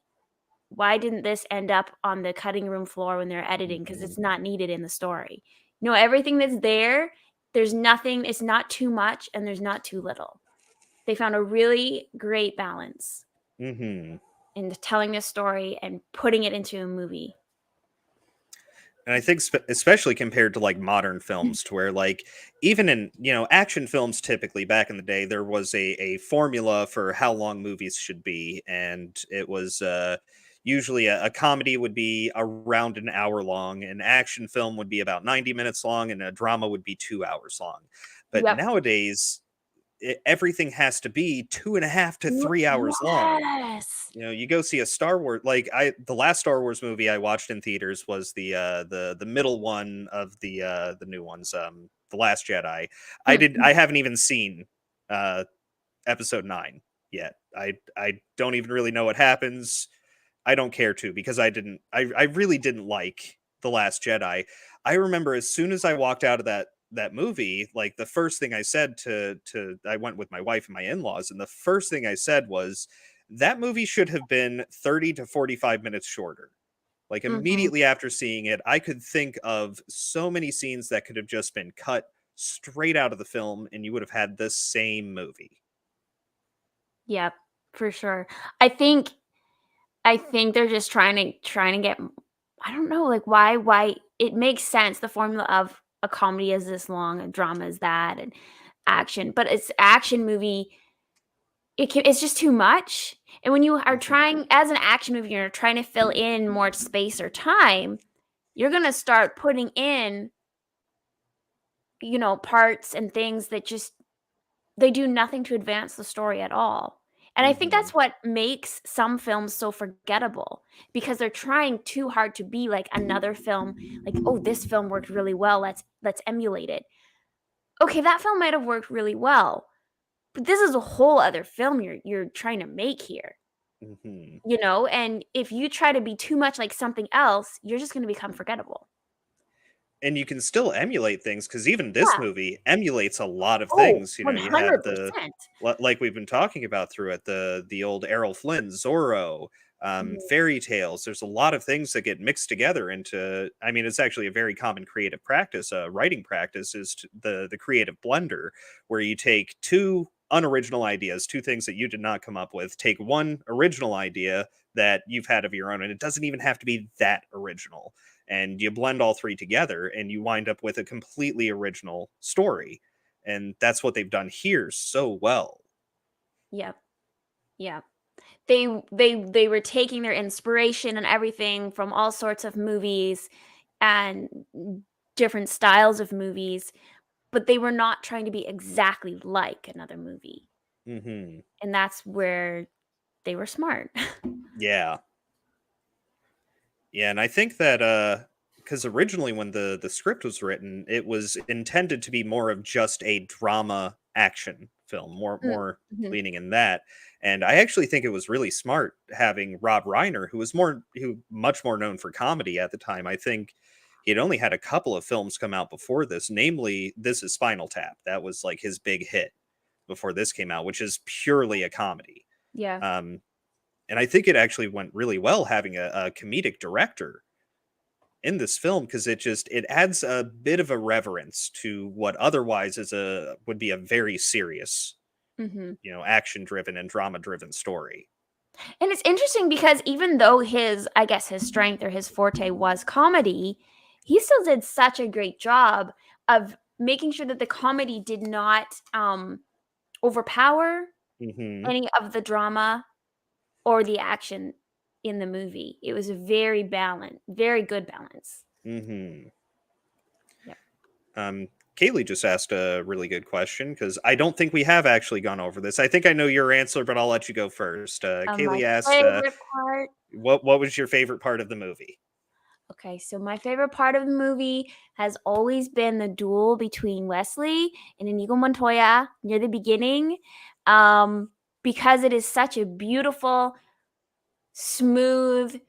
didn't this end up on the cutting room floor when they're editing? Because it's not needed in the story. Everything that's there's nothing, it's not too much and there's not too little. They found a really great balance in telling this story and putting it into a movie. And I think especially compared to like modern films, to where like even in, action films, typically back in the day, there was a formula for how long movies should be. And it was usually a comedy would be around an hour long, an action film would be about 90 minutes long, and a drama would be 2 hours long. But nowadays, everything has to be 2.5 to 3 hours long. You go see a Star Wars, like the last Star Wars movie I watched in theaters was the middle one of the new ones, The Last Jedi. I haven't even seen episode 9 yet. I don't even really know what happens. I don't care to, because I really didn't like The Last Jedi. I remember as soon as I walked out of that movie, like the first thing I said I went with my wife and my in-laws, and the first thing I said was, that movie should have been 30 to 45 minutes shorter. Like immediately after seeing it, I could think of so many scenes that could have just been cut straight out of the film, and you would have had the same movie. Yep, for sure. I think they're just trying to get, I don't know, like why it makes sense. The formula of a comedy is this long, a drama is that, and action, but it's action movie. It's just too much. And when you are trying, as an action movie, you're trying to fill in more space or time, you're going to start putting in, parts and things that just, they do nothing to advance the story at all. And I think that's what makes some films so forgettable, because they're trying too hard to be like another film. Like, oh, this film worked really well. Let's emulate it. Okay, that film might have worked really well, but this is a whole other film you're trying to make here. And if you try to be too much like something else, you're just going to become forgettable. And you can still emulate things, because even this movie emulates a lot of things. 100%. You had like we've been talking about through it, the old Errol Flynn Zorro, fairy tales. There's a lot of things that get mixed together into, I mean, it's actually a very common creative practice. Writing practice is the creative blender, where you take two unoriginal ideas, two things that you did not come up with, take one original idea that you've had of your own, and it doesn't even have to be that original. And you blend all three together and you wind up with a completely original story. And that's what they've done here so well. Yeah. Yeah. They were taking their inspiration and everything from all sorts of movies and different styles of movies, but they were not trying to be exactly like another movie. Mm-hmm. And that's where they were smart. Yeah. Yeah, and I think that because originally when the script was written, it was intended to be more of just a drama action film, more Mhm. leaning in that. And I actually think it was really smart having Rob Reiner, who much more known for comedy at the time. I think he'd only had a couple of films come out before this, namely This Is Spinal Tap. That was like his big hit before this came out, which is purely a comedy. Yeah. Um, and I think it actually went really well having a comedic director in this film, because it adds a bit of a reverence to what otherwise would be a very serious, Mhm. action driven and drama driven story. And it's interesting because even though I guess his strength or his forte was comedy, he still did such a great job of making sure that the comedy did not overpower Hmm. any of the drama or the action in the movie. It was a very very good balance. Hmm. Yep. Kaylee just asked a really good question, because I don't think we have actually gone over this. I think I know your answer, but I'll let you go first. My Kaylee asked, favorite part. what was your favorite part of the movie? Okay, so my favorite part of the movie has always been the duel between Wesley and Inigo Montoya near the beginning, because it is such a beautiful, smooth,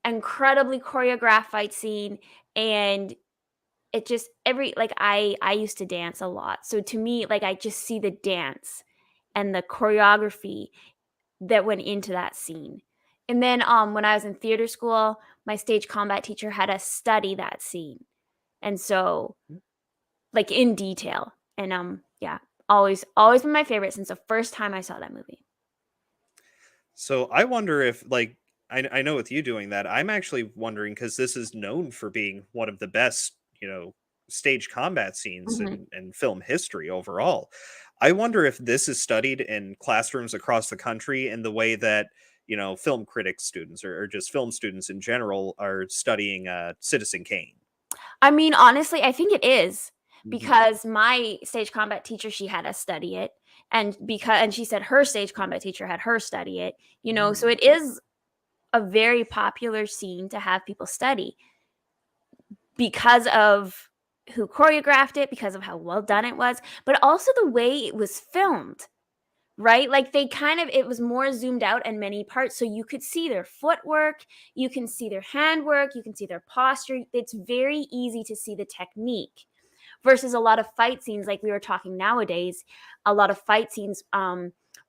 incredibly choreographed fight scene, and it just I used to dance a lot, so to me, like, I just see the dance and the choreography that went into that scene. And then, when I was in theater school, my stage combat teacher had us study that scene, and so, like, in detail, and, yeah, always been my favorite since the first time I saw that movie. So I wonder if, like, I know with you doing that, I'm actually wondering, because this is known for being one of the best, stage combat scenes Mhm. in film history overall. I wonder if this is studied in classrooms across the country in the way that, film critics students, or just film students in general are studying Citizen Kane. I mean, honestly, I think it is Mhm. because my stage combat teacher, she had us study it, and she said her stage combat teacher had her study it, so Mm. it is a very popular scene to have people study because of who choreographed it, because of how well done it was, but also the way it was filmed. Right? Like it was more zoomed out in many parts. So you could see their footwork, you can see their handwork, you can see their posture. It's very easy to see the technique versus a lot of fight scenes, like we were talking nowadays. A lot of fight scenes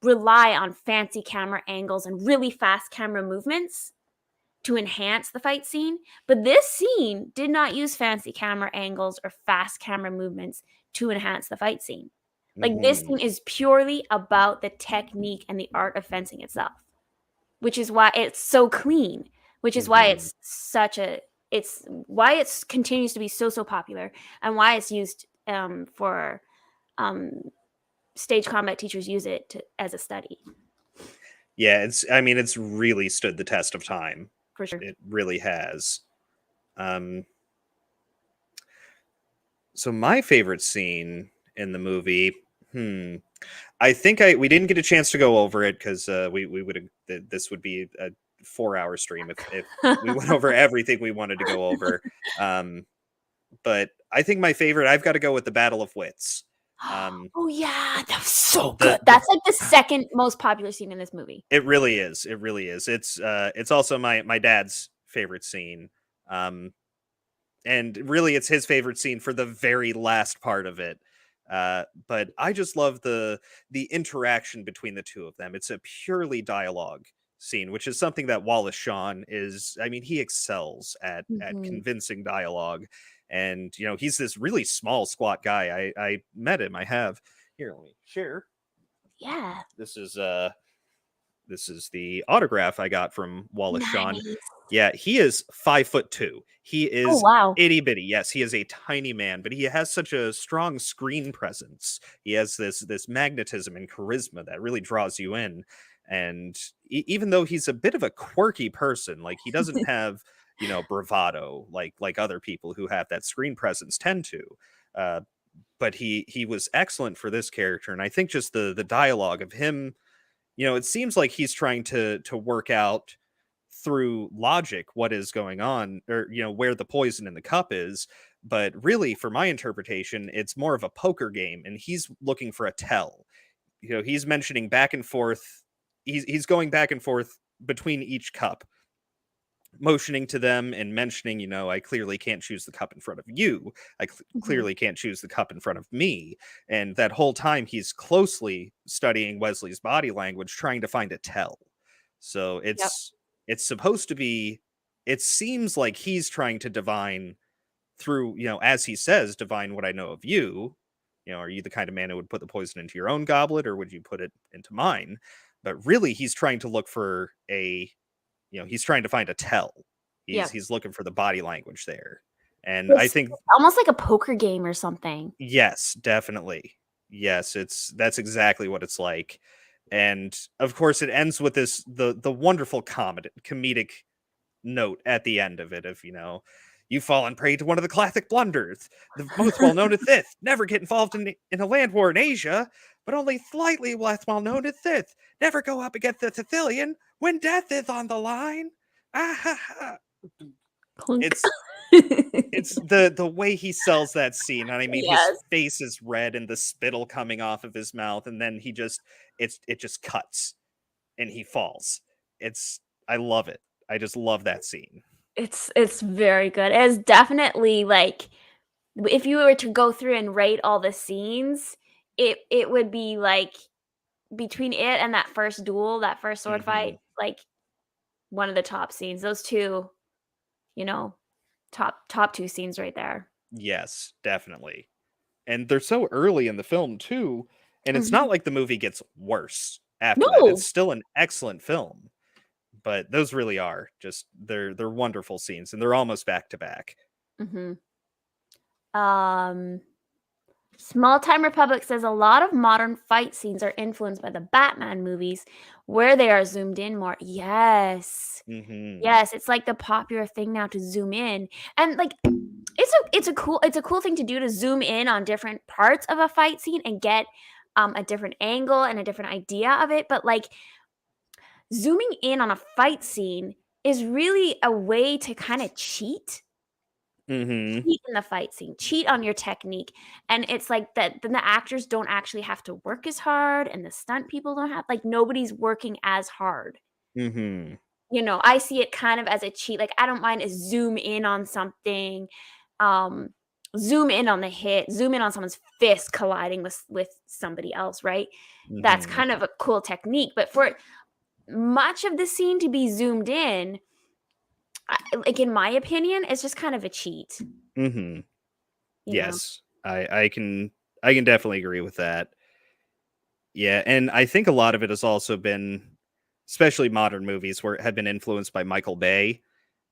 rely on fancy camera angles and really fast camera movements to enhance the fight scene. But this scene did not use fancy camera angles or fast camera movements to enhance the fight scene. Like, this Mhm. scene is purely about the technique and the art of fencing itself, which is why it's so clean, which is why Mhm. it's why it continues to be so popular, and why it's used for um, stage combat teachers use it as a study, Yeah, I mean, it's really stood the test of time. for sure. It really has. Um, so my favorite scene in the movie, I think we didn't get a chance to go over it, because we would have, this would be a 4-hour stream if we went over everything we wanted to go over. But I think my favorite, I've got to go with the Battle of Wits. Oh yeah, that was so The good. That's like the second most popular scene in this movie. It really is. It really is. It's also my dad's favorite scene. And really it's his favorite scene for the very last part of it. But I just love the interaction between the two of them. It's a purely dialogue scene, which is something that Wallace Shawn is. I mean, he excels at Mhm. convincing dialogue, and he's this really small, squat guy. I met him. I have here. Let me share. Yeah. This is the autograph I got from Wallace Shawn. Nice. Yeah, he is 5'2". He Oh, is wow. itty bitty. Yes, he is a tiny man, but he has such a strong screen presence. He has this magnetism and charisma that really draws you in. And even though he's a bit of a quirky person, like he doesn't have bravado like other people who have that screen presence tend to. Uh, but he was excellent for this character, and I think just the dialogue of him. It seems like he's trying to work out through logic what is going on, or where the poison in the cup is, but really for my interpretation it's more of a poker game, and he's looking for a tell. He's mentioning back and forth. He's going back and forth between each cup, motioning to them and mentioning, I clearly can't choose the cup in front of you. I Mhm. clearly can't choose the cup in front of me. And that whole time he's closely studying Wesley's body language, trying to find a tell. So Yep. it's supposed to be, it seems like he's trying to divine through, as he says, divine what I know of you. Are you the kind of man who would put the poison into your own goblet, or would you put it into mine? But really he's trying to look for he's trying to find a tell. Yep. He's looking for the body language there. And I It's think almost like a poker game or something. yes, definitely. Yes, that's exactly what it's like. And of course it ends with this the wonderful comedic note at the end of it of, you've fallen prey to one of the classic blunders. The most well known is this: never get involved in a land war in Asia, but only slightly less well known is this: never go up against a Sicilian when death is on the line. Ah, ha, ha. Clunk. It's the way he sells that scene, and I mean his Yes. face is red and the spittle coming off of his mouth, and then it just cuts and he falls. I love it. I just love that scene. It's very good. It's definitely like if you were to go through and rate all the scenes, it would be like between it and that first duel, that first sword fight, Mhm. like one of the top scenes. Those two, you know, top two scenes right there. Yes, definitely. And they're so early in the film too, and it's Mhm. not like the movie gets worse after that. It's No. still an excellent film. But those really are just they're wonderful scenes, and they're almost back to back. Mhm. Um, Small Time Republic says a lot of modern fight scenes are influenced by the Batman movies where they are zoomed in more. Yes. Mhm. Yes, it's like the popular thing now to zoom in. And like it's a cool thing to do to zoom in on different parts of a fight scene and get a different angle and a different idea of it, but like zooming in on a fight scene is really a way to kind of Mhm. cheat in the fight scene, cheat on your technique. And it's like that then the actors don't actually have to work as hard and the stunt people don't have like nobody's working as hard. Mhm. I see it kind of as a cheat. Like I don't mind a zoom in on something, um, zoom in on the hit, zoom in on someone's fist colliding with somebody else, right? That's Mhm. kind of a cool technique. But for much of the scene to be zoomed in, like in my opinion, it's just kind of a cheat, Mhm. you know? Yes. I can definitely agree with that. Yeah, and I think a lot of it has also been, especially modern movies, where it had been influenced by Michael Bay.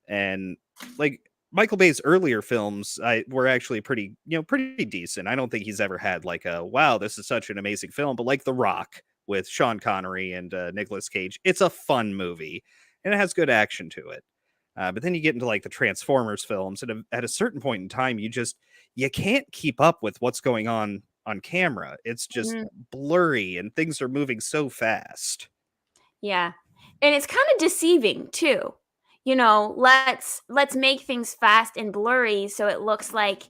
And like Michael Bay's earlier films were actually pretty decent. I don't think he's ever had like a wow, this is such an amazing film, but like The Rock with Sean Connery and Nicolas Cage, it's a fun movie and it has good action to it. But then you get into like the Transformers films, and at a certain point in time, you can't keep up with what's going on camera. It's just Mhm. blurry and things are moving so fast. Yeah. And it's kind of deceiving too. Let's make things fast and blurry so it looks like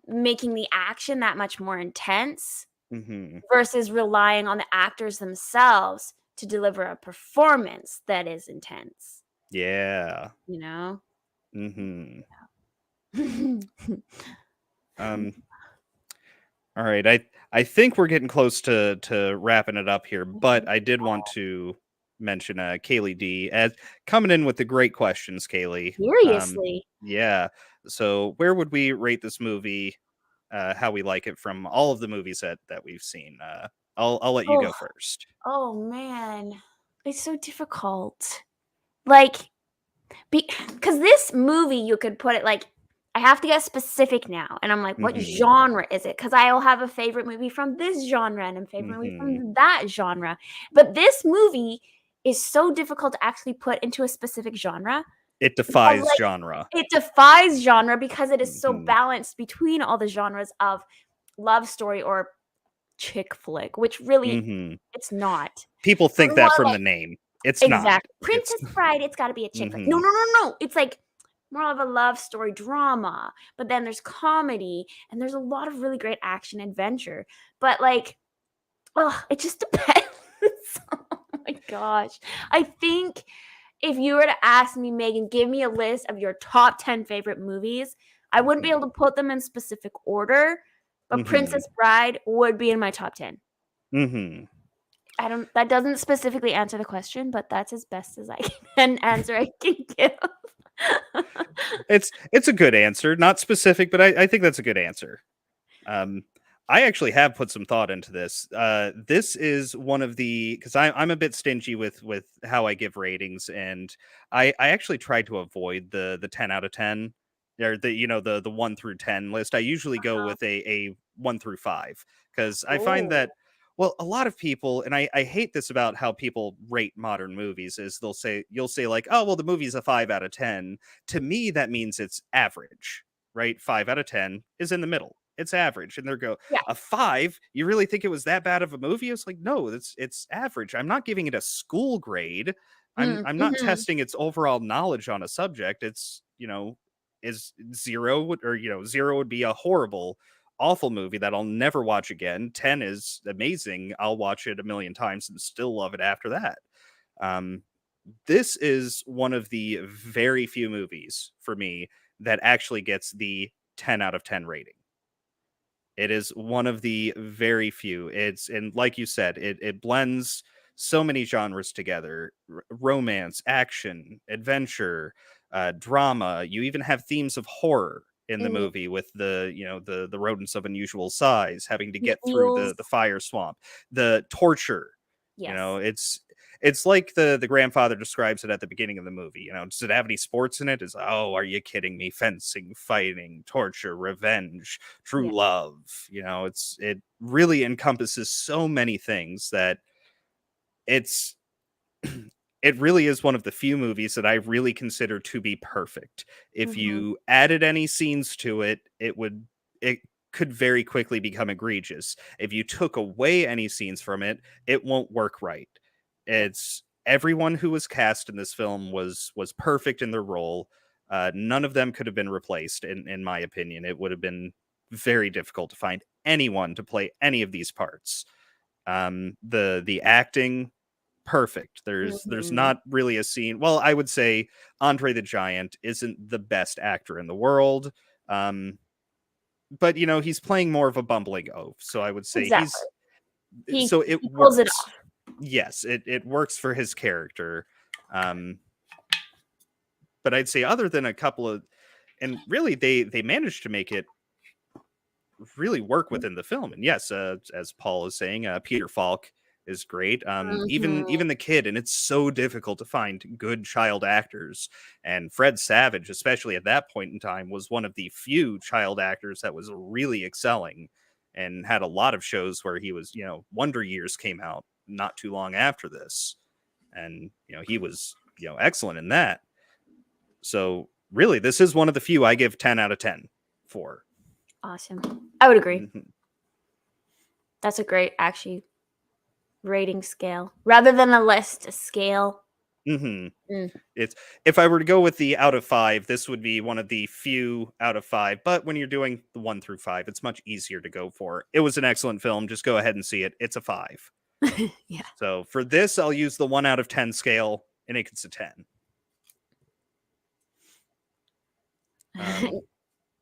making the action that much more intense Hmm. versus relying on the actors themselves to deliver a performance that is intense, Yeah. you know? Hmm. Um, all right. I think we're getting close to wrapping it up here, but I did want to mention Kaylee D as coming in with the great questions, Kaylee. Seriously. Yeah. So where would we rate this movie? How we like it from all of the movies that we've seen. I'll let you go first. Oh man, it's so difficult. Like, because this movie, you could put it like, I have to get specific now, and I'm like, what Mhm. genre is it? Because I will have a favorite movie from this genre and a favorite movie Mhm. from that genre. But this movie is so difficult to actually put into a specific genre. It Because, defies like, genre. it defies genre because it is so Mhm. balanced between all the genres of love story or chick flick, which really Mhm. it's not. People But think more that from like the name. It's not. exactly. It's Princess Bride, it's gotta be a chick flick. No, Mhm. no, no, no. It's like more of a love story drama, but then there's comedy and there's a lot of really great action adventure. But like, oh, it just depends. Oh my gosh. I think if you were to ask me, Megan, give me a list of your top 10 favorite movies, I wouldn't be able to put them in specific order, but Mhm. Princess Bride would be in my top 10. Mhm. That doesn't specifically answer the question, but that's as best as I can answer I can give. It's a good answer. Not specific, but I think that's a good answer. Um, I actually have put some thought into this. This is one of the because I'm a bit stingy with how I give ratings, and I actually tried to avoid the 10 out of 10 or the 1 through 10 list. I usually go with a 1 through 5 because I find Oh. that well, a lot of people, and I hate this about how people rate modern movies, is you'll say like, oh well, the movie's a 5 out of 10. To me, that means it's average, right? 5 out of 10 is in the middle. It's average. And they're go, Yeah. a 5? You really think it was that bad of a movie? It's like, no, it's average. I'm not giving it a school grade. I'm not Mhm. testing its overall knowledge on a subject. It's, is 0 or 0 would be a horrible, awful movie that I'll never watch again. 10 is amazing. I'll watch it a million times and still love it after that. Um, this is one of the very few movies for me that actually gets the 10 out of 10 rating. It is one of the very few. And like you said, it blends so many genres together: romance, action, adventure, drama. You even have themes of horror in the Mm. movie with the rodents of unusual size having to The get through eels. the fire swamp, the torture. Yes. It's like the grandfather describes it at the beginning of the movie. Does it have any sports in it? Is, oh, are you kidding me? Fencing, fighting, torture, revenge, Yeah. true love. It really encompasses so many things that it's it really is one of the few movies that I really consider to be perfect. If Mhm. you added any scenes to it, it could very quickly become egregious. If you took away any scenes from it, it won't work right. Yeah. It's everyone who was cast in this film was perfect in their role. None of them could have been replaced, in my opinion. It would have been very difficult to find anyone to play any of these parts. The acting, perfect. There's Mhm. not really a scene. Well, I would say Andre the Giant isn't the best actor in the world. But he's playing more of a bumbling oaf, so I would say Exactly. so it He pulls it works. off. Yes, it works for his character. Um, but I'd say other than a couple of, and really they managed to make it really work within the film. And yes, as Paul is saying, Peter Falk is great. Even Mhm. even the kid, and it's so difficult to find good child actors. And Fred Savage, especially at that point in time, was one of the few child actors that was really excelling, and had a lot of shows where he was. Wonder Years came out not too long after this, and he was excellent in that. So really, this is one of the few I give 10 out of 10 for. Awesome. I would agree. Mhm. That's a great actually rating scale rather than a list, a scale. Mhm. Mm. It's if I were to go with the out of 5, this would be one of the few out of 5, but when you're doing the 1 through 5, it's much easier to go for. It was an excellent film, just go ahead and see it. It's a 5. Yeah. So, for this, I'll use the 1 out of 10 scale, and it gets a 10.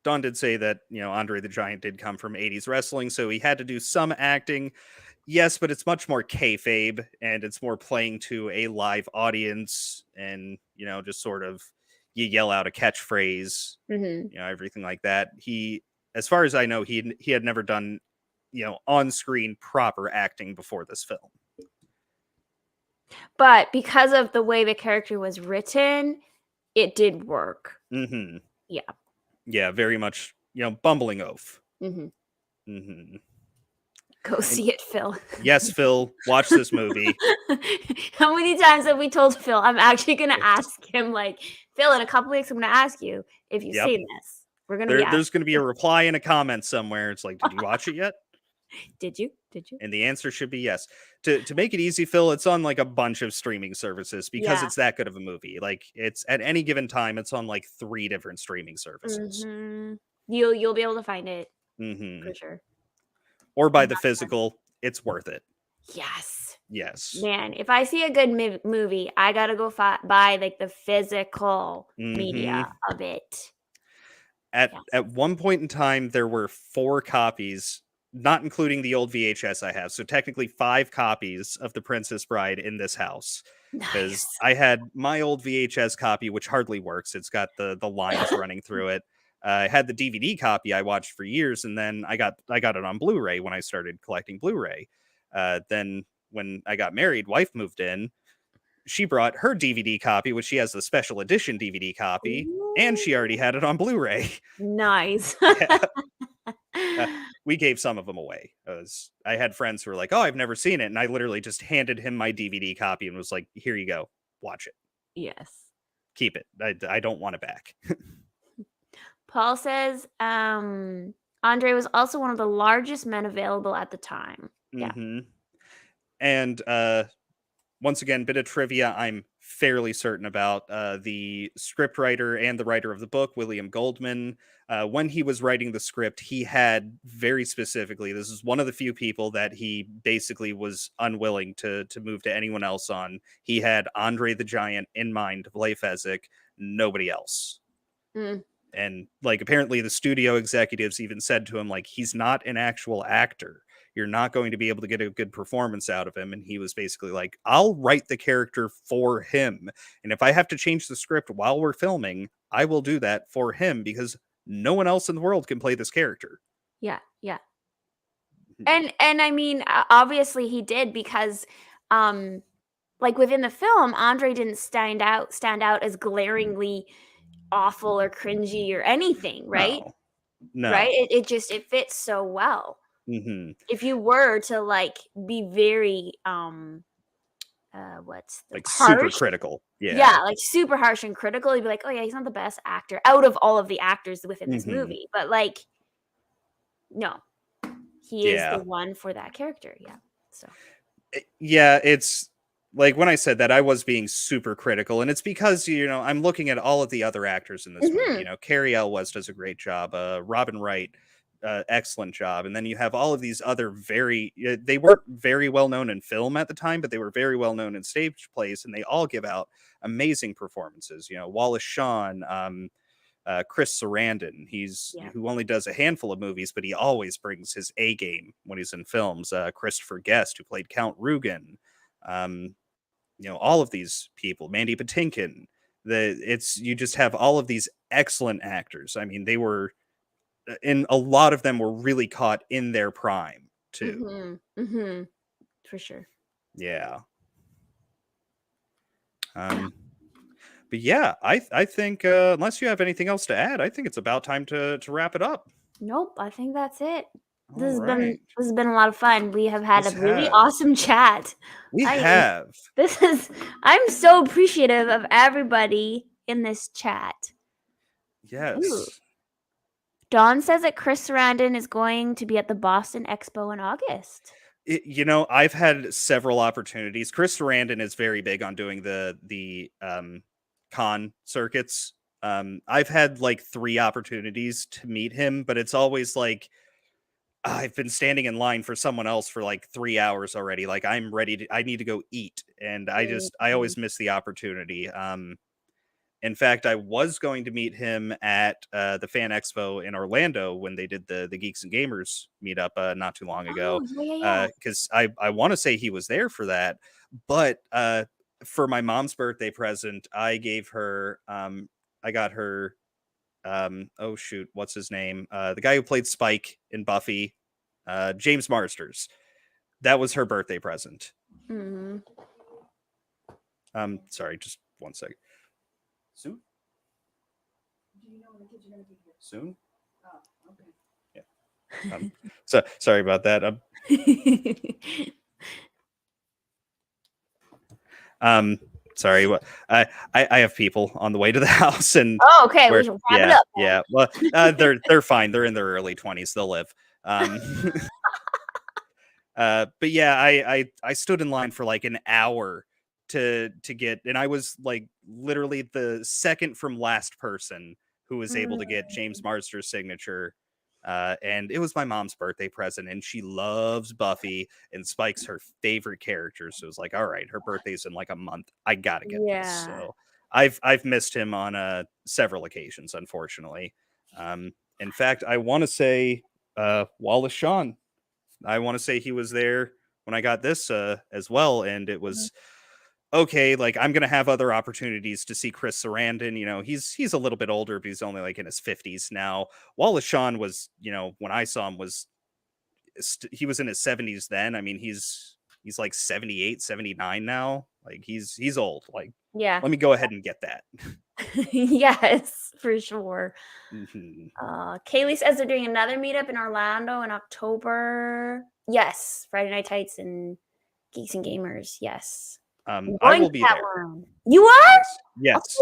Don did say that, Andre the Giant did come from 80s wrestling, so he had to do some acting. Yes, but it's much more kayfabe, and it's more playing to a live audience, and just sort of you yell out a catchphrase, Mm-hmm. everything like that. As far as I know, he had never done on screen proper acting before this film. But because of the way the character was written, it did work. Mm-hmm. Yeah. Yeah, very much. Bumbling oaf. Mm-hmm. Mm-hmm. Go see it, Phil. Yes, Phil, watch this movie. How many times have we told Phil? I'm actually going to ask him, like, Phil, in a couple weeks, I'm going to ask you if you've Yep. seen this. We're going to be There's going to be a reply in a comment somewhere. It's like, did you watch it yet? Did you? And the answer should be yes. To make it easy, Phil, it's on like a bunch of streaming services because it's that good of a movie. Like, it's at any given time, it's on like 3 different streaming services. Mm-hmm. You'll be able to find it Mm-hmm. for sure. Or buy the physical. It's worth it. Yes. Yes. Man, if I see a good movie, I gotta go buy like the physical media of it. At one point in time, there were 4 copies, not including the old VHS I have. So technically 5 copies of The Princess Bride in this house. Because Nice. I had my old VHS copy, which hardly works. It's got the lines running through it. I had the DVD copy I watched for years, and then I got it on Blu-ray when I started collecting Blu-ray. Then when I got married, wife moved in. She brought her DVD copy, which she has the special edition DVD copy, and she already had it on Blu-ray. Nice. We gave some of them away. I had friends who were like, "Oh, I've never seen it," and I literally just handed him my DVD copy and was like, "Here you go, watch it. Yes. Keep it. I don't want it back." Paul says, Andre was also one of the largest men available at the time. Yeah. Mm-hmm. And once again, bit of trivia I'm fairly certain about. The scriptwriter and the writer of the book, William Goldman, when he was writing the script, he had very specifically, this is one of the few people that he basically was unwilling to move to anyone else on. He had Andre the Giant in mind to play Fezzik, nobody else. Mm. And like apparently the studio executives even said to him, like, he's not an actual actor. You're not going to be able to get a good performance out of him. And he was basically like, I'll write the character for him. And if I have to change the script while we're filming, I will do that for him because no one else in the world can play this character. Yeah. And I mean, obviously he did because like within the film, Andre didn't stand out as glaringly awful or cringy or anything, right? No. Right? It fits so well. Mm-hmm. If you were to like be very what's the like harsh? Super critical. Yeah, like super harsh and critical, you'd be like, oh yeah, he's not the best actor out of all of the actors within this movie. But like, no, he is the one for that character. Yeah. So yeah, it's like when I said that, I was being super critical, and it's because I'm looking at all of the other actors in this movie. Carrie Elwes does a great job. Robin Wright, excellent job. And then you have all of these other they weren't very well known in film at the time, but they were very well known in stage plays, and they all give out amazing performances. Wallace Shawn, Chris Sarandon, who only does a handful of movies, but he always brings his A game when he's in films. Christopher Guest, who played Count Rugen, all of these people, Mandy Patinkin. You just have all of these excellent actors. I mean, they were, and a lot of them were really caught in their prime too. For sure. Yeah. But yeah, I think unless you have anything else to add, I think it's about time to wrap it up. Nope, I think that's it. This has been a lot of fun. We have had a really awesome chat. We have. I'm so appreciative of everybody in this chat. Yes. Ooh. Dawn says that Chris Sarandon is going to be at the Boston Expo in August. I've had several opportunities. Chris Sarandon is very big on doing the con circuits. I've had like 3 opportunities to meet him, but it's always like I've been standing in line for someone else for like 3 hours already. Like I need to go eat, and I always miss the opportunity. In fact, I was going to meet him at the Fan Expo in Orlando when they did the Geeks and Gamers meetup not too long ago. Oh, yeah. Because I want to say he was there for that. But for my mom's birthday present, I gave her, I got her, oh shoot, what's his name? The guy who played Spike in Buffy, James Marsters. That was her birthday present. Mm-hmm. Sorry, just one second. Soon? Do you know when the kids are going to be here? Soon? Oh, okay. Yeah. So sorry about that. Sorry. What I have people on the way to the house, and oh, okay. We should wrap it up. Yeah. Well, they're fine. They're in their early 20s. They'll live. But yeah, I stood in line for like an hour to get, and I was like literally the second from last person who was able to get James Marsters' signature. And it was my mom's birthday present, and she loves Buffy, and Spike's her favorite character. So it was like, all right, her birthday's in like a month. I gotta get this. So I've missed him on several occasions, unfortunately. In fact, I want to say Wallace Shawn. I want to say he was there when I got this as well, and it was okay. Like, I'm gonna have other opportunities to see Chris Sarandon. You know, he's a little bit older, but he's only like in his 50s now. Wallace Shawn was, you know, when I saw him, was he was in his 70s then. I mean, he's like 78, 79 now. Like, he's old. Like, Yeah. let me go ahead and get that. Yes, for sure. Mm-hmm. Kaylee says they're doing another meetup in Orlando in October. Yes, Friday Night Tights and Geeks and Gamers. Yes. I will be there. One. You are?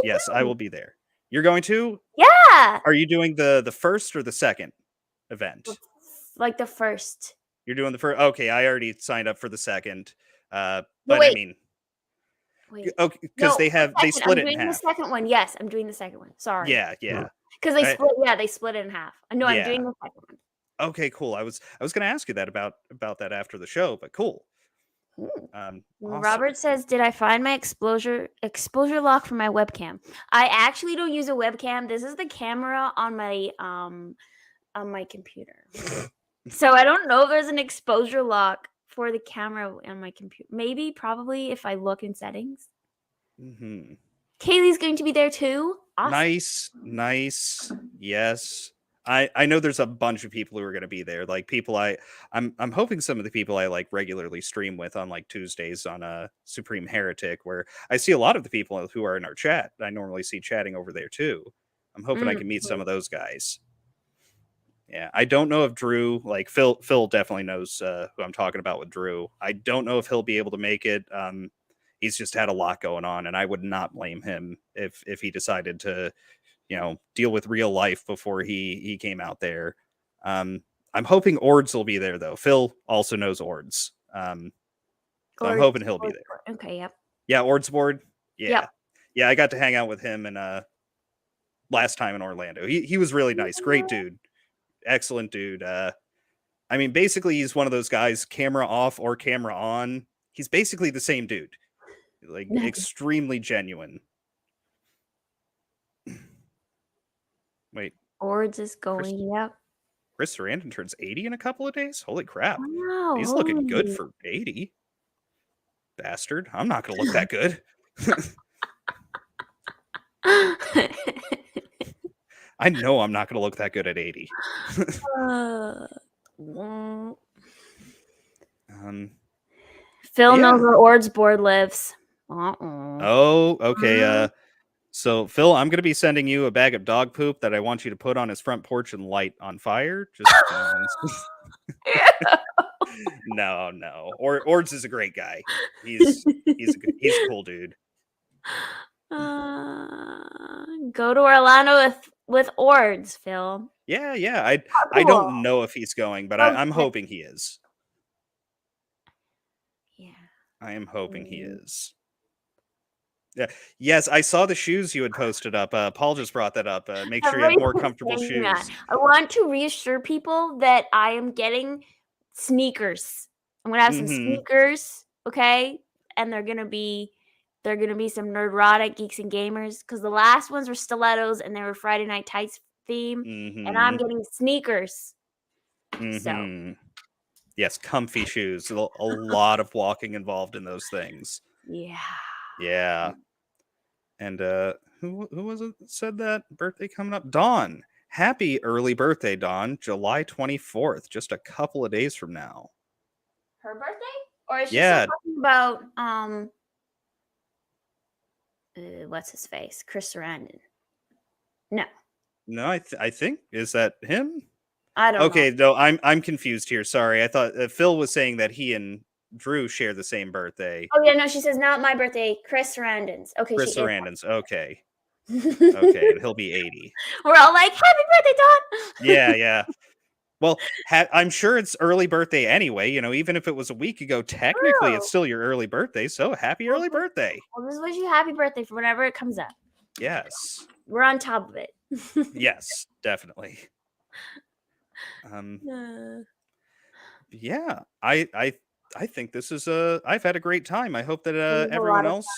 Yes, I will be there. You're going to? Yeah. Are you doing the first or the second event? Like the first. You're doing the first. Okay, I already signed up for the second. But wait. I mean, okay, because they split it in half. The second one. Yes, I'm doing the second one. Sorry. Yeah. Because they split it in half. No, I'm doing the second one. Okay, cool. I was going to ask you that about that after the show, but cool. Awesome. Robert says, "Did I find my exposure lock for my webcam? I actually don't use a webcam. This is the camera on my computer. So I don't know if there's an exposure lock for the camera on my computer. Maybe, probably, if I look in settings. Mm-hmm. Kaylee's going to be there too. Awesome. Nice. Yes. I know there's a bunch of people who are going to be there. Like, people I'm hoping some of the people I like regularly stream with on like Tuesdays on Supreme Heretic, where I see a lot of the people who are in our chat. I normally see chatting over there too. I'm hoping I can meet some of those guys. Yeah, I don't know if Drew, like Phil definitely knows who I'm talking about with Drew. I don't know if he'll be able to make it. He's just had a lot going on, and I would not blame him if he decided to, you know, deal with real life before he came out there. I'm hoping Ords will be there though. Phil also knows Ords. So I'm hoping he'll be there. Okay, yep. Yeah, Ords board. Yeah. Yep. Yeah, I got to hang out with him and last time in Orlando. He was really nice. Great dude. Excellent dude. I mean, basically he's one of those guys, camera off or camera on. He's basically the same dude. Like, extremely genuine. Wait. Ords is going, yep. Chris Sarandon turns 80 in a couple of days? Holy crap. Wow, he's looking good for 80. Bastard. I'm not going to look that good. I know I'm not going to look that good at 80. Phil knows where Ord's board lives. Oh, okay. So, Phil, I'm going to be sending you a bag of dog poop that I want you to put on his front porch and light on fire. Just no. Ords is a great guy. He's a cool dude. Go to Orlando with Ords, Phil. Yeah. I don't know if he's going, but I'm hoping he is. Yeah. I am hoping he is. Yeah. Yes, I saw the shoes you had posted up. Paul just brought that up. Make sure you have more comfortable shoes. I want to reassure people that I am getting sneakers. I'm going to have some sneakers, okay? And they're going to be they're going to be some Nerdrotic Geeks and Gamers, because the last ones were stilettos and they were Friday Night Tights theme, and I'm getting sneakers. So yes, comfy shoes. A lot of walking involved in those things. Yeah. And who was it that said that birthday coming up? Dawn. Happy early birthday, Dawn. July 24th, just a couple of days from now. Her birthday? Or is she still talking about what's his face? Chris Sarandon. No, I think, is that him? I don't know. Okay, no, I'm confused here. Sorry, I thought Phil was saying that he and Drew share the same birthday. Oh yeah, no, she says not my birthday, Chris Sarandon's. Okay, Chris she Sarandon's. Okay. Okay, and he'll be 80. We're all like, happy birthday, Dawn. Yeah. Well, I'm sure it's early birthday anyway. You know, even if it was a week ago, technically it's still your early birthday. So happy early birthday. I'll just wish you happy birthday for whenever it comes up. Yes. We're on top of it. Yes, definitely. Yeah, I think this is I've had a great time. I hope that everyone else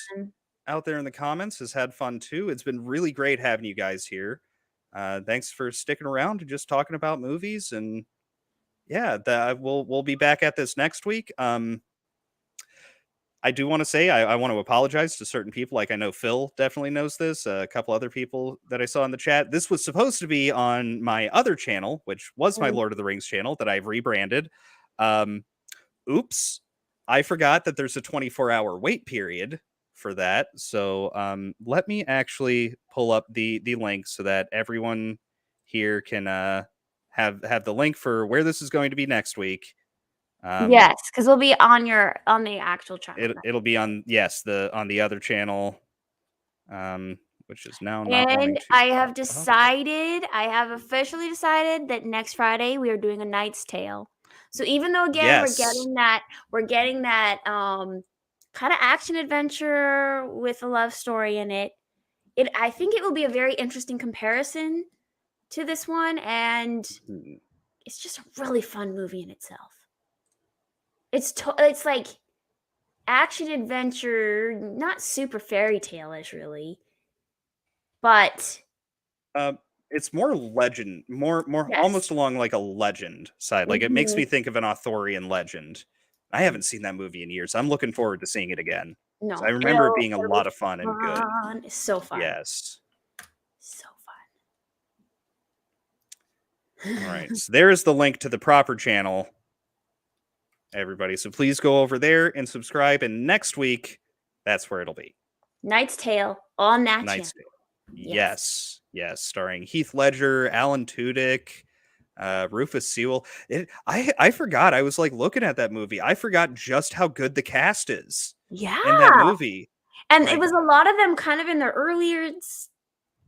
out there in the comments has had fun too. It's been really great having you guys here. Thanks for sticking around and just talking about movies, and yeah, we'll be back at this next week. I do want to say I want to apologize to certain people. Like, I know Phil definitely knows this. A couple other people that I saw in the chat. This was supposed to be on my other channel, which was my Lord of the Rings channel that I've rebranded. Oops, I forgot that there's a 24-hour wait period for that. So let me actually pull up the link so that everyone here can have the link for where this is going to be next week. Yes, because we'll be on the actual channel. It'll be on on the other channel, which is now not. And I have officially decided that next Friday we are doing A Knight's Tale. So even though again we're getting that kind of action adventure with a love story in it, I think it will be a very interesting comparison to this one, and it's just a really fun movie in itself. It's like action adventure, not super fairy tale-ish really, but it's more legend, more almost along like a legend side. Like it makes me think of an Arthurian legend. I haven't seen that movie in years. I'm looking forward to seeing it again. No, I remember it being a lot of fun and good. It's so fun. Yes. So fun. All right. So there's the link to the proper channel, everybody. So please go over there and subscribe. And next week, that's where it'll be. Knight's Tale on that channel. Yes. Starring Heath Ledger, Alan Tudyk, Rufus Sewell. I forgot. I was like looking at that movie. I forgot just how good the cast is. Yeah. In that movie. And it was a lot of them kind of in the earlier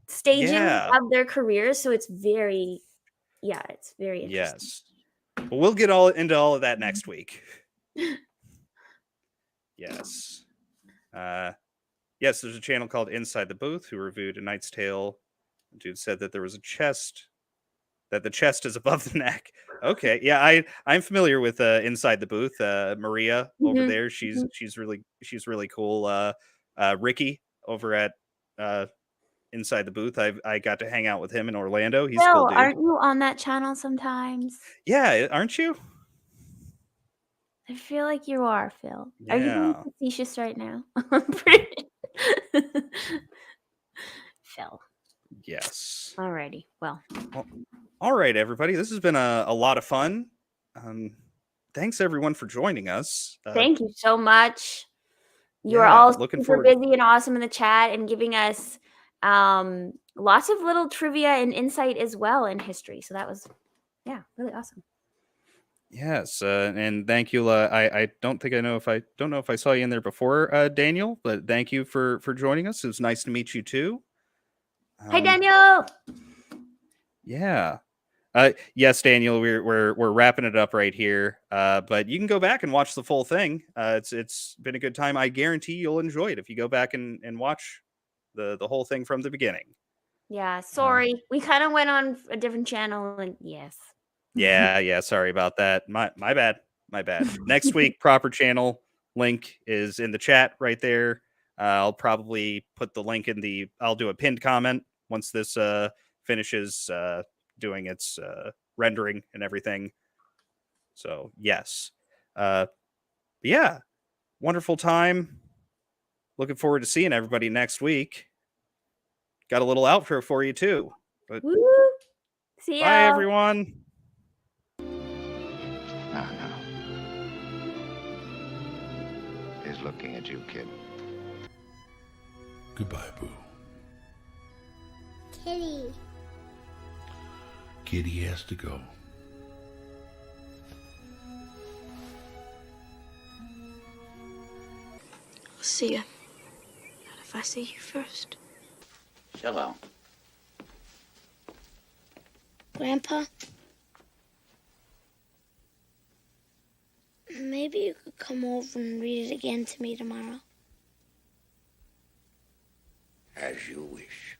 stages of their careers. So it's very interesting. Yes. But we'll get into all of that next week. Yes. Yes, there's a channel called Inside the Booth who reviewed A Knight's Tale. The dude said that there was a chest, that the chest is above the neck. Okay, yeah, I'm familiar with Inside the Booth. Maria over there, she's really cool. Ricky over at Inside the Booth, I got to hang out with him in Orlando. He's a cool dude. Aren't you on that channel sometimes? Yeah, aren't you? I feel like you are, Phil. Yeah. Are you being facetious right now? Phil. Yes. Alrighty. Well, all right, everybody. This has been a lot of fun. Thanks everyone for joining us. Thank you so much. You are all super busy and awesome in the chat and giving us lots of little trivia and insight as well in history. So that was, really awesome. Yes, and thank you. I don't know if I saw you in there before, Daniel, but thank you for joining us. It was nice to meet you too. Hi, Daniel. Yeah. Yes, Daniel, we're wrapping it up right here. But you can go back and watch the full thing. It's been a good time. I guarantee you'll enjoy it if you go back and watch the whole thing from the beginning. Yeah, sorry. We kind of went on a different channel, and yes. Yeah, sorry about that. My bad. Next week, proper channel link is in the chat right there. I'll probably put the link in the. I'll do a pinned comment once this finishes doing its rendering and everything. So yes, yeah, wonderful time. Looking forward to seeing everybody next week. Got a little outro for you too. But Woo! See ya. bye, everyone. No. He's looking at you, kid. Goodbye, Boo. Kitty. Kitty has to go. I'll see you. Not if I see you first. Hello. Grandpa? Maybe you could come over and read it again to me tomorrow. As you wish.